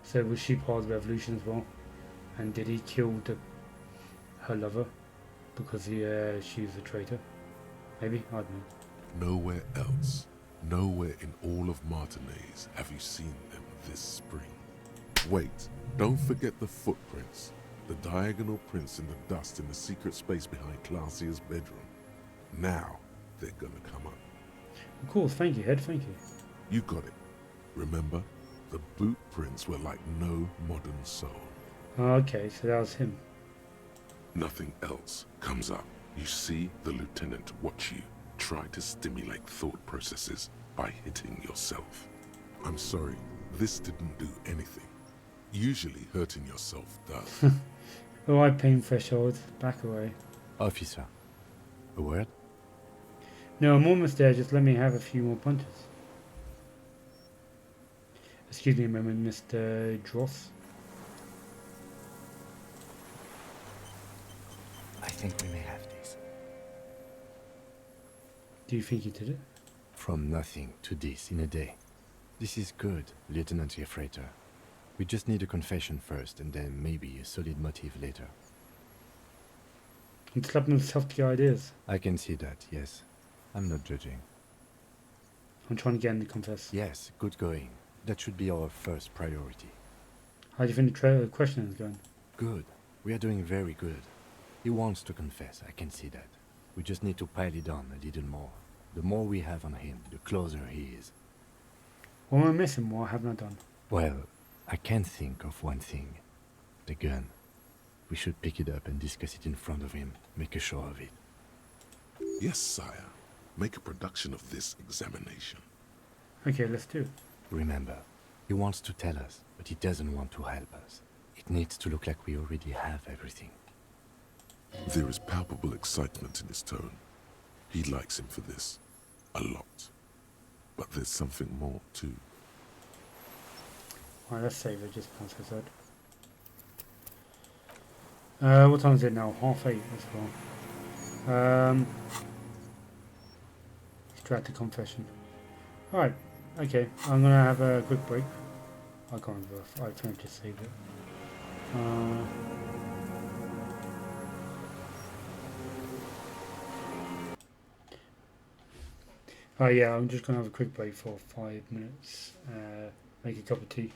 So was she part of the revolution as well? And did he kill her lover because she was a traitor? Maybe? I don't know. Nowhere else, nowhere in all of Martinez have you seen them this spring. Wait, don't forget the footprints. The diagonal prints in the dust in the secret space behind Clausia's bedroom. Now they're gonna come up. Of course, thank you, Head, thank you. You got it. Remember, the boot prints were like no modern soul. Oh, okay, so that was him. Nothing else comes up. You see the lieutenant watch you try to stimulate thought processes by hitting yourself. I'm sorry, this didn't do anything. Usually hurting yourself does. Alright, pain threshold, back away. Officer, a word? No, I'm almost there, just let me have a few more punches. Excuse me a moment, Mr. Dross. I think we may have this. Do you think you did it? From nothing to this in a day. This is good, Lieutenant Gefreiter. We just need a confession first, and then maybe a solid motive later. And slap himself the ideas. I can see that, yes. I'm not judging. I'm trying to get him to confess. Yes, good going. That should be our first priority. How do you think the question is going? Good. We are doing very good. He wants to confess, I can see that. We just need to pile it on a little more. The more we have on him, the closer he is. What am I missing? What haven't I done? Well, I can think of one thing. The gun. We should pick it up and discuss it in front of him. Make a show of it. Yes, sire. Make a production of this examination. Okay, let's do it. Remember, he wants to tell us, but he doesn't want to help us. It needs to look like we already have everything. There is palpable excitement in his tone. He likes him for this. A lot. But there's something more, too. Alright, let's save it just once I said. What time is it now? 8:30 as well. Extract a confession. Alright, okay. I'm gonna have a quick break. I can't remember. I think I just saved it. Yeah, I'm just gonna have a quick break for 5 minutes. Make a cup of tea,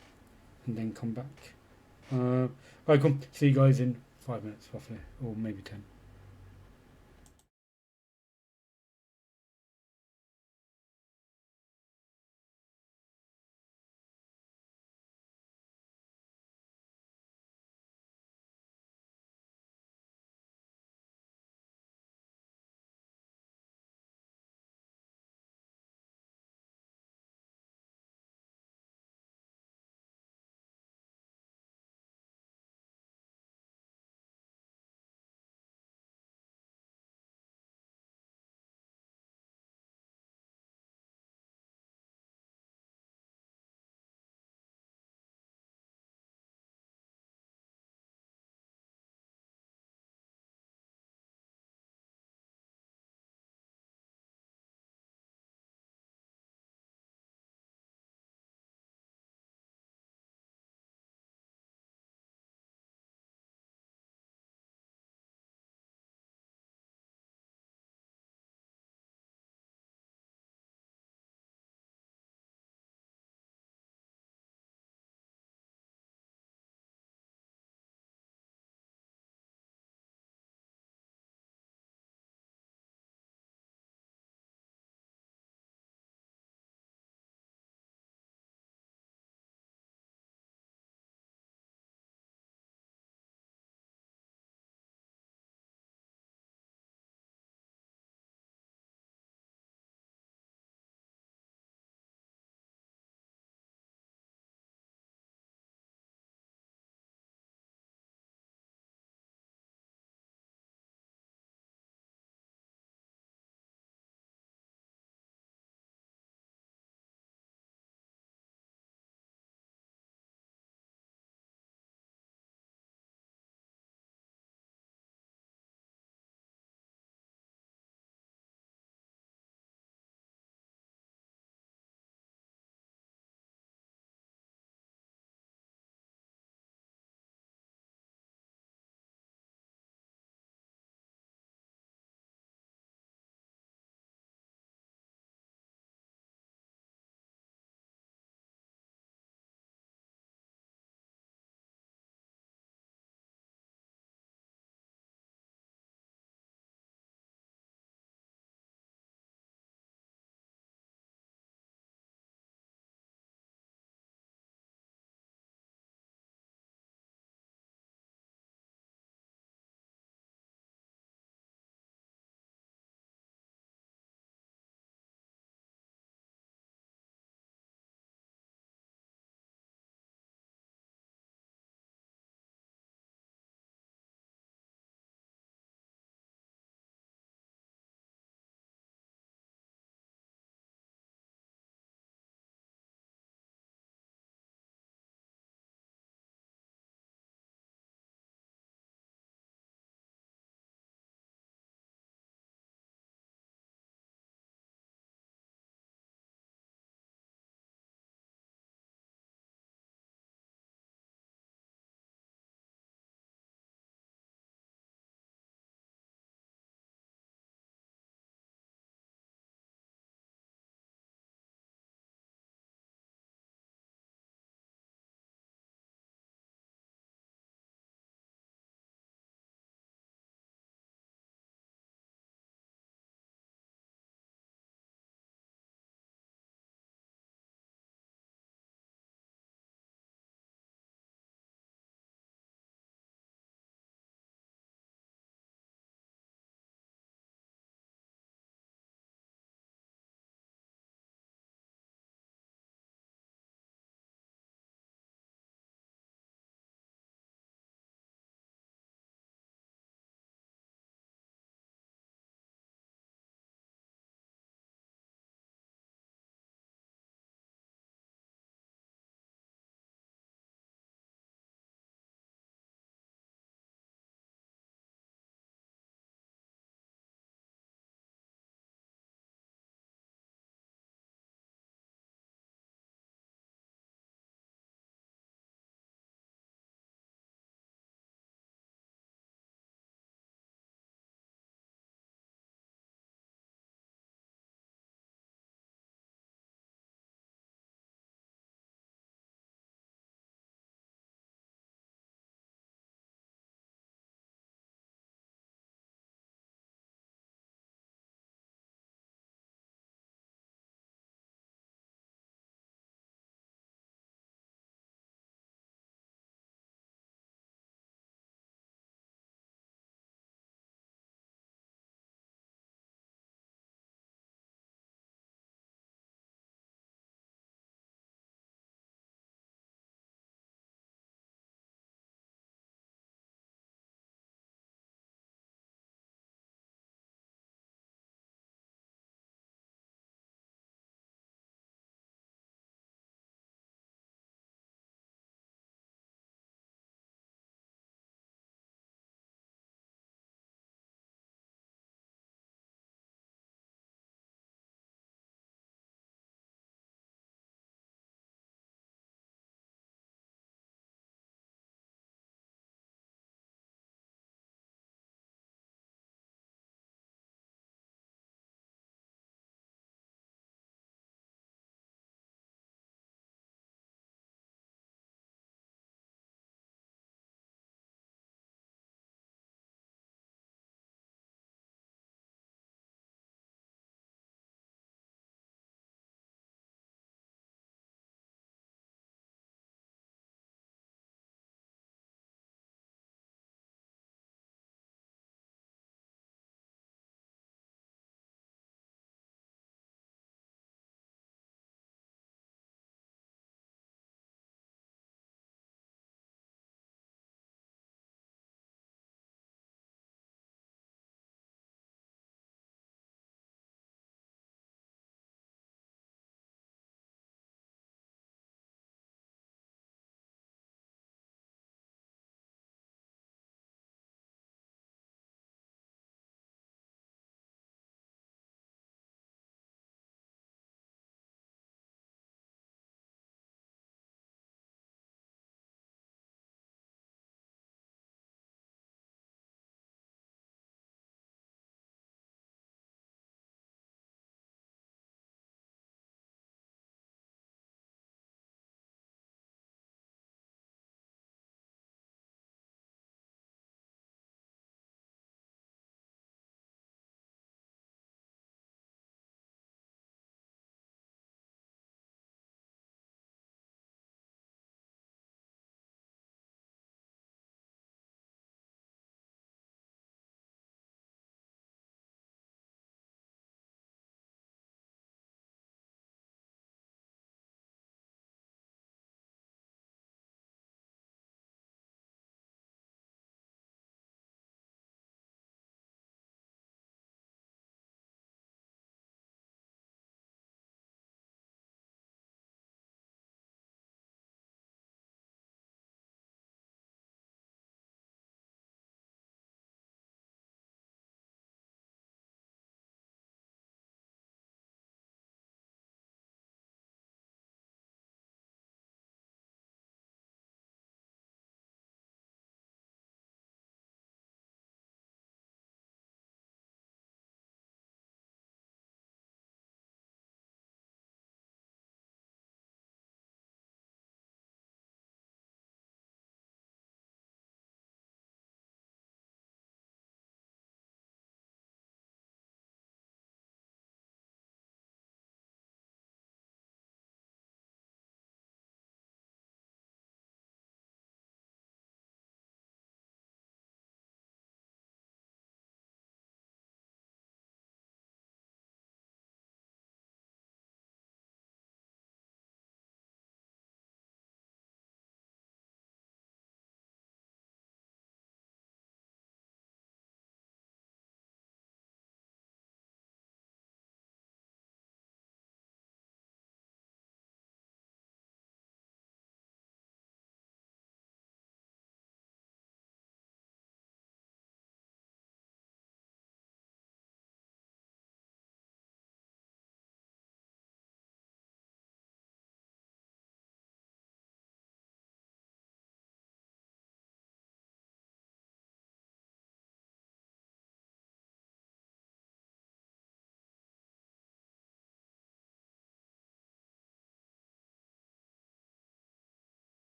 and then come back. Alright, cool. See you guys in 5 minutes, roughly, or maybe 10.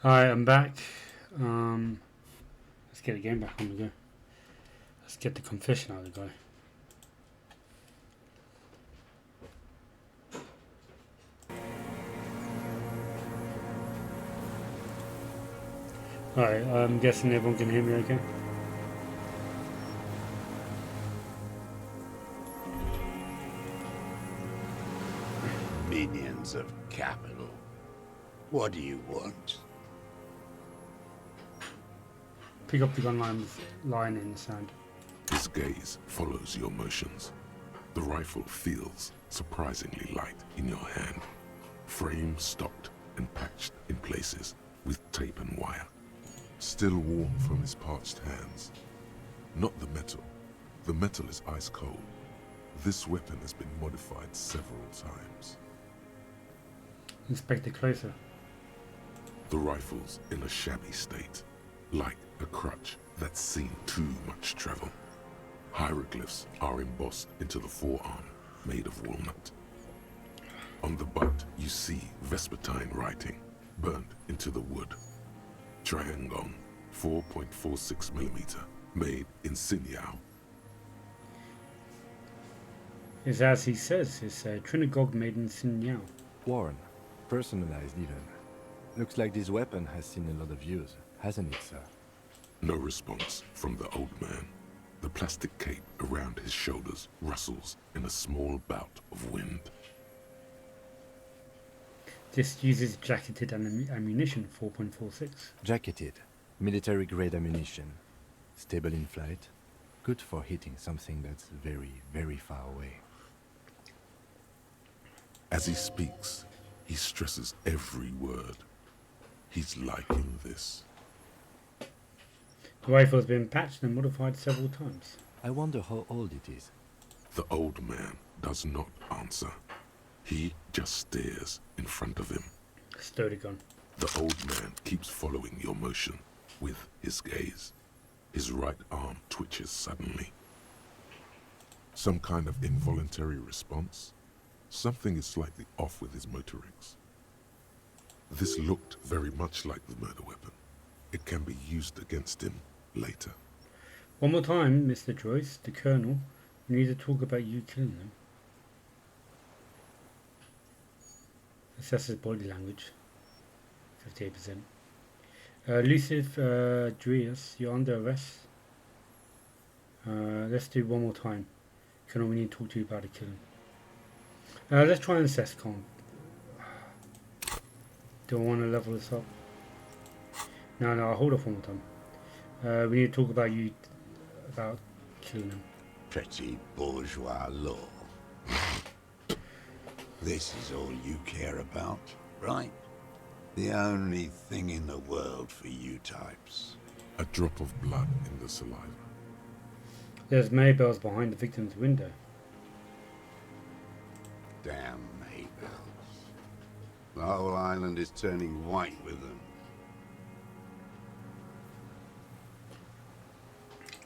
Alright, I'm back. Let's get the game back on the go. Let's get the confession out of the guy. Alright, I'm guessing everyone can hear me okay? Minions of capital. What do you want? Pick up the gun line in the sand. His gaze follows your motions. The rifle feels surprisingly light in your hand. Frame stocked and patched in places with tape and wire. Still warm from his parched hands. Not the metal. The metal is ice cold. This weapon has been modified several times. Inspect it closer. The rifle's in a shabby state, like a crutch that's seen too much travel. Hieroglyphs are embossed into the forearm, made of walnut. On the butt, you see Vespertine writing, burnt into the wood. Triangon, 4.46mm, made in Sinyao. It's as he says, it's Trinagog made in Sinyao. Worn, personalized even. Looks like this weapon has seen a lot of use, hasn't it, sir? No response from the old man. The plastic cape around his shoulders rustles in a small bout of wind. This uses jacketed ammunition, 4.46. Jacketed, military-grade ammunition. Stable in flight. Good for hitting something that's very, very far away. As he speaks, he stresses every word. He's liking this. The rifle has been patched and modified several times. I wonder how old it is. The old man does not answer. He just stares in front of him. Stow the gun. The old man keeps following your motion with his gaze. His right arm twitches suddenly. Some kind of involuntary response? Something is slightly off with his motorics. This looked very much like the murder weapon. It can be used against him later. One more time, Mr. Joyce, the Colonel. We need to talk about you killing them. Assess his body language. 58%. Elusive Drius, you're under arrest. Let's do one more time. Colonel, we need to talk to you about the killing. Let's try and assess calm. Do I want to level this up? No, I'll hold off one more time. We need to talk about you, about killing them. Petty bourgeois law. This is all you care about, right? The only thing in the world for you types. A drop of blood in the saliva. There's Maybells behind the victim's window. Damn Maybells. The whole island is turning white with them.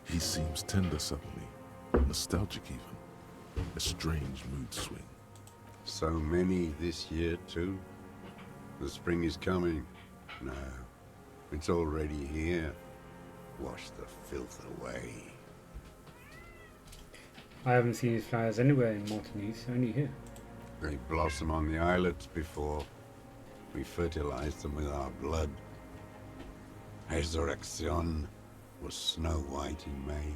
He seems tender suddenly, nostalgic even. A strange mood swing. So many this year, too? The spring is coming. No, it's already here. Wash the filth away. I haven't seen these flowers anywhere in Martinique, only here. They blossom on the islets before we fertilize them with our blood. Resurrection was snow white in May,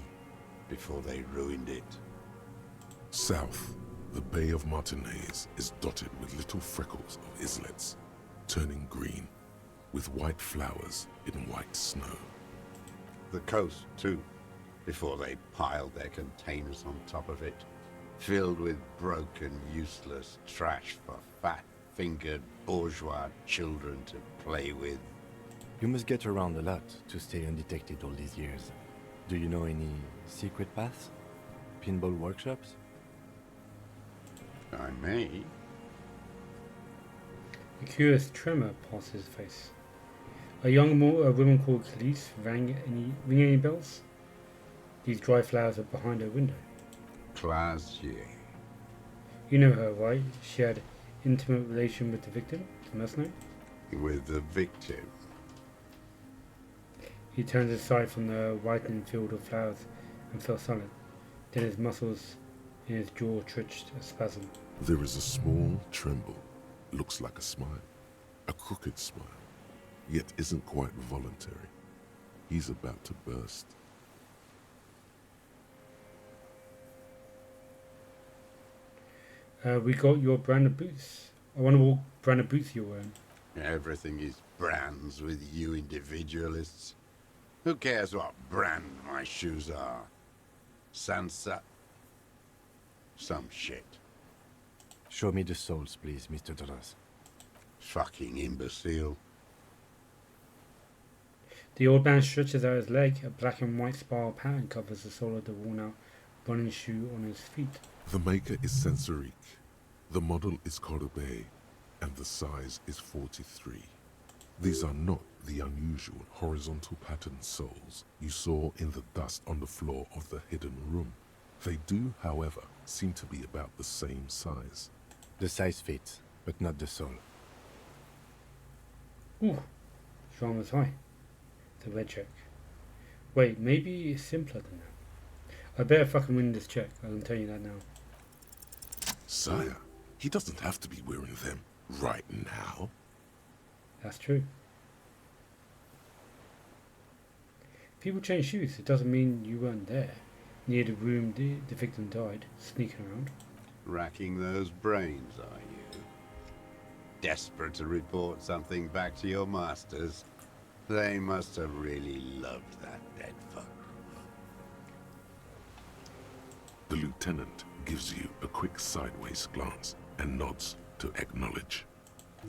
before they ruined it. South, the Bay of Martinaise is dotted with little freckles of islets, turning green, with white flowers in white snow. The coast, too, before they piled their containers on top of it, filled with broken, useless trash for fat-fingered bourgeois children to play with. You must get around a lot to stay undetected all these years. Do you know any secret paths? Pinball workshops? I may. A curious tremor passed his face. A young woman called Khalees ring any bells? These dry flowers are behind her window. Classier. You know her, right? She had intimate relation with the victim, the mercenary? With the victim? He turned aside from the whitening field of flowers and fell silent. Then his muscles in his jaw twitched a spasm. There is a small tremble. Looks like a smile. A crooked smile. Yet isn't quite voluntary. He's about to burst. We got your brand of boots. I wonder what brand of boots you're wearing. Everything is brands with you individualists. Who cares what brand my shoes are? Sansa? Some shit. Show me the soles, please, Mr. Dollars. Fucking imbecile. The old man stretches out his leg. A black and white spiral pattern covers the sole of the worn-out running shoe on his feet. The maker is Sensorique. The model is Corbeil, and the size is 43. These are not the unusual horizontal pattern soles you saw in the dust on the floor of the hidden room. They do, however, seem to be about the same size. The size fits, but not the sole. Ooh, drama's high. The red check. Wait, maybe it's simpler than that. I better fucking win this check, I can tell you that now. Sire, he doesn't have to be wearing them right now. That's true. People change shoes, it doesn't mean you weren't there, near the room the victim died, sneaking around. Racking those brains, are you? Desperate to report something back to your masters? They must have really loved that dead fuck. The lieutenant gives you a quick sideways glance and nods to acknowledge.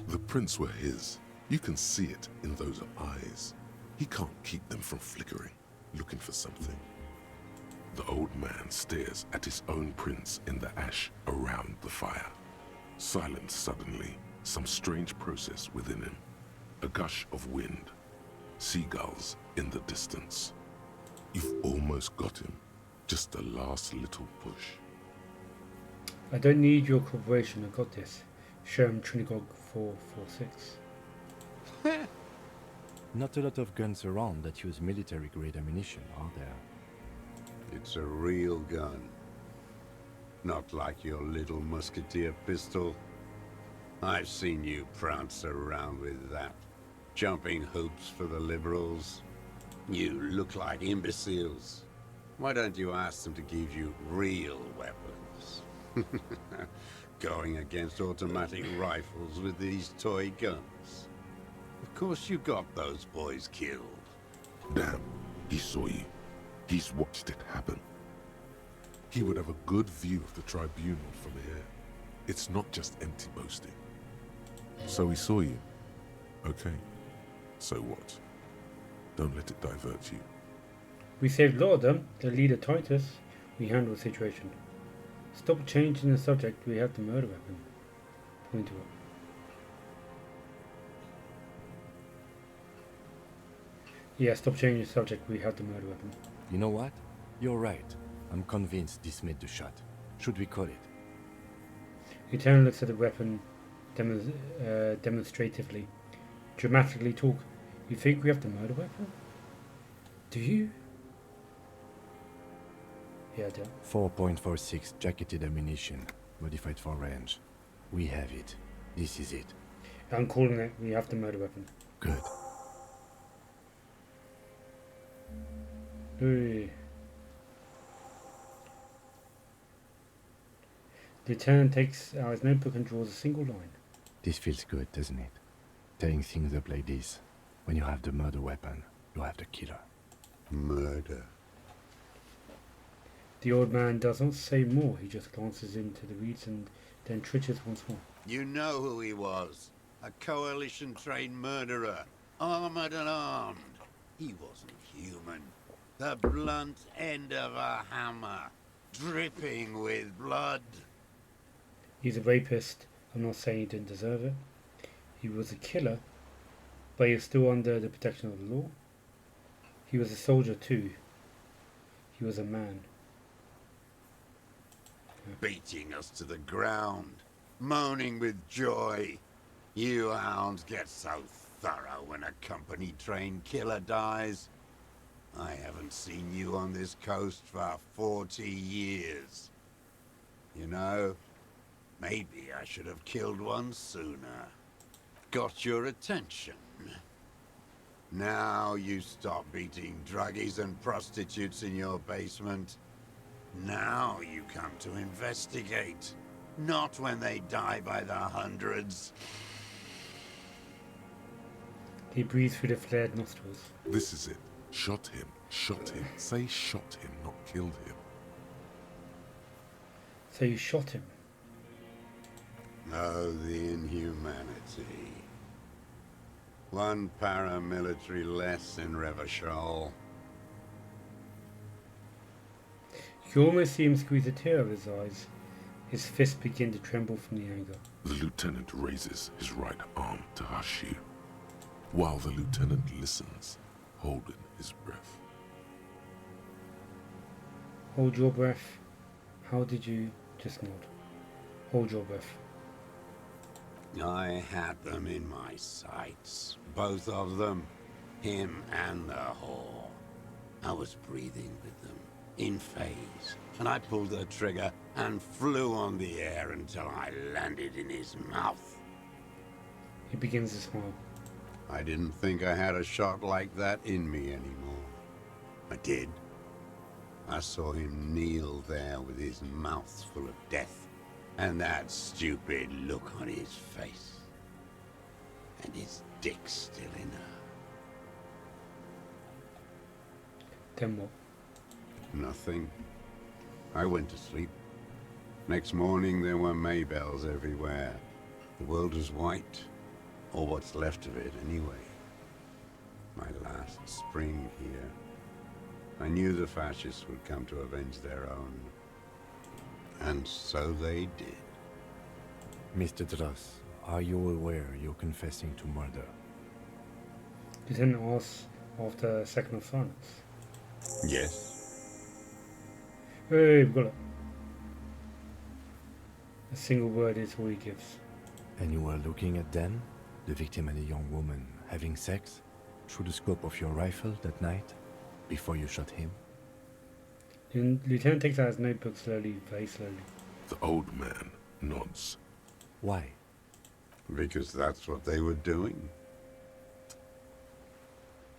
The prints were his. You can see it in those eyes. He can't keep them from flickering, looking for something. The old man stares at his own prints in the ash around the fire. Silent suddenly, some strange process within him. A gush of wind. Seagulls in the distance. You've almost got him. Just the last little push. I don't need your cooperation, I got this. Sherm Trinigog 446. Not a lot of guns around that use military-grade ammunition, are there? It's a real gun. Not like your little musketeer pistol. I've seen you prance around with that. Jumping hoops for the liberals. You look like imbeciles. Why don't you ask them to give you real weapons? Going against automatic rifles with these toy guns. Of course you got those boys killed. Damn, he saw you. He's watched it happen. He would have a good view of the tribunal from here. It's not just empty boasting. So he saw you. Okay. So what? Don't let it divert you. We saved a lot of them. The leader Titus. We handled the situation. Stop changing the subject. We have the murder weapon. Point to it. Yeah, stop changing the subject. We have the murder weapon. You know what? You're right. I'm convinced this made the shot. Should we call it? Lieutenant looks at the weapon demonstratively. Dramatically talk. You think we have the murder weapon? Do you? Yeah, I do. 4.46 jacketed ammunition, modified for range. We have it. This is it. I'm calling it. We have the murder weapon. Good. Hey. Lieutenant takes out his notebook and draws a single line. This feels good, doesn't it? Tearing things up like this. When you have the murder weapon, you have the killer. Murder. The old man does not say more. He just glances into the reeds and then twitches once more. You know who he was. A coalition-trained murderer. Armored and armed. He wasn't human. The blunt end of a hammer. Dripping with blood. He's a rapist. I'm not saying he didn't deserve it. He was a killer, but he was still under the protection of the law. He was a soldier too. He was a man. Beating us to the ground. Moaning with joy. You hounds get so thorough when a company-trained killer dies. I haven't seen you on this coast for 40 years. You know, maybe I should have killed one sooner. Got your attention. Now you stop beating druggies and prostitutes in your basement. Now you come to investigate. Not when they die by the hundreds. He breathed through the flared nostrils. This is it. Shot him. Shot him. Say shot him, not killed him. So you shot him. Oh, the inhumanity. One paramilitary less in Revachol. You almost see him squeeze a tear out of his eyes. His fists begin to tremble from the anger. The lieutenant raises his right arm to hush you, while the lieutenant listens, holding his breath. Hold your breath. How did you just nod? Hold your breath. I had them in my sights. Both of them. Him and the whore. I was breathing with them, in phase. And I pulled the trigger and flew on the air until I landed in his mouth. He begins to smile. I didn't think I had a shot like that in me anymore. I did. I saw him kneel there with his mouth full of death, and that stupid look on his face. And his dick still in her. Then what? Nothing. I went to sleep. Next morning there were Maybells everywhere. The world was white. Or what's left of it, anyway. My last spring here. I knew the fascists would come to avenge their own. And so they did. Mr. Dross, are you aware you're confessing to murder? Lieutenant asks after a second of silence. Yes. Hey, we've got it. A single word is all he gives. And you were looking at them, the victim and a young woman, having sex, through the scope of your rifle that night, before you shot him? The lieutenant takes out his notebook slowly, very slowly. The old man nods. Why? Because that's what they were doing.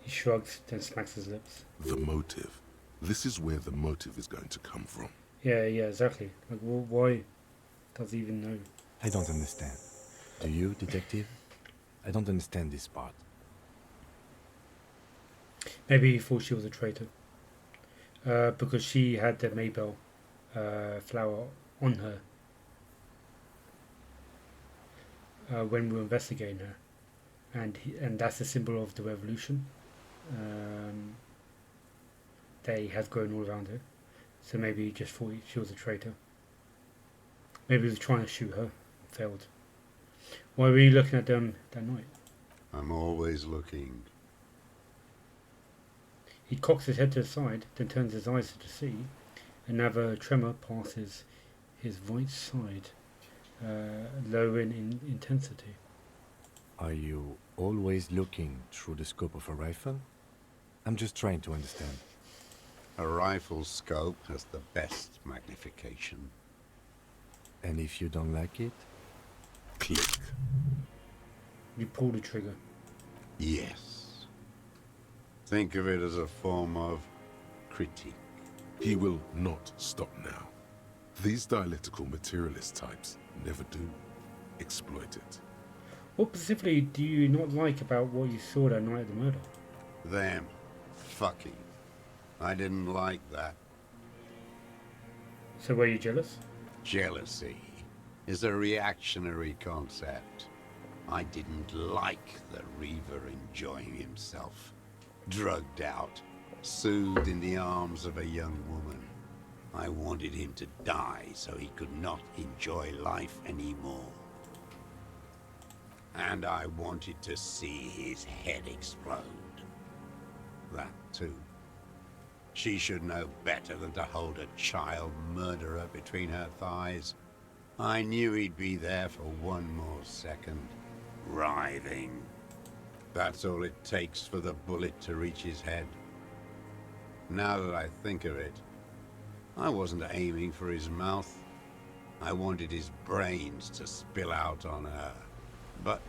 He shrugs, then smacks his lips. The motive. This is where the motive is going to come from. Yeah, exactly. Like, why does he even know? I don't understand. Do you, detective? I don't understand this part. Maybe he thought she was a traitor. Because she had the Maybell flower on her when we were investigating her. And that's the symbol of the revolution. They has grown all around her. So maybe he just thought she was a traitor. Maybe he was trying to shoot her. Failed. Why were you looking at them that night? I'm always looking. He cocks his head to the side, then turns his eyes to the sea. Another tremor passes his right side, lowering in intensity. Are you always looking through the scope of a rifle? I'm just trying to understand. A rifle scope has the best magnification. And if you don't like it? Click. You pull the trigger. Yes. Think of it as a form of critique. He will not stop now. These dialectical materialist types never do. Exploit it. What specifically do you not like about what you saw that night of the murder? Them. Fucking. I didn't like that. So were you jealous? Jealousy is a reactionary concept. I didn't like the Reaver enjoying himself. Drugged out, soothed in the arms of a young woman. I wanted him to die so he could not enjoy life anymore. And I wanted to see his head explode. That too. She should know better than to hold a child murderer between her thighs. I knew he'd be there for one more second, writhing. That's all it takes for the bullet to reach his head. Now that I think of it, I wasn't aiming for his mouth. I wanted his brains to spill out on her. But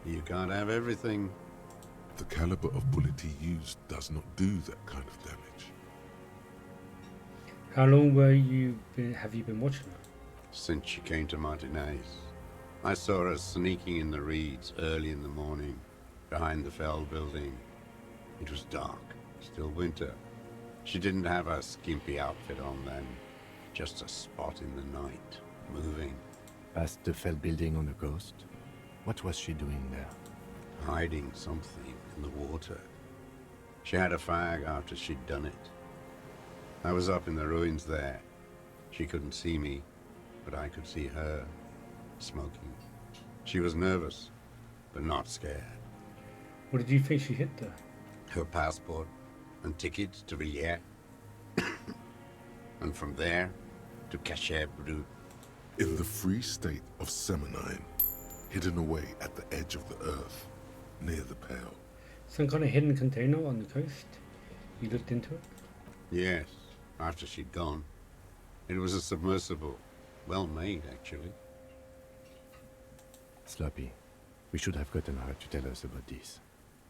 you can't have everything. The caliber of bullet he used does not do that kind of damage. How long have you been watching her? Since she came to Martinez. I saw her sneaking in the reeds early in the morning, behind the Fell building. It was dark, still winter. She didn't have a skimpy outfit on then, just a spot in the night, moving. Past the Fell building on the coast? What was she doing there? Hiding something in the water. She had a fag after she'd done it. I was up in the ruins there. She couldn't see me, but I could see her, smoking. She was nervous, but not scared. What did you think she hid there? Her passport and tickets to Villiers. And from there to Cachet Brut. In the free state of Seminine, hidden away at the edge of the earth, near the Pale. Some kind of hidden container on the coast? You looked into it? Yes, after she'd gone. It was a submersible. Well made, actually. Sloppy, we should have gotten her to tell us about this.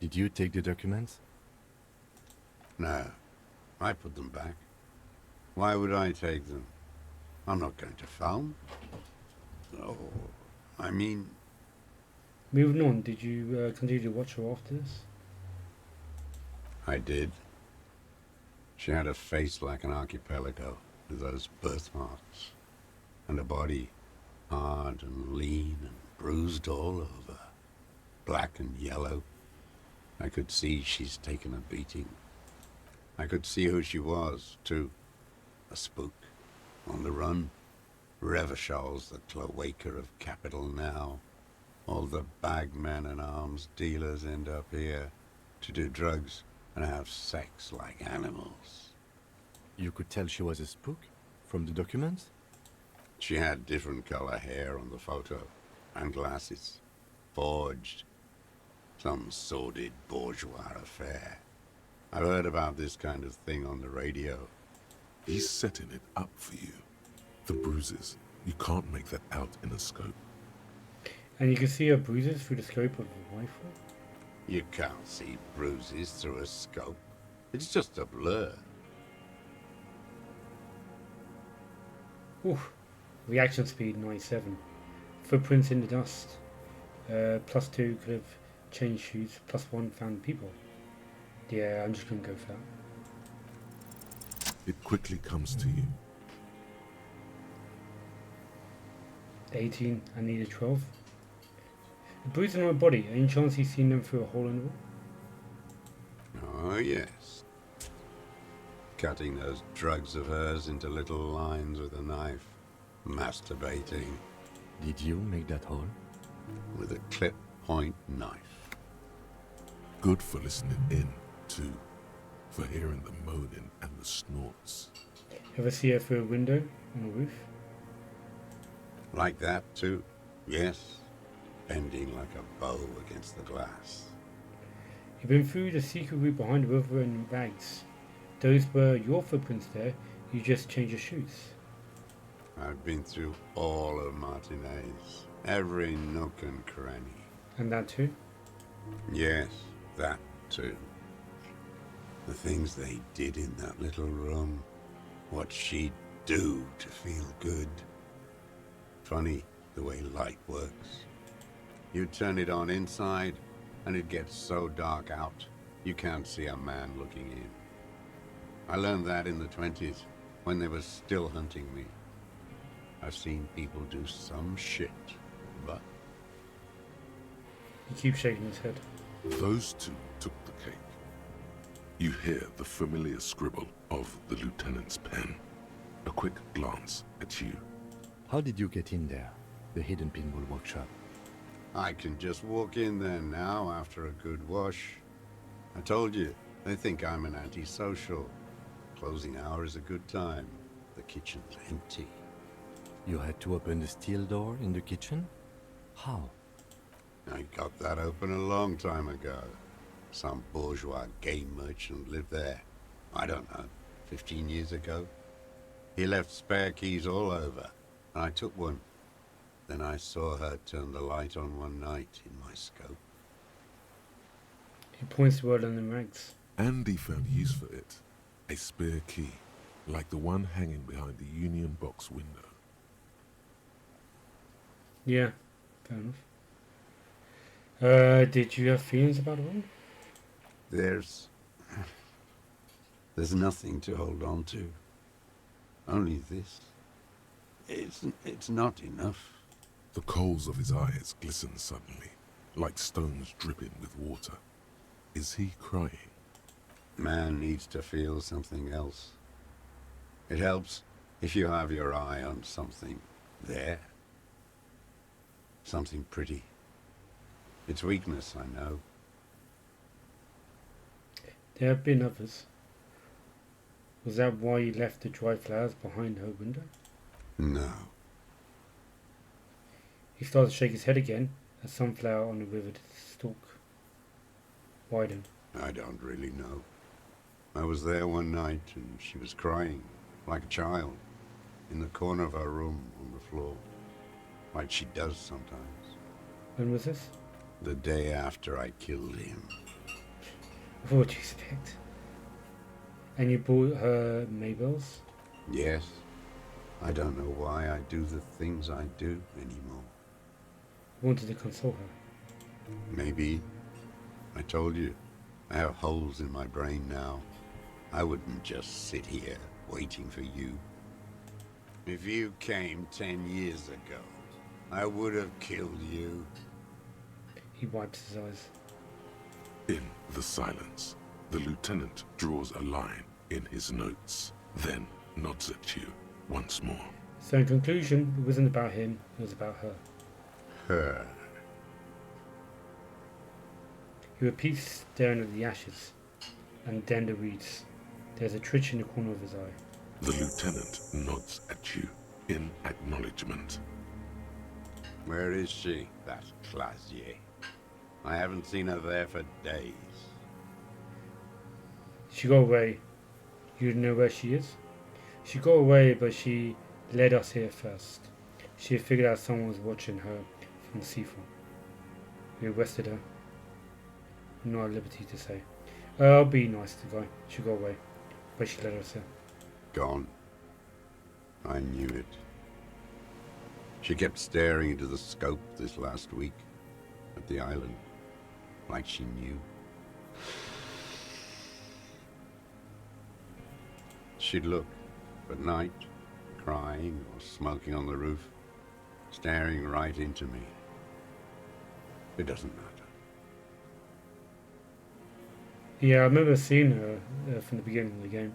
Did you take the documents? No, I put them back. Why would I take them? I'm not going to film. Oh, I mean... Moving on, did you continue to watch her after this? I did. She had a face like an archipelago, with those birthmarks. And a body, hard and lean and bruised all over. Black and yellow. I could see she's taken a beating. I could see who she was, too. A spook. On the run. Revachol's the cloaca of capital now. All the bagmen and arms dealers end up here to do drugs and have sex like animals. You could tell she was a spook from the documents? She had different color hair on the photo, and glasses. Forged. Some sordid bourgeois affair. I've heard about this kind of thing on the radio. He's setting it up for you. The bruises, you can't make that out in a scope. And you can see her bruises through the scope of the rifle? You can't see bruises through a scope. It's just a blur. Oof. Reaction speed 97. Footprints in the dust. +2 could have changed shoes. +1 found people. Yeah, I'm just gonna go for that. It quickly comes to you. 18, I needed 12. The bruises on my body, any chance he's seen them through a hole in the wall? Oh, yes. Cutting those drugs of hers into little lines with a knife. Masturbating. Did you make that hole? With a clip point knife. Good for listening in, too. For hearing the moaning and the snorts. Ever see her through a window on a roof? Like that, too. Yes. Bending like a bow against the glass. You've been through the secret route behind the river in bags. Those were your footprints there. You just changed your shoes. I've been through all of Martinez. Every nook and cranny. And that too? Yes, that too. The things they did in that little room. What she'd do to feel good. Funny the way light works. You turn it on inside, and it gets so dark out, you can't see a man looking in. I learned that in the 20s, when they were still hunting me. I've seen people do some shit, but... He keeps shaking his head. Those two took the cake. You hear the familiar scribble of the lieutenant's pen. A quick glance at you. How did you get in there? The hidden pinball workshop. I can just walk in there now after a good wash. I told you, they think I'm an antisocial. Closing hour is a good time. The kitchen's empty. You had to open the steel door in the kitchen? How? I got that open a long time ago. Some bourgeois game merchant lived there. I don't know, 15 years ago. He left spare keys all over, and I took one. Then I saw her turn the light on one night in my scope. He points to one on the rags. Andy found use for it. A spare key, like the one hanging behind the Union Box window. Yeah, fair enough. Did you have feelings about it all? There's nothing to hold on to. Only this. It's not enough. The coals of his eyes glisten suddenly, like stones dripping with water. Is he crying? Man needs to feel something else. It helps if you have your eye on something there. Something pretty. It's weakness, I know. There have been others. Was that why you left the dry flowers behind her window? No. He started to shake his head again, a sunflower on a withered stalk widened. I don't really know. I was there one night and she was crying, like a child, in the corner of her room on the floor, like she does sometimes. When was this? The day after I killed him. What do you expect? And you bought her Maybells? Yes. I don't know why I do the things I do anymore. You wanted to console her. Maybe. I told you. I have holes in my brain now. I wouldn't just sit here waiting for you. If you came 10 years ago, I would have killed you. He wipes his eyes. In the silence, the lieutenant draws a line in his notes, then nods at you once more. So in conclusion, it wasn't about him, it was about her. Her. He repeats, staring at the ashes, and then reads. There's a twitch in the corner of his eye. The lieutenant nods at you in acknowledgement. Where is she, that Clasier? I haven't seen her there for days. She got away. You know where she is? She got away, but she led us here first. She had figured out someone was watching her from the seafront. We arrested her. I'm not at liberty to say. I'll be nice to the guy. She got away, but she led us here. Gone. I knew it. She kept staring into the scope this last week, at the island, like she knew. She'd look, at night, crying or smoking on the roof, staring right into me. It doesn't matter. Yeah, I remember seeing her from the beginning of the game.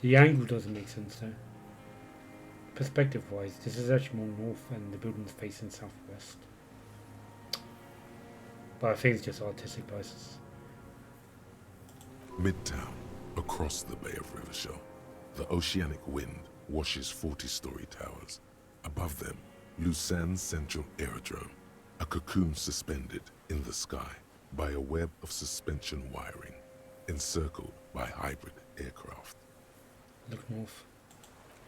The angle doesn't make sense though. Perspective-wise, this is actually more north and the building's facing southwest. But I think it's just artistic license. Midtown, across the Bay of Rivershell, the oceanic wind washes 40-story towers. Above them, Lusanne's Central Aerodrome, a cocoon suspended in the sky by a web of suspension wiring, encircled by hybrid aircraft. Look north.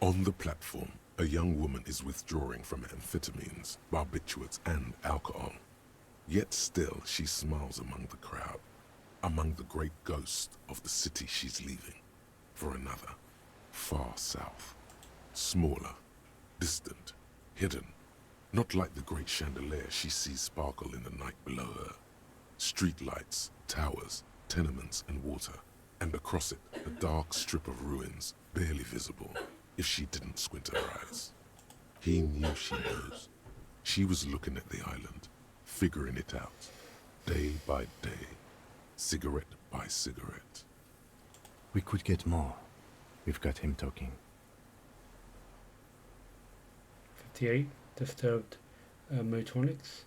On the platform, a young woman is withdrawing from amphetamines, barbiturates, and alcohol. Yet still she smiles among the crowd, among the great ghost of the city she's leaving, for another, far south, smaller, distant, hidden, not like the great chandelier she sees sparkle in the night below her. Streetlights, towers, tenements, and water, and across it a dark strip of ruins, barely visible if she didn't squint her eyes. He knew she knows. She was looking at the island, figuring it out, day by day, cigarette by cigarette. We could get more. We've got him talking. 58. Disturbed motorics.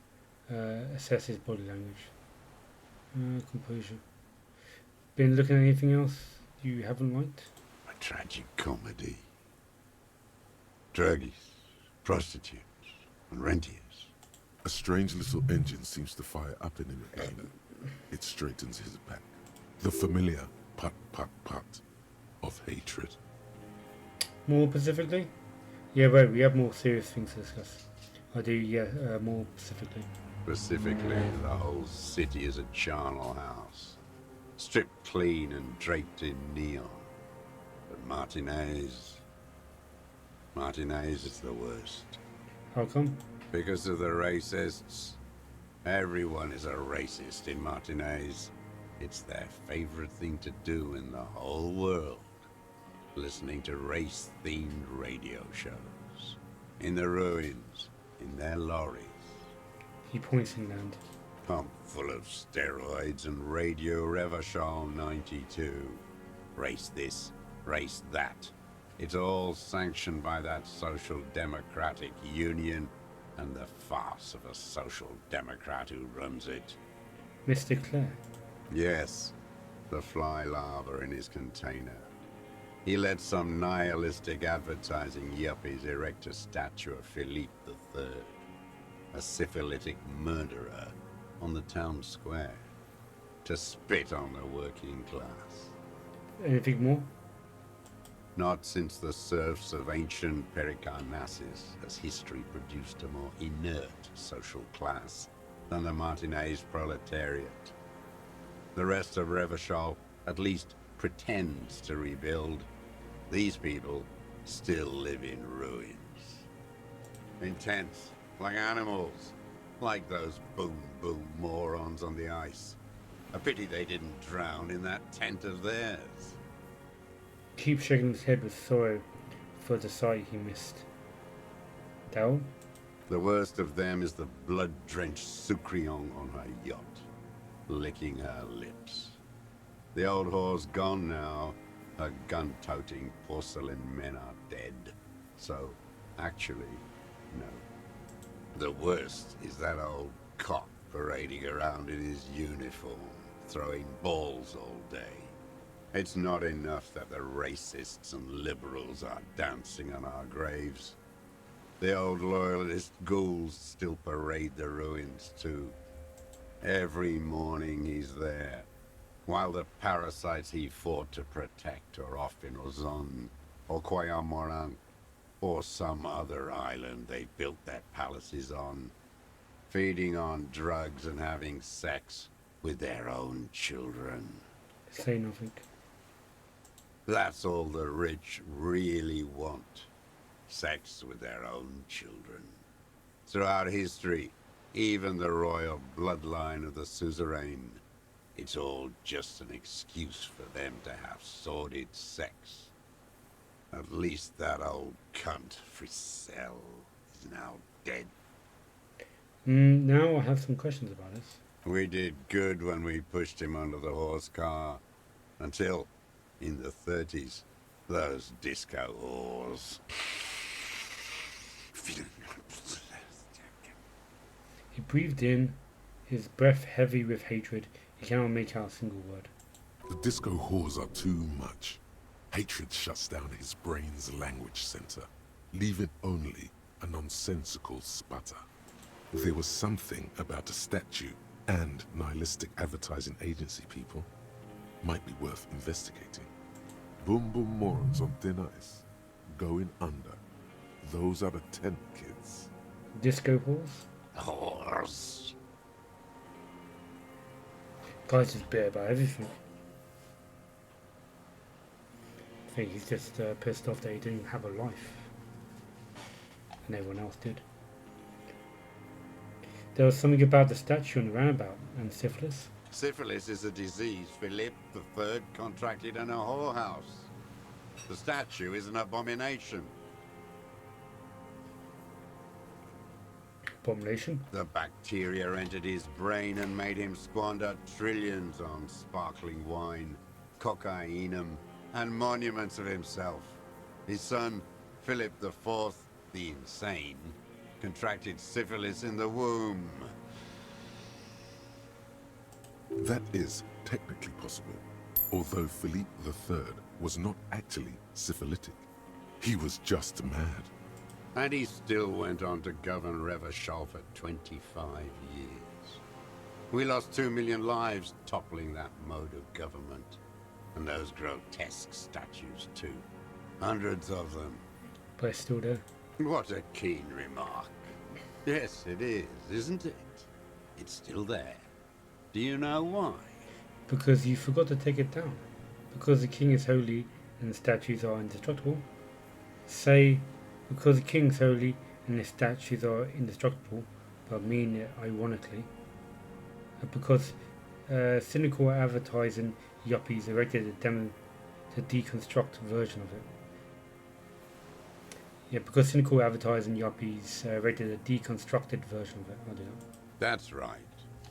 Assesses body language. Composure. Been looking at anything else you haven't liked? A tragic comedy. Druggies, prostitutes, and rentiers. A strange little engine seems to fire up in him again. It straightens his back. The familiar put put put of hatred. More specifically? Yeah, right, we have more serious things to discuss. I do, yeah, more specifically. Specifically, the whole city is a charnel house. Stripped clean and draped in neon. But Martinez is the worst. How come? Because of the racists. Everyone is a racist in Martinez. It's their favorite thing to do in the whole world. Listening to race-themed radio shows. In the ruins, in their lorries. He points inland. Pumped full of steroids and Radio Revachol 92. Race this, race that. It's all sanctioned by that Social Democratic Union and the farce of a Social Democrat who runs it. Mr. Clare. Yes, the fly larva in his container. He let some nihilistic advertising yuppies erect a statue of Philippe III, a syphilitic murderer, on the town square, to spit on the working class. Anything more? Not since the serfs of ancient Pericarnassus has history produced a more inert social class than the Martinez proletariat. The rest of Revachol at least pretends to rebuild. These people still live in ruins. In tents, like animals, like those boom-boom morons on the ice. A pity they didn't drown in that tent of theirs. Keep shaking his head with sorrow for the sight he missed. Daryl? The worst of them is the blood-drenched Sucrion on her yacht, licking her lips. The old whore's gone now. Her gun-toting porcelain men are dead. So, actually, no. The worst is that old cop parading around in his uniform, throwing balls all day. It's not enough that the racists and liberals are dancing on our graves. The old loyalist ghouls still parade the ruins too. Every morning he's there, while the parasites he fought to protect are off in Ozon, or Coyamorant, or some other island they built their palaces on, feeding on drugs and having sex with their own children. Say nothing. That's all the rich really want. Sex with their own children. Throughout history, even the royal bloodline of the suzerain, it's all just an excuse for them to have sordid sex. At least that old cunt, Frisell, is now dead. Now I have some questions about this. We did good when we pushed him under the horse car. Until, in the 30s, those disco whores. He breathed in, his breath heavy with hatred. He cannot make out a single word. The disco whores are too much. Hatred shuts down his brain's language center, leaving only a nonsensical sputter. There was something about a statue and nihilistic advertising agency people might be worth investigating. Boom boom morons on thin ice, going under. Those are the tent kids. Disco halls? Whores. Guy's just bitter about everything. I think he's just pissed off that he didn't have a life. And everyone else did. There was something about the statue on the roundabout and syphilis. Syphilis is a disease Philippe III contracted in a whorehouse. The statue is an abomination. Abomination? The bacteria entered his brain and made him squander trillions on sparkling wine, cocainum, and monuments of himself. His son, Philip IV, the insane, contracted syphilis in the womb. That is technically possible, although Philippe III was not actually syphilitic. He was just mad. And he still went on to govern Revachol for 25 years. We lost 2 million lives toppling that mode of government. And those grotesque statues, too. Hundreds of them. But it's still there. What a keen remark. Yes, it is, isn't it? It's still there. Do you know why? Because you forgot to take it down. Because the king is holy and the statues are indestructible. Say, because the king is holy and the statues are indestructible, but mean it ironically. Because cynical advertising yuppies erected a deconstruct version of it. Yeah, because cynical advertising yuppies erected a deconstructed version of it. I don't know. That's right.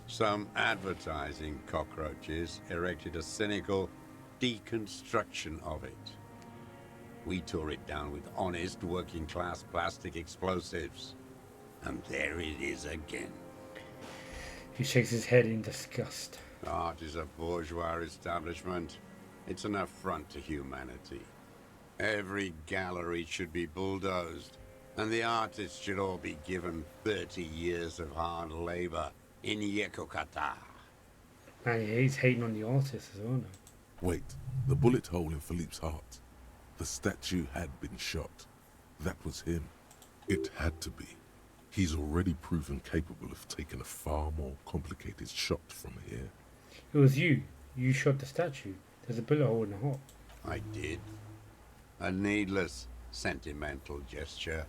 Some advertising cockroaches erected a cynical deconstruction of it. We tore it down with honest working-class plastic explosives. And there it is again. He shakes his head in disgust. Art is a bourgeois establishment. It's an affront to humanity. Every gallery should be bulldozed, and the artists should all be given 30 years of hard labor in Yekokata. Man, he's hating on the artist as well now. Wait, the bullet hole in Philippe's heart. The statue had been shot. That was him. It had to be. He's already proven capable of taking a far more complicated shot from here. It was you. You shot the statue. There's a bullet hole in the heart. I did. A needless, sentimental gesture.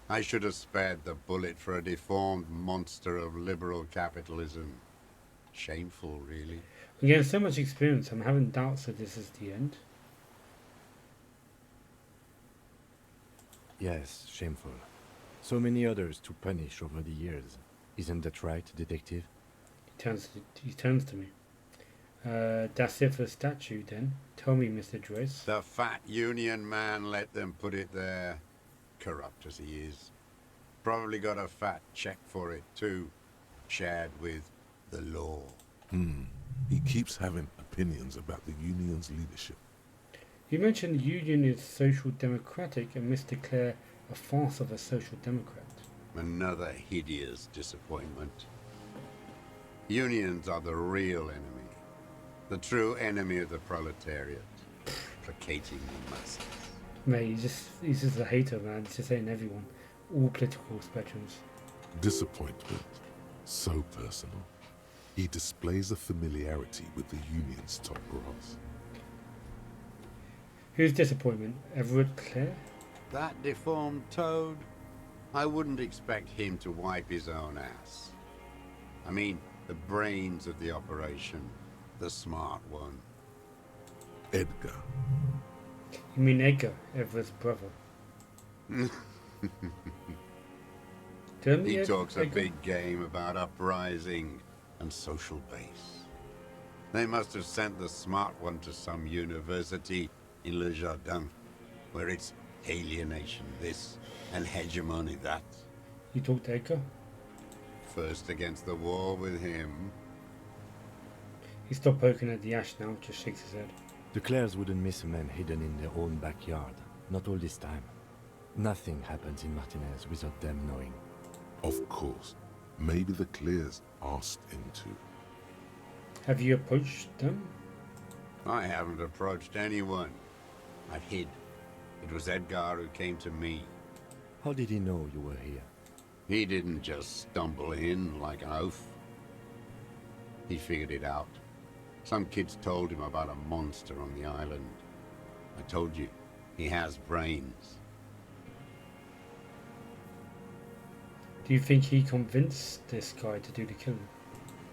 I should have spared the bullet for a deformed monster of liberal capitalism. Shameful, really. I'm getting so much experience, I'm having doubts that this is the end. Yes, shameful. So many others to punish over the years. Isn't that right, detective? He turns to me. That's it for the statue then. Tell me, Mr. Dress. The fat union man let them put it there. Corrupt as he is. Probably got a fat check for it too. Shared with the law. He keeps having opinions about the union's leadership. You mentioned the union is social democratic and Mr. Clare a farce of a social democrat. Another hideous disappointment. Unions are the real enemy. The true enemy of the proletariat. Placating the masses. Mate, he's just a hater, man. He's just hating everyone. All political spectrums. Disappointment. So personal. He displays a familiarity with the union's top brass. Who's disappointment? Everett Clare? That deformed toad? I wouldn't expect him to wipe his own ass. I mean, the brains of the operation. The smart one. Edgar. You mean Edgar, Everett's brother? He talks a big game about uprising and social base. They must have sent the smart one to some university in Le Jardin, where it's alienation this and hegemony that. You talked to Edgar? First against the wall with him. He stopped poking at the ash now, just shakes his head. The Clares wouldn't miss a man hidden in their own backyard. Not all this time. Nothing happens in Martinez without them knowing. Of course. Maybe the Clears asked him to. Have you approached them? I haven't approached anyone. I've hid. It was Edgar who came to me. How did he know you were here? He didn't just stumble in like an oaf. He figured it out. Some kids told him about a monster on the island. I told you, he has brains. Do you think he convinced this guy to do the killing?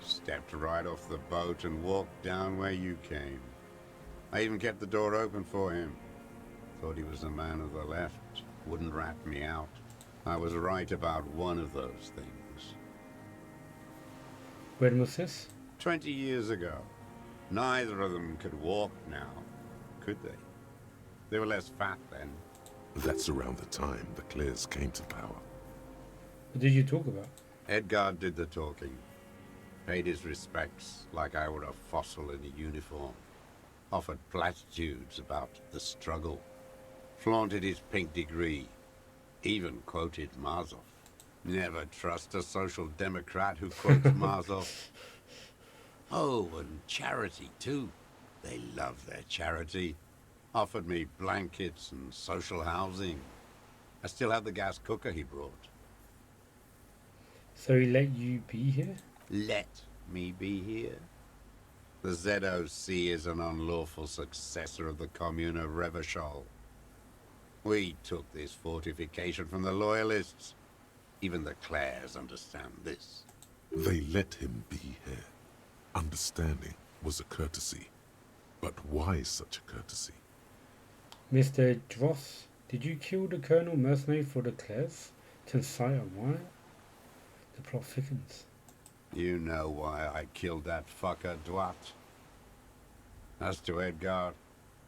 Stepped right off the boat and walked down where you came. I even kept the door open for him. Thought he was a man of the left. Wouldn't rat me out. I was right about one of those things. When was this? 20 years ago. Neither of them could walk now, could they? They were less fat then. That's around the time the Clears came to power. What did you talk about? Edgar did the talking. Paid his respects like I were a fossil in a uniform. Offered platitudes about the struggle. Flaunted his pink degree. Even quoted Mazov. Never trust a social democrat who quotes Martov. Oh, and charity too. They love their charity. Offered me blankets and social housing. I still have the gas cooker he brought. So he let you be here? Let me be here? The ZOC is an unlawful successor of the Commune of Revachol. We took this fortification from the Loyalists. Even the Clares understand this. They let him be here. Understanding was a courtesy. But why such a courtesy? Mr. Dross, did you kill the Colonel mercenary for the Clares to incite a riot? The plot thickens. You know why I killed that fucker, Dwat. As to Edgar,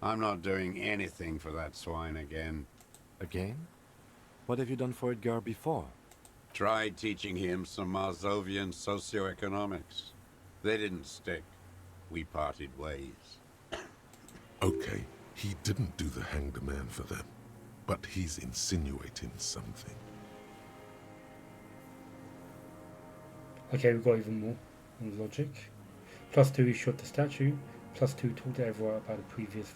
I'm not doing anything for that swine again. Again? What have you done for Edgar before? Tried teaching him some Marzovian socioeconomics. They didn't stick. We parted ways. Okay, he didn't do the hang the man for them. But he's insinuating something. Okay, we've got even more on logic. +2 he shot the statue. +2 talked to everyone about the previous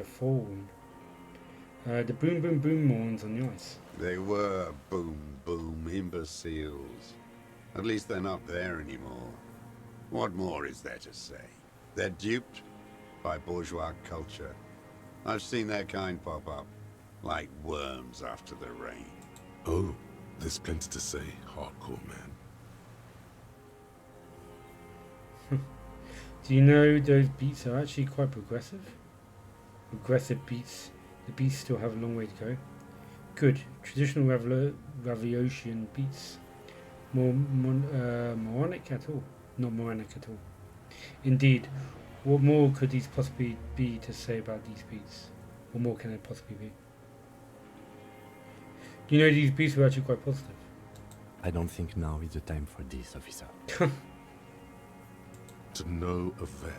fall wound. The boom boom boom morons on the ice. They were boom boom imbeciles. At least they're not there anymore. What more is there to say? They're duped by bourgeois culture. I've seen their kind pop up, like worms after the rain. Oh, there's plenty to say, hardcore man. Do you know those beats are actually quite progressive? Aggressive beats. The beats still have a long way to go. Good. Traditional Raviotian beats. Moronic at all. Not moronic at all. Indeed. What more could these possibly be to say about these beats? What more can there possibly be? Do you know these beats were actually quite positive? I don't think now is the time for this, officer. To no avail.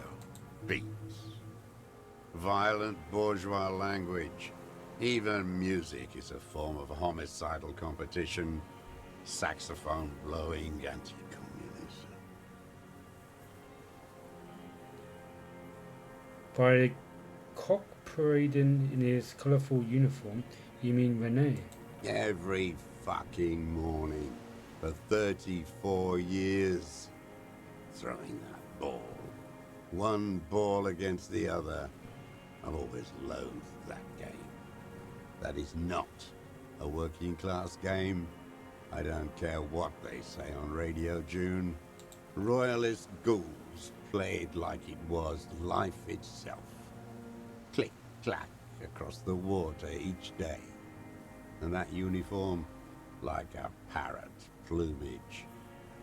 Beats. Violent bourgeois language. Even music is a form of homicidal competition. Saxophone blowing anti-communism. By the cock parading in his colourful uniform, you mean Rene? Every fucking morning for 34 years. Throwing that ball. One ball against the other. I've always loathed that game. That is not a working class game. I don't care what they say on Radio June. Royalist ghouls played like it was life itself. Click, clack across the water each day. And that uniform, like a parrot plumage.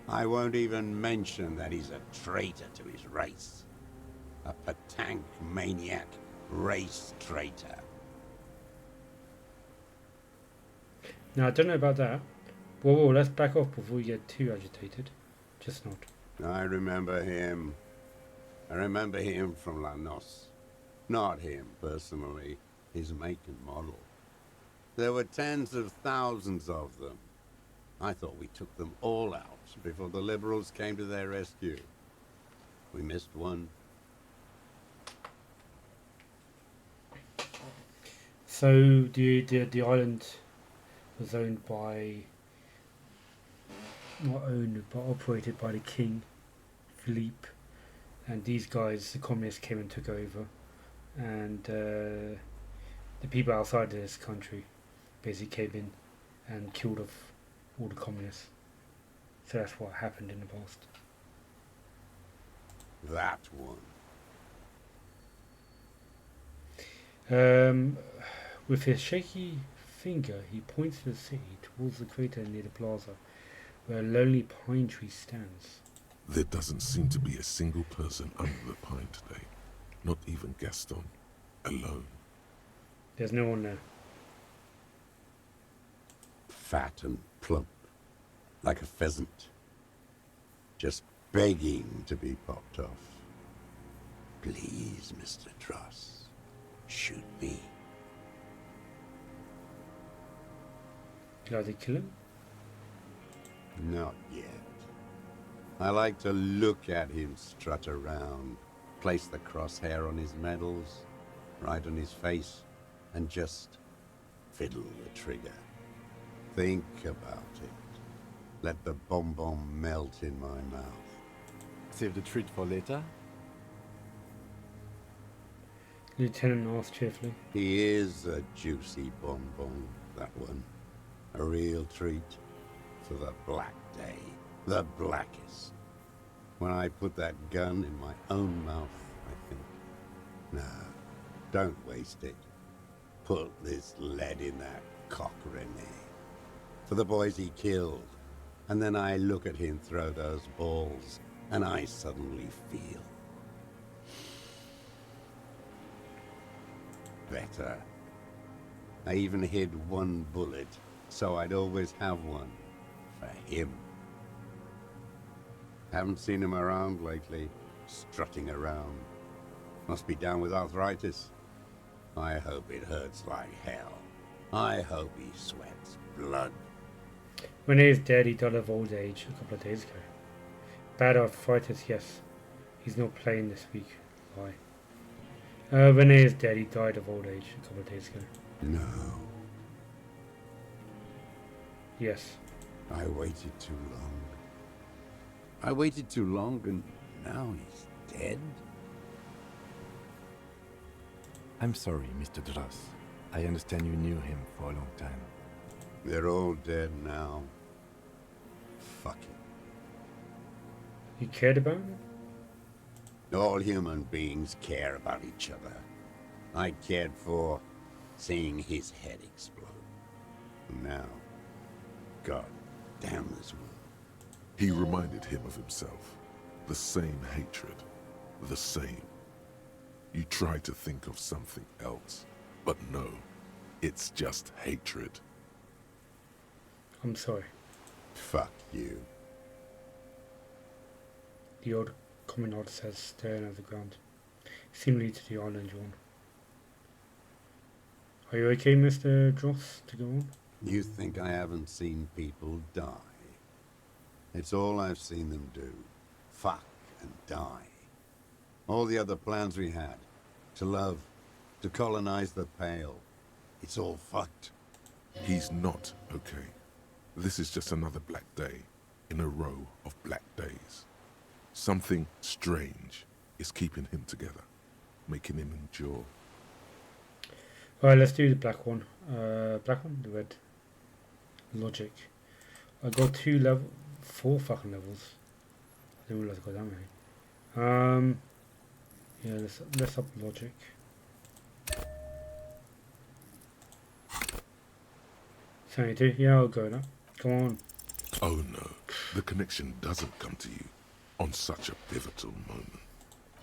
I won't even mention that he's a traitor to his race. A Patank maniac race traitor. Now, I don't know about that. Whoa, let's back off before we get too agitated. Just not. I remember him. I remember him from La Noce. Not him, personally. His make and model. There were tens of thousands of them. I thought we took them all out before the liberals came to their rescue. We missed one. So the island was owned by, not owned but operated by the king, Philippe, and these guys, the communists, came and took over, and the people outside of this country basically came in and killed off all the communists. So that's what happened in the past. That one. With his shaky finger, he points to the city towards the crater near the plaza, where a lonely pine tree stands. There doesn't seem to be a single person under the pine today. Not even Gaston. Alone. There's no one there. Fat and plump. Like a pheasant. Just begging to be popped off. Please, Mr. Dross. Shoot me. Did I kill him? Not yet. I like to look at him strut around, place the crosshair on his medals, right on his face, and just fiddle the trigger. Think about it. Let the bomb melt in my mouth. Save the treat for later. Lieutenant asked cheerfully. He is a juicy bonbon, that one. A real treat for the black day. The blackest. When I put that gun in my own mouth, I think, no, don't waste it. Put this lead in that cock, Rene. For the boys he killed. And then I look at him throw those balls, and I suddenly feel better. I even hid one bullet, so I'd always have one for him. Haven't seen him around lately, strutting around. Must be down with arthritis. I hope it hurts like hell. I hope he sweats blood. When he is dead, he died of old age a couple of days ago. Bad arthritis, yes. He's not playing this week. Why? Renee is dead. He died of old age a couple of days ago. No. Yes. I waited too long. I waited too long and now he's dead? I'm sorry, Mr. Dross. I understand you knew him for a long time. They're all dead now. Fuck it. You cared about him? All human beings care about each other. I cared for seeing his head explode. And now, God damn this world. He reminded him of himself. The same hatred. The same. You try to think of something else, but no. It's just hatred. I'm sorry. Fuck you. The old communard says, staring at the ground, similarly to the island you're on. Are you okay, Mr. Dross, to go on? You think I haven't seen people die? It's all I've seen them do. Fuck and die. All the other plans we had. To love. To colonize the Pale. It's all fucked. He's not okay. This is just another black day in a row of black days. Something strange is keeping him together, making him endure. Alright, let's do the black one. Black one? The red. Logic. I got 4 fucking levels. I didn't realize I got that many. Yeah, let's up logic. $72. Yeah, I'll go now. Come on. Oh no, the connection doesn't come to you on such a pivotal moment.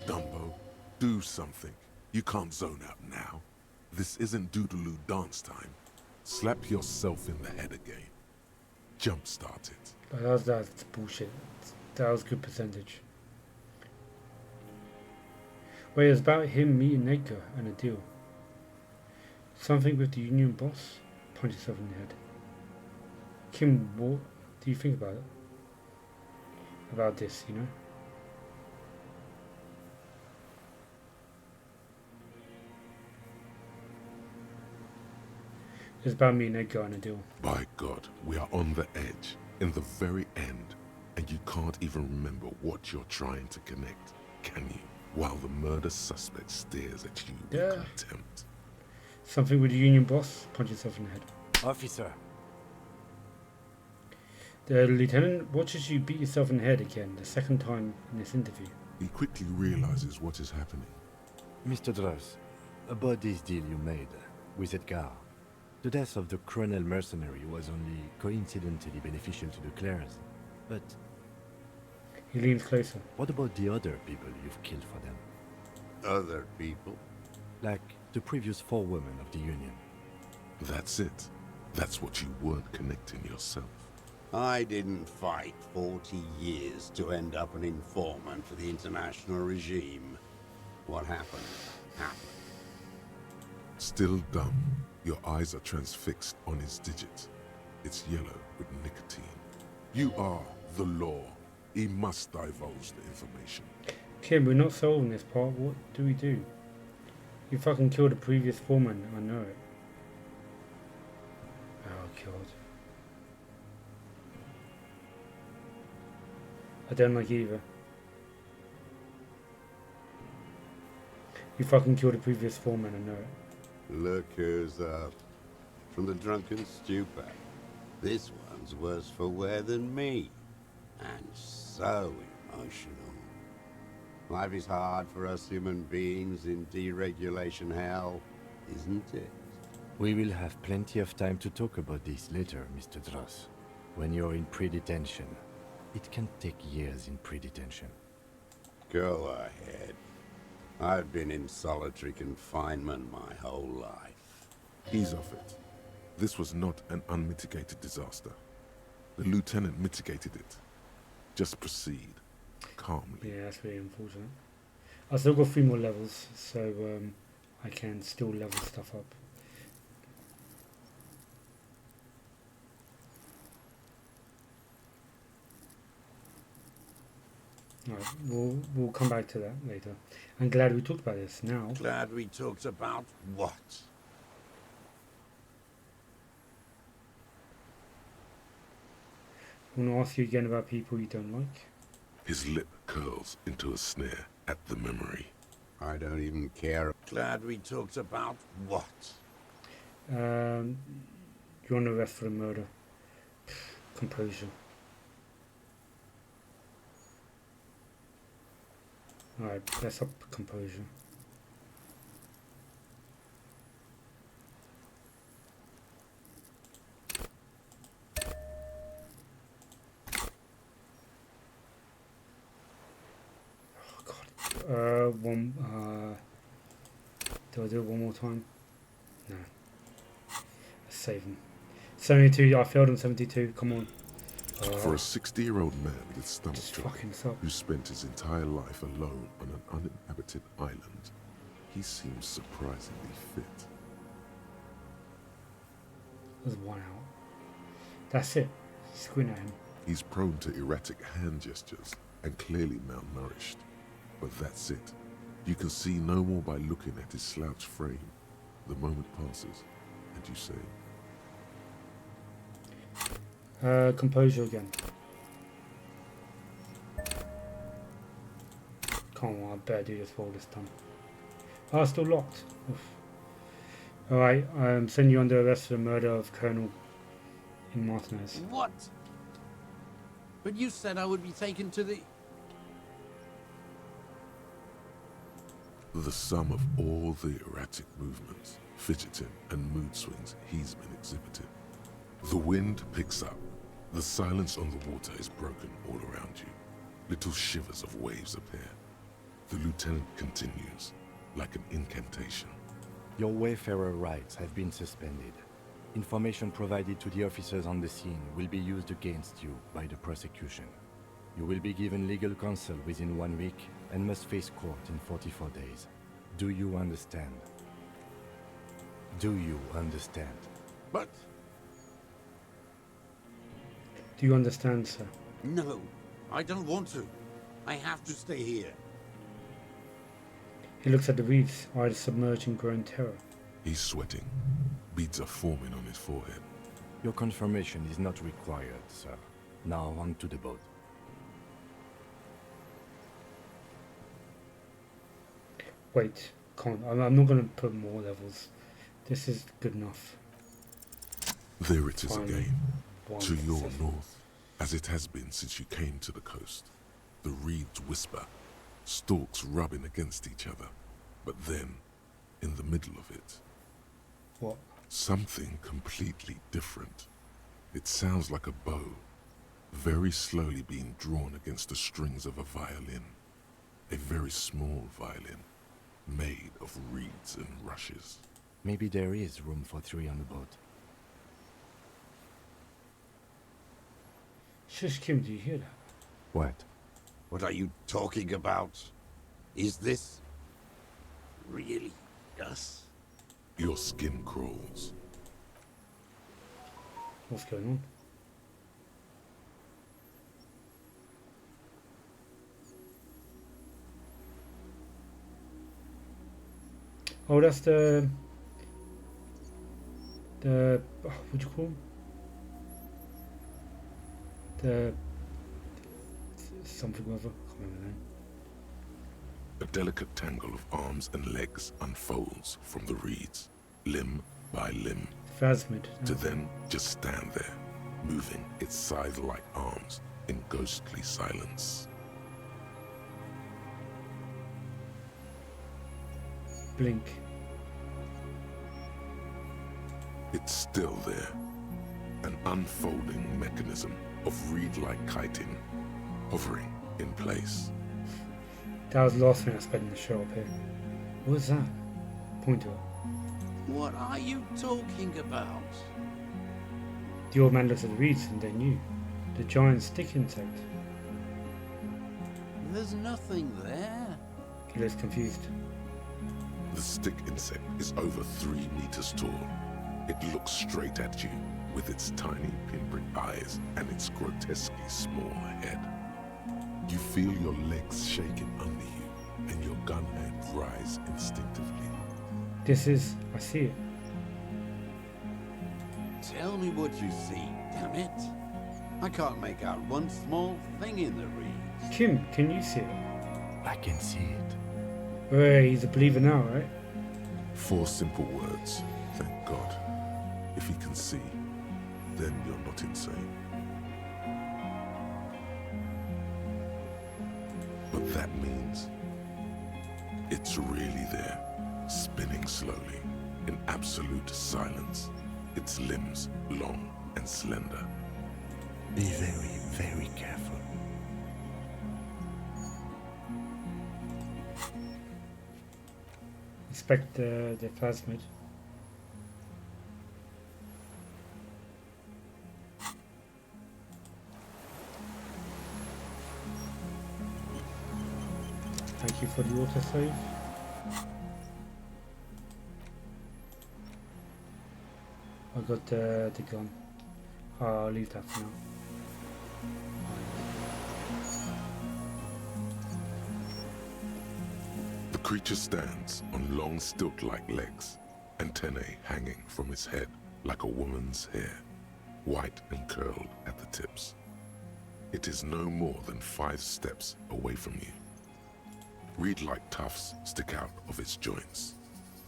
Dumbo, do something. You can't zone out now. This isn't Doodaloo dance time. Slap yourself in the head again. Jumpstart it. That's bullshit. That was good percentage. Wait, it's about him meeting Edgar and a deal. Something with the union boss? Punch yourself in the head. Kim, what do you think about it? About this, you know? It's about me and Edgar and a deal. By God, we are on the edge, in the very end, and you can't even remember what you're trying to connect, can you? While the murder suspect stares at you with contempt. Something with the union boss? Punch yourself in the head. Officer. The lieutenant watches you beat yourself in the head again, the second time in this interview. He quickly realizes what is happening. Mr. Dross, about this deal you made with Edgar, the death of the colonel mercenary was only coincidentally beneficial to the Clares. But he leans closer. What about the other people you've killed for them? Other people? Like the previous 4 women of the Union. That's it. That's what you weren't connecting yourself. I didn't fight 40 years to end up an informant for the international regime. What happened, happened. Still dumb, your eyes are transfixed on his digit. It's yellow with nicotine. You are the law. He must divulge the information. Kim, we're not solving this part. What do we do? You fucking killed the previous foreman. I know it. Oh, God. I don't like either. You fucking killed the previous foreman. I know it. Look who's up. From the drunken stupor. This one's worse for wear than me. And so emotional. Life is hard for us human beings in deregulation hell, isn't it? We will have plenty of time to talk about this later, Mr. Dross. When you're in pre-detention. It can take years in pre-detention. Go ahead. I've been in solitary confinement my whole life. Ease off it. This was not an unmitigated disaster. The lieutenant mitigated it. Just proceed calmly. Yeah, that's really unfortunate. I've still got 3 more levels, so I can still level stuff up. Alright, we'll come back to that later. I'm glad we talked about this now. Glad we talked about what? I want to ask you again about people you don't like. His lip curls into a sneer at the memory. I don't even care. Glad we talked about what? You're on arrest for a murder. Composure. Alright, let's up composure. Oh god. Do I do it one more time? No. Let's save him. 72, I failed on 72, come on. For a 60-year-old man with stomach Just trouble, fucking this up. who spent his entire life alone on an uninhabited island, he seems surprisingly fit. There's 1 out. That's it. Squint at him. He's prone to erratic hand gestures and clearly malnourished. But that's it. You can see no more by looking at his slouched frame. The moment passes, and you say, Composure again. Come on, I better do this for all this time. Oh, it's still locked. Alright, I'm sending you under arrest for the murder of Colonel in Martinez. What? But you said I would be taken to the... the sum of all the erratic movements, fidgeting, and mood swings he's been exhibiting. The wind picks up. The silence on the water is broken all around you. Little shivers of waves appear. The lieutenant continues, like an incantation. Your Wayfarer rights have been suspended. Information provided to the officers on the scene will be used against you by the prosecution. You will be given legal counsel within 1 week and must face court in 44 days. Do you understand? Do you understand? But... Do you understand, sir? no, I don't want to. I have to stay here. He looks at the reefs, eyes submerged in growing terror. He's sweating. Beads are forming on his forehead. Your confirmation is not required, sir. Now on to the boat. Wait, can't. I'm not going to put more levels. This is good enough. There it is Finally, again. one To your success. north, as it has been since you came to the coast. The reeds whisper, stalks rubbing against each other. But then, in the middle of it, What? something completely different. It sounds like a bow, very slowly being drawn against the strings of a violin. A very small violin, made of reeds and rushes. Maybe there is room for 3 on the boat. Shush, Kim, do you hear that? What? What are you talking about? Is this... really us? Your skin crawls. What's going on? Oh, that's the what do you call 'em? The something or other. I can't remember the name. A delicate tangle of arms and legs unfolds from the reeds, limb by limb, Phasmid. to then just stand there, moving its scythe-like arms in ghostly silence. Blink. It's still there, an unfolding mechanism of reed-like chitin, hovering in place. That was the last thing I spent in the show up here. What was that? Point to it. What are you talking about? The old man looked at the reeds and they knew. The giant stick insect. There's nothing there. He looks confused. The stick insect is over 3 meters tall. It looks straight at you with its tiny pinprick eyes and its grotesquely small head. You feel your legs shaking under you and your gun hand rise instinctively. This is... I see it. Tell me what you see, damn it. I can't make out one small thing in the reeds. Kim, can you see it? I can see it. Hey, he's a believer now, right? 4 simple words, thank God. If he can see, then you're not insane. But that means it's really there, spinning slowly, in absolute silence, its limbs long and slender. Be very, very careful. Inspect the plasmid. Thank you for the autosave. I got the gun. I'll leave that for now. The creature stands on long stilt-like legs, antennae hanging from its head like a woman's hair, white and curled at the tips. It is no more than 5 steps away from you. Reed-like tufts stick out of its joints.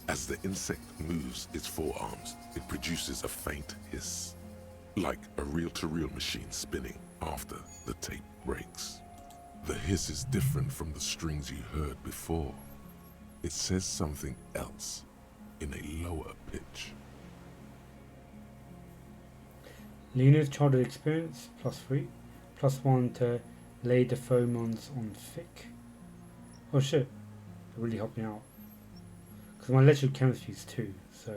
As the insect moves its forearms, it produces a faint hiss, like a reel-to-reel machine spinning after the tape breaks. The hiss is different from the strings you heard before. It says something else in a lower pitch. Lena's childhood experience, +3. +1 to lay the pheromones on thick. Oh shit, that really helped me out. Because my electrical chemistry is 2, so...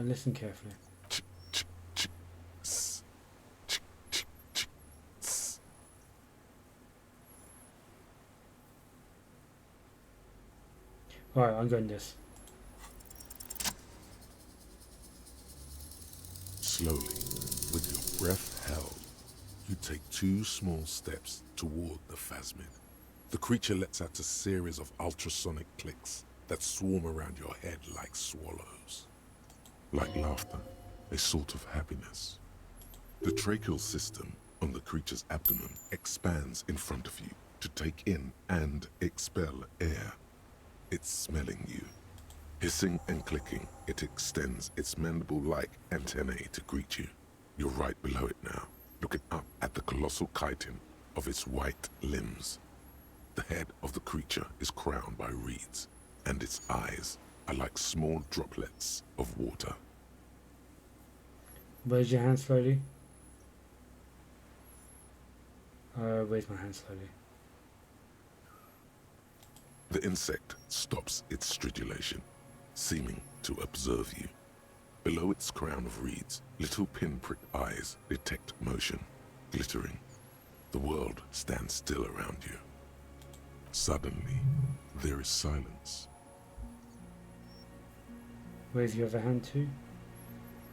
listen carefully. Alright, I'm going this. Slowly, with your breath held, you take 2 small steps toward the phasmid. The creature lets out a series of ultrasonic clicks that swarm around your head like swallows. Like laughter, a sort of happiness. The tracheal system on the creature's abdomen expands in front of you to take in and expel air. It's smelling you. Hissing and clicking, it extends its mandible-like antennae to greet you. You're right below it now, looking up at the colossal chitin of its white limbs. The head of the creature is crowned by reeds, and its eyes are like small droplets of water. Raise your hand slowly. Raise my hand slowly. The insect stops its stridulation, seeming to observe you. Below its crown of reeds, little pinprick eyes detect motion, glittering. The world stands still around you. Suddenly, there is silence. Raise your other hand too.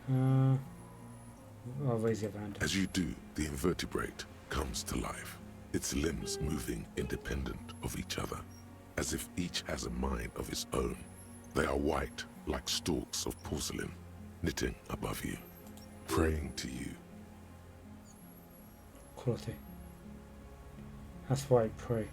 I'll raise your other hand. As you do, the invertebrate comes to life. its limbs moving independent of each other, as if each has a mind of its own. They are white, like stalks of porcelain, knitting above you, praying to you. Quality. That's why I pray.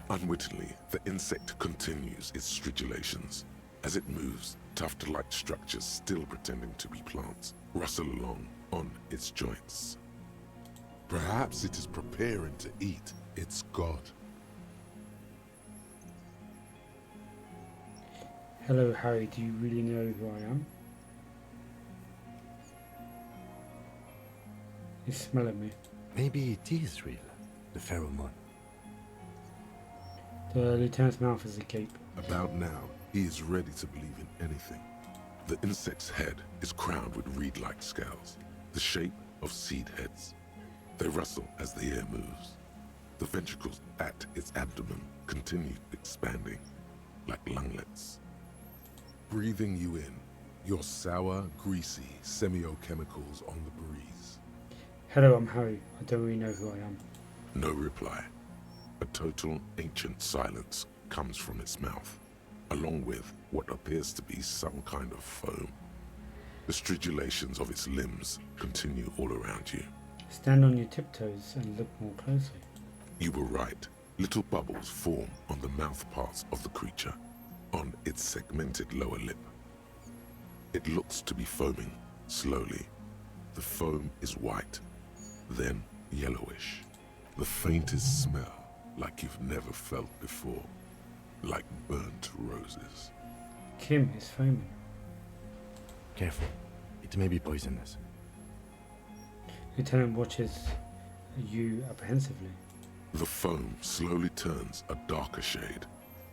Unwittingly, the insect continues its stridulations. As it moves, tuft-like structures, still pretending to be plants, rustle along on its joints. Perhaps it is preparing to eat its god. Hello, Harry. Do you really know who I am? You smell at me. Maybe it is real, the pheromone. The lieutenant's mouth is agape. About now, he is ready to believe in anything. The insect's head is crowned with reed-like scales, the shape of seed heads. They rustle as the air moves. The ventricles at its abdomen continue expanding, like lunglets. Breathing you in, your sour, greasy semiochemicals on the breeze. Hello, I'm Harry. I don't really know who I am. No reply. A total ancient silence comes from its mouth, along with what appears to be some kind of foam. The stridulations of its limbs continue all around you. Stand on your tiptoes and look more closely. You were right. Little bubbles form on the mouth parts of the creature, on its segmented lower lip. It looks to be foaming, slowly. The foam is white, then yellowish. The faintest smell, like you've never felt before, like burnt roses. Kim is foaming. Careful, it may be poisonous. Lieutenant watches you apprehensively. The foam slowly turns a darker shade,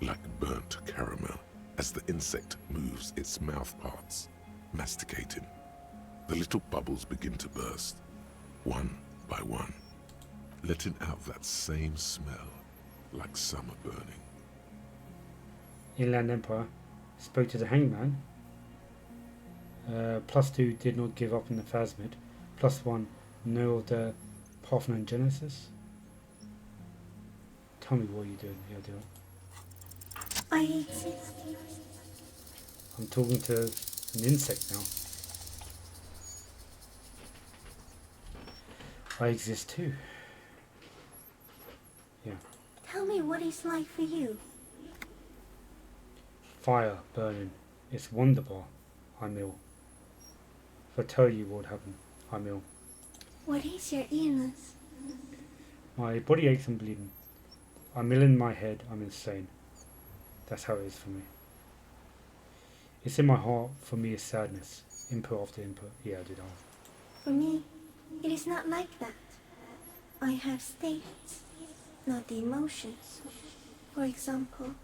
like burnt caramel, as the insect moves its mouth parts, masticating. The little bubbles begin to burst, one by one, letting out that same smell, like summer burning. Inland Empire spoke to the hangman. +2 did not give up in the Phasmid. +1 know of the Parthenogenesis. Tell me what you're doing here, dear. I exist. I'm talking to an insect now. I exist too. Yeah. Tell me what it's like for you. Fire burning. It's wonderful. I'm ill. If I tell you what happened, I'm ill. What is your illness? My body aches and bleeding. I'm ill in my head. I'm insane. That's how it is for me. It's in my heart. For me, it's sadness. Input after input. Yeah, I did all. For me, it is not like that. I have states, not the emotions. For example,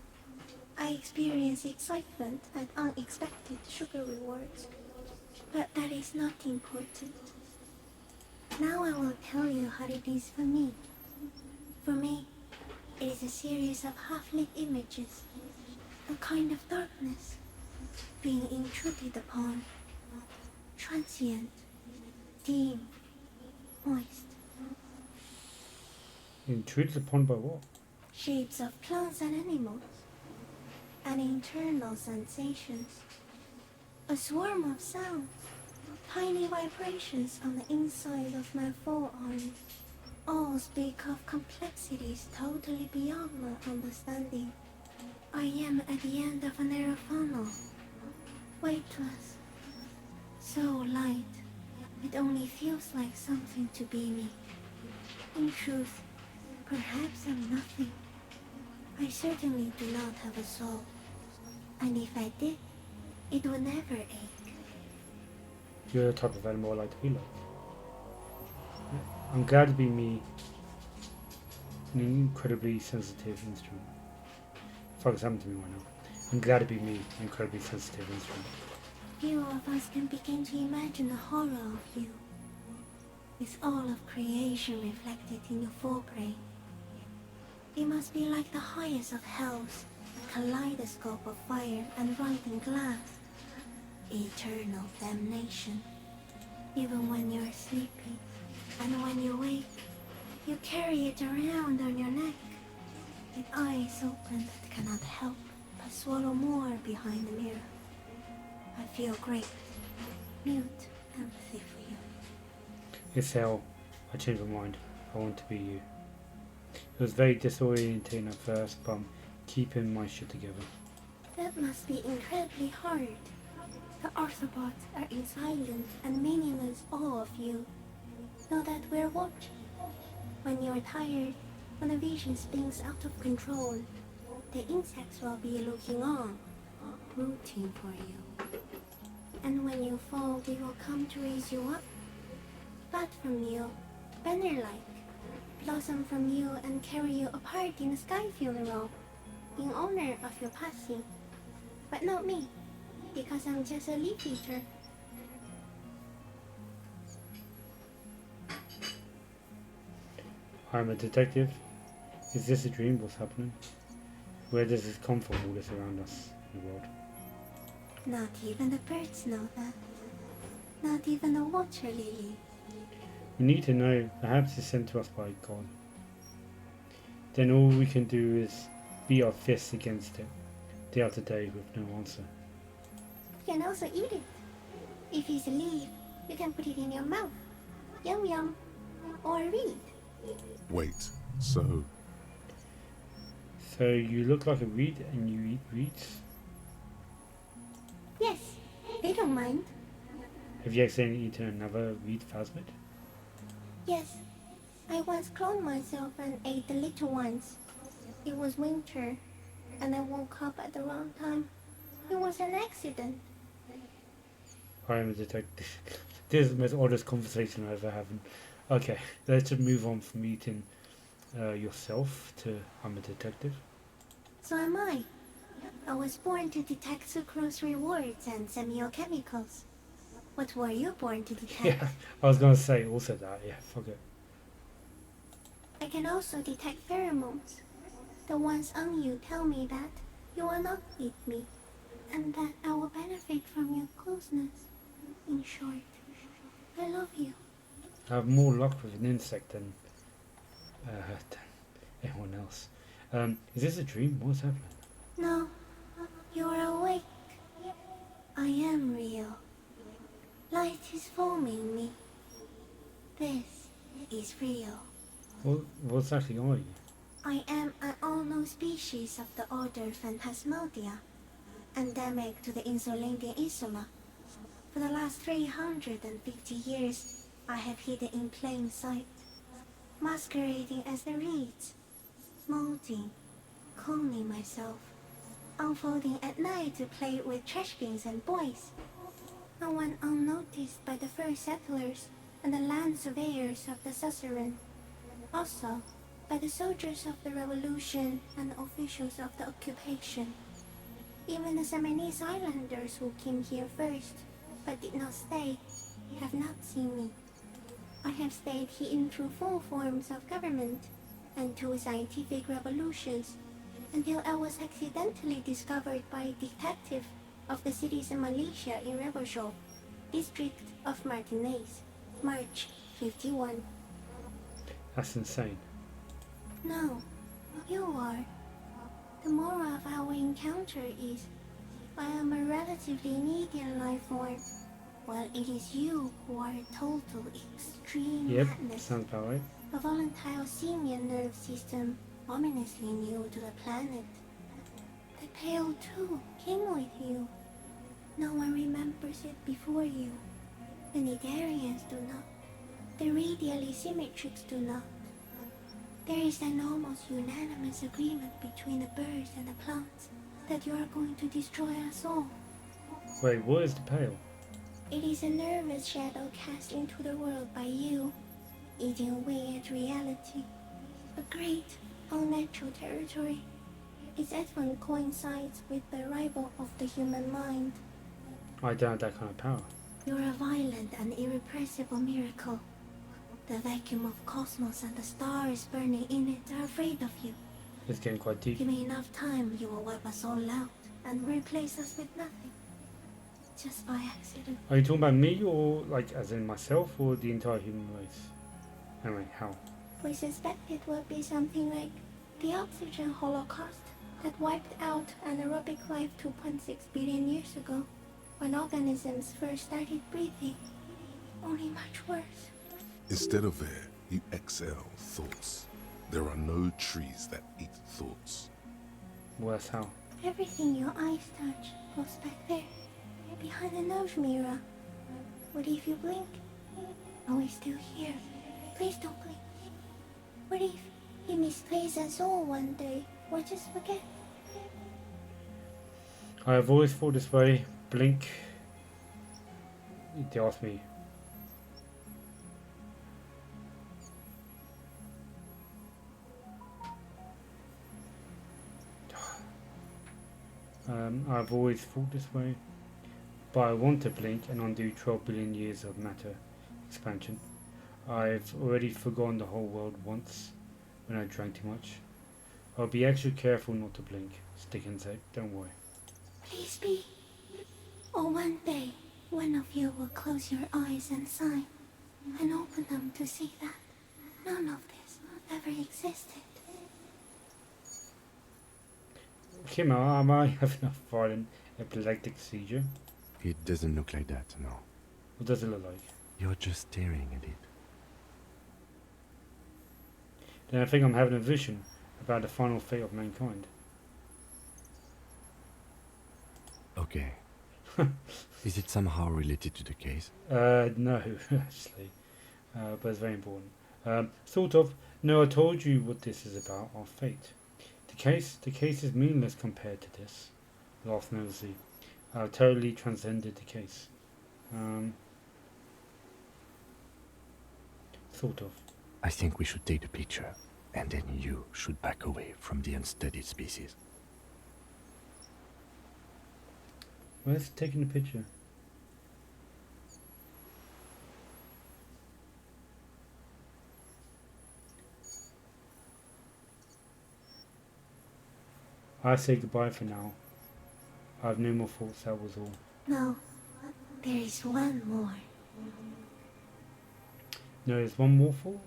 I experience excitement at unexpected sugar rewards. But that is not important. Now I will tell you how it is for me. For me, it is a series of half-lit images, a kind of darkness, being intruded upon, transient, dim, moist. Intruded upon by what? Shapes of plants and animals, and internal sensations. A swarm of sounds, tiny vibrations on the inside of my forearm. All speak of complexities totally beyond my understanding. I am at the end of a narrow funnel, weightless, so light, it only feels like something to be me. In truth, perhaps I'm nothing. I certainly do not have a soul, and if I did, it would never ache. You're the type of animal I like to be like. I'm glad to be me, an incredibly sensitive instrument. Fuck is happening to me right now. I'm glad to be me, an incredibly sensitive instrument. Few of us can begin to imagine the horror of you, with all of creation reflected in your forebrain. It must be like the highest of hells, a kaleidoscope of fire and rotting glass. Eternal damnation, even when you're sleeping, and when you wake, You carry it around on your neck, with eyes open that cannot help but swallow more behind the mirror. I feel great, mute empathy for you. It's hell. I changed my mind. I want to be you. It was very disorientating at first, but I'm keeping my shit together. That must be incredibly hard. The Arthropods are in silent and meaningless awe of you. Know that we're watching. When you're tired, when the vision spins out of control, the insects will be looking on, rooting for you. And when you fall, they will come to raise you up. Bud from you, banner-like, blossom from you and carry you apart in a sky funeral, in honor of your passing. But not me, because I'm just a leaf eater. I'm a detective. Is this a dream? What's happening? Where does this come from, all this around us in the world? Not even the birds know that. Not even the water lily. We need to know. Perhaps it's sent to us by God. Then all we can do is beat our fists against it, day after day, with no answer. You can also eat it. If it's a leaf, you can put it in your mouth. Yum yum. Or read. Wait, so So you look like a reed and you eat reeds? Yes, they don't mind. Have you accidentally eaten another reed phasmid? Yes, I once cloned myself and ate the little ones. It was winter, and I woke up at the wrong time. It was an accident. I am a detective. This is the most oddest conversation I've ever had. Okay, let's just move on from eating yourself to I'm a detective. So am I. I was born to detect sucrose rewards and semiochemicals. What were you born to detect? Yeah, I was gonna say also that. Yeah, fuck it. I can also detect pheromones. The ones on you tell me that you are not with me, and that I will benefit from your closeness. In short, I love you. I have more luck with an insect than anyone else. Is this a dream? What's happening? No, you're awake. I am real. Light is forming me. This is real. What's actually are you? I am an unknown species of the order Phantasmodia, endemic to the Insulindian Insula. For the last 350 years, I have hidden in plain sight, masquerading as the reeds, molding, cloning myself, unfolding at night to play with trash bins and boys. I went unnoticed by the first settlers and the land surveyors of the suzerain. Also, by the soldiers of the revolution and the officials of the occupation. Even the Seminese islanders who came here first, but did not stay, have not seen me. I have stayed hidden through 4 forms of government and 2 scientific revolutions, until I was accidentally discovered by a detective of the citizen militia in Revelshop, district of Martinez, March 51. That's insane. No, you are. The moral of our encounter is, I am a relatively medium life form, while it is you who are a total extreme Yep, madness. sounds about right. A volatile senior nerve system ominously new to the planet. The Pale too came with you. No one remembers it before you. The Nidarians do not. The radially symmetrics do not. There is an almost unanimous agreement between the birds and the plants that you are going to destroy us all. Wait, what is the pale? It is a nervous shadow cast into the world by you, eating away at reality. A great, unnatural territory. Its advent coincides with the arrival of the human mind. I don't have that kind of power. You're a violent and irrepressible miracle. The vacuum of cosmos and the stars burning in it are afraid of you. It's getting quite deep. Give me enough time, you will wipe us all out and replace us with nothing. Just by accident. Are you talking about me, or like as in myself, or the entire human race? Anyway, how? We suspect it would be something like the oxygen holocaust that wiped out anaerobic life 2.6 billion years ago, when organisms first started breathing. Only much worse. Instead of air, you exhale thoughts. There are no trees that eat thoughts. Worse how? Everything your eyes touch goes back there, behind the nose mirror. What if you blink? Are we still here? Please don't blink. What if he misplaces us all one day, or just forget? I have always thought this way. Blink. They asked me. I've always thought this way, but I want to blink and undo 12 billion years of matter expansion. I've already forgotten the whole world once when I drank too much. I'll be extra careful not to blink. Stick and say, don't worry. Please be. Or one day, one of you will close your eyes and sign, and open them to see that none of this ever existed. Kim, am I having a violent epileptic seizure? It doesn't look like that, no. What does it look like? You're just staring at it. Then I think I'm having a vision about the final fate of mankind. Okay. Is it somehow related to the case? No, actually. But it's very important. Sort of. No, I told you what this is about, our fate. The case is meaningless compared to this. Laughed nervously. I've totally transcended the case. Sort of. I think we should take the picture, and then you should back away from the unstudied species. Where's taking the picture? I say goodbye for now. I have no more thoughts, that was all. No, there is one more. No, there's one more thought?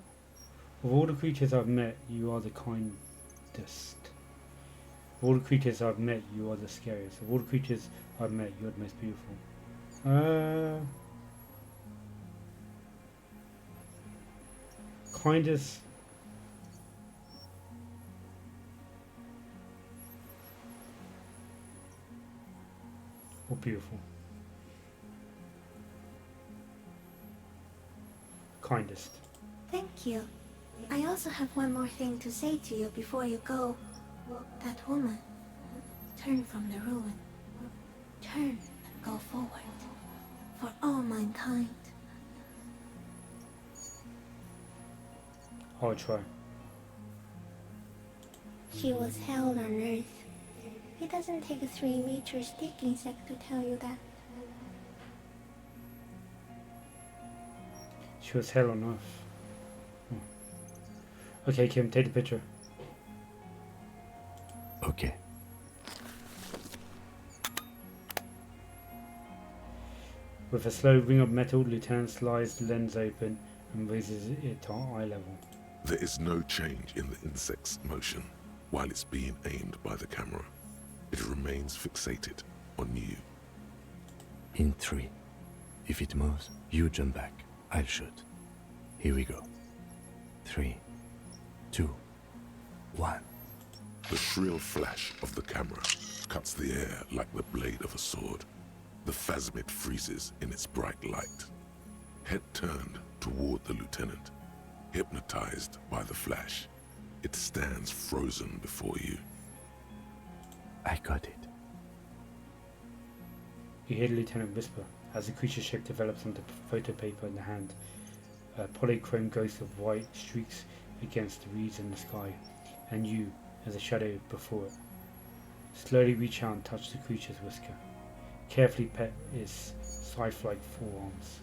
Of all the creatures I've met, you are the kindest. Of all the creatures I've met, you are the scariest. Of all the creatures I've met, you're the most beautiful. Kindest. Or beautiful. Kindest. Thank you. I also have one more thing to say to you before you go. That woman. Turn from the ruin. Turn and go forward. For all mankind. I'll try. She was hell on earth. It doesn't take a 3-meter stick insect to tell you that. She was hell on earth. Okay, Kim, take the picture. Okay. With a slow ring of metal, Lieutenant slides the lens open and raises it to eye level. There is no change in the insect's motion while it's being aimed by the camera. It remains fixated on you. In 3. If it moves, you jump back. I'll shoot. Here we go. 3, 2, 1. The shrill flash of the camera cuts the air like the blade of a sword. The phasmid freezes in its bright light. Head turned toward the lieutenant, hypnotized by the flash. It stands frozen before you. I got it. You hear the lieutenant whisper as the creature shape develops on the photo paper in the hand. A polychrome ghost of white streaks against the reeds in the sky, and you, as a shadow before it. Slowly reach out and touch the creature's whisker. Carefully pet its scythe-like forearms.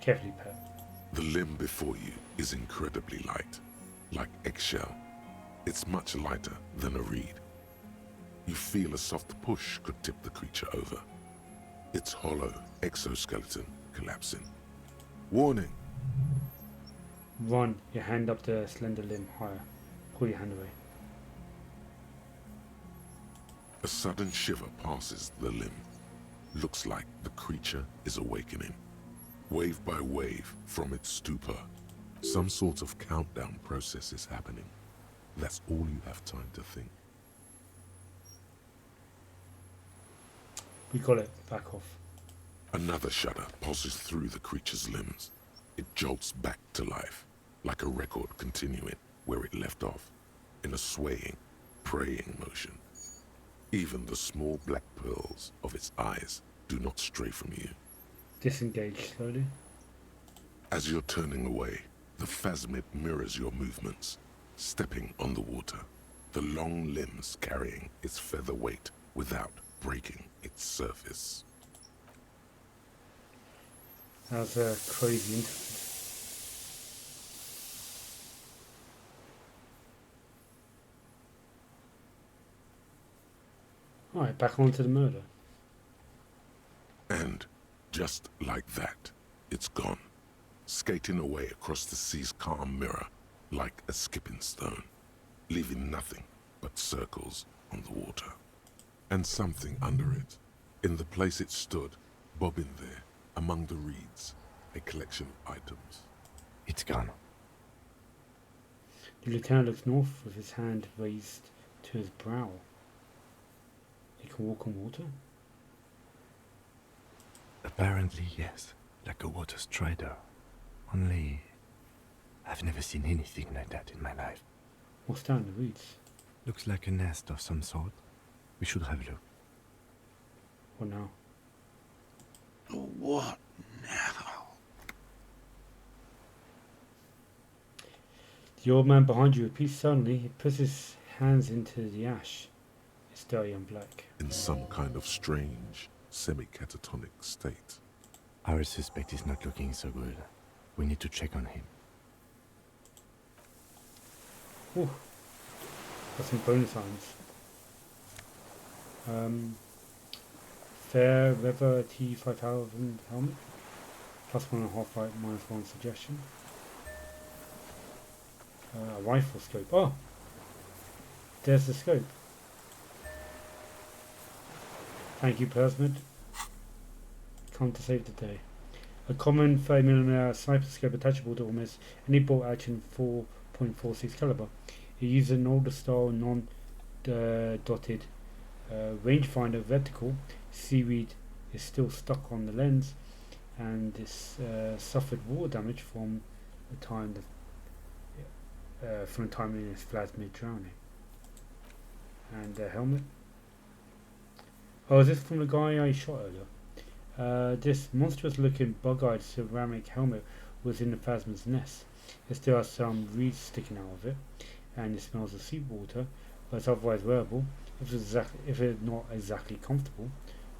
Carefully pet. The limb before you is incredibly light, like eggshell. It's much lighter than a reed. You feel a soft push could tip the creature over. Its hollow exoskeleton collapsing. Warning! Run your hand up the slender limb higher. Pull your hand away. A sudden shiver passes the limb. Looks like the creature is awakening. Wave by wave from its stupor. Some sort of countdown process is happening. That's all you have time to think. We got it. Back off. Another shudder pulses through the creature's limbs. It jolts back to life, like a record continuing where it left off, in a swaying, praying motion. Even the small black pearls of its eyes do not stray from you. Disengage slowly. As you're turning away, the phasmid mirrors your movements, stepping on the water, the long limbs carrying its feather weight without breaking its surface. That was a crazy interlude. Alright, back on to the murder. And just like that, it's gone, skating away across the sea's calm mirror like a skipping stone, leaving nothing but circles on the water. And something under it, in the place it stood, bobbing there, among the reeds, a collection of items. It's gone. The lieutenant looks north with his hand raised to his brow. He can walk on water? Apparently, yes. Like a water strider. Only, I've never seen anything like that in my life. What's down in the reeds? Looks like a nest of some sort. We should have a look. What now? What now? The old man behind you repeats suddenly. He puts his hands into the ash. It's dirty and black. In some kind of strange, semi-catatonic state. Our suspect is not looking so good. We need to check on him. Ooh. Got some bonus signs. Fair Weather T5000 helmet. Plus 1.5 right, minus 1 suggestion. A rifle scope. Oh! There's the scope. Thank you, Persmid. Come to save the day. A common 30mm sniper scope attachable to almost any bolt action 4.46 caliber. It uses an older style non-dotted rangefinder vertical. Seaweed is still stuck on the lens, and this suffered water damage from the time in its plasmid drowning. And the helmet. Oh, is this from the guy I shot earlier? This monstrous-looking bug-eyed ceramic helmet was in the phasmid's nest. It still has some reeds sticking out of it, and it smells of seawater, but it's otherwise wearable. If it's not exactly comfortable,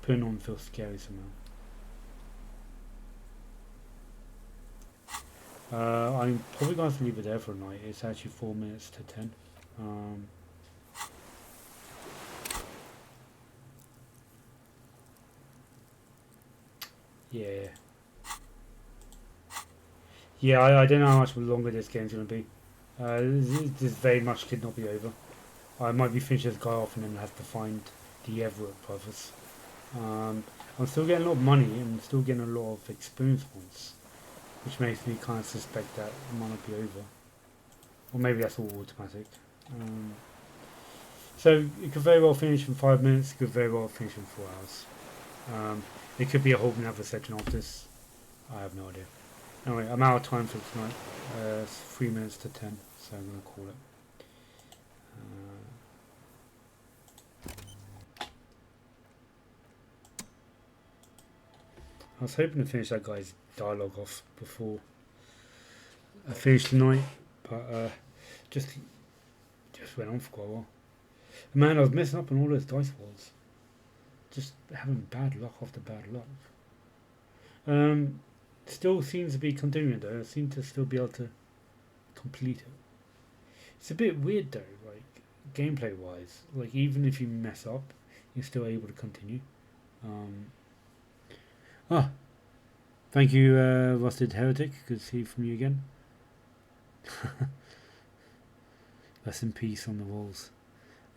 putting on feels scary somehow. I'm probably going to have to leave it there for a night. It's actually 4 minutes to 10. Yeah. Yeah, I don't know how much longer this game's going to be. This very much could not be over. I might be finishing this guy off and then have to find the Everett brothers. I'm still getting a lot of money and still getting a lot of experience points, which makes me kind of suspect that it might not be over. Or maybe that's all automatic. So it could very well finish in 5 minutes, it could very well finish in 4 hours. It could be a whole another section of this. I have no idea. Anyway, I'm out of time for tonight. It's 3 minutes to 10, so I'm going to call it. I was hoping to finish that guy's dialogue off before I finished tonight, but just went on for quite a while. Man, I was messing up on all those dice rolls. Just having bad luck after bad luck. Still seems to be continuing though. I seem to still be able to complete it. It's a bit weird though, like gameplay wise. Like even if you mess up, you're still able to continue. Thank you, Rusted Heretic. Good to see from you again. Rest in peace on the walls.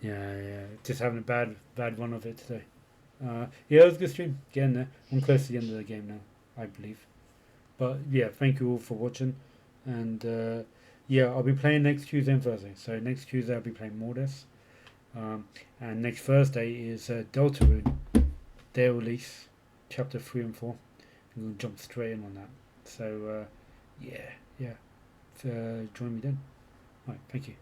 Yeah. Just having a bad run of it today. Yeah, it was a good stream. Getting there. I'm close to the end of the game now, I believe. But yeah, thank you all for watching. And yeah, I'll be playing next Tuesday and Thursday. So next Tuesday I'll be playing Mordes. And next Thursday is Deltarune, their release, chapter 3 and 4. I'm going to jump straight in on that. So yeah. Join me then. Right, thank you.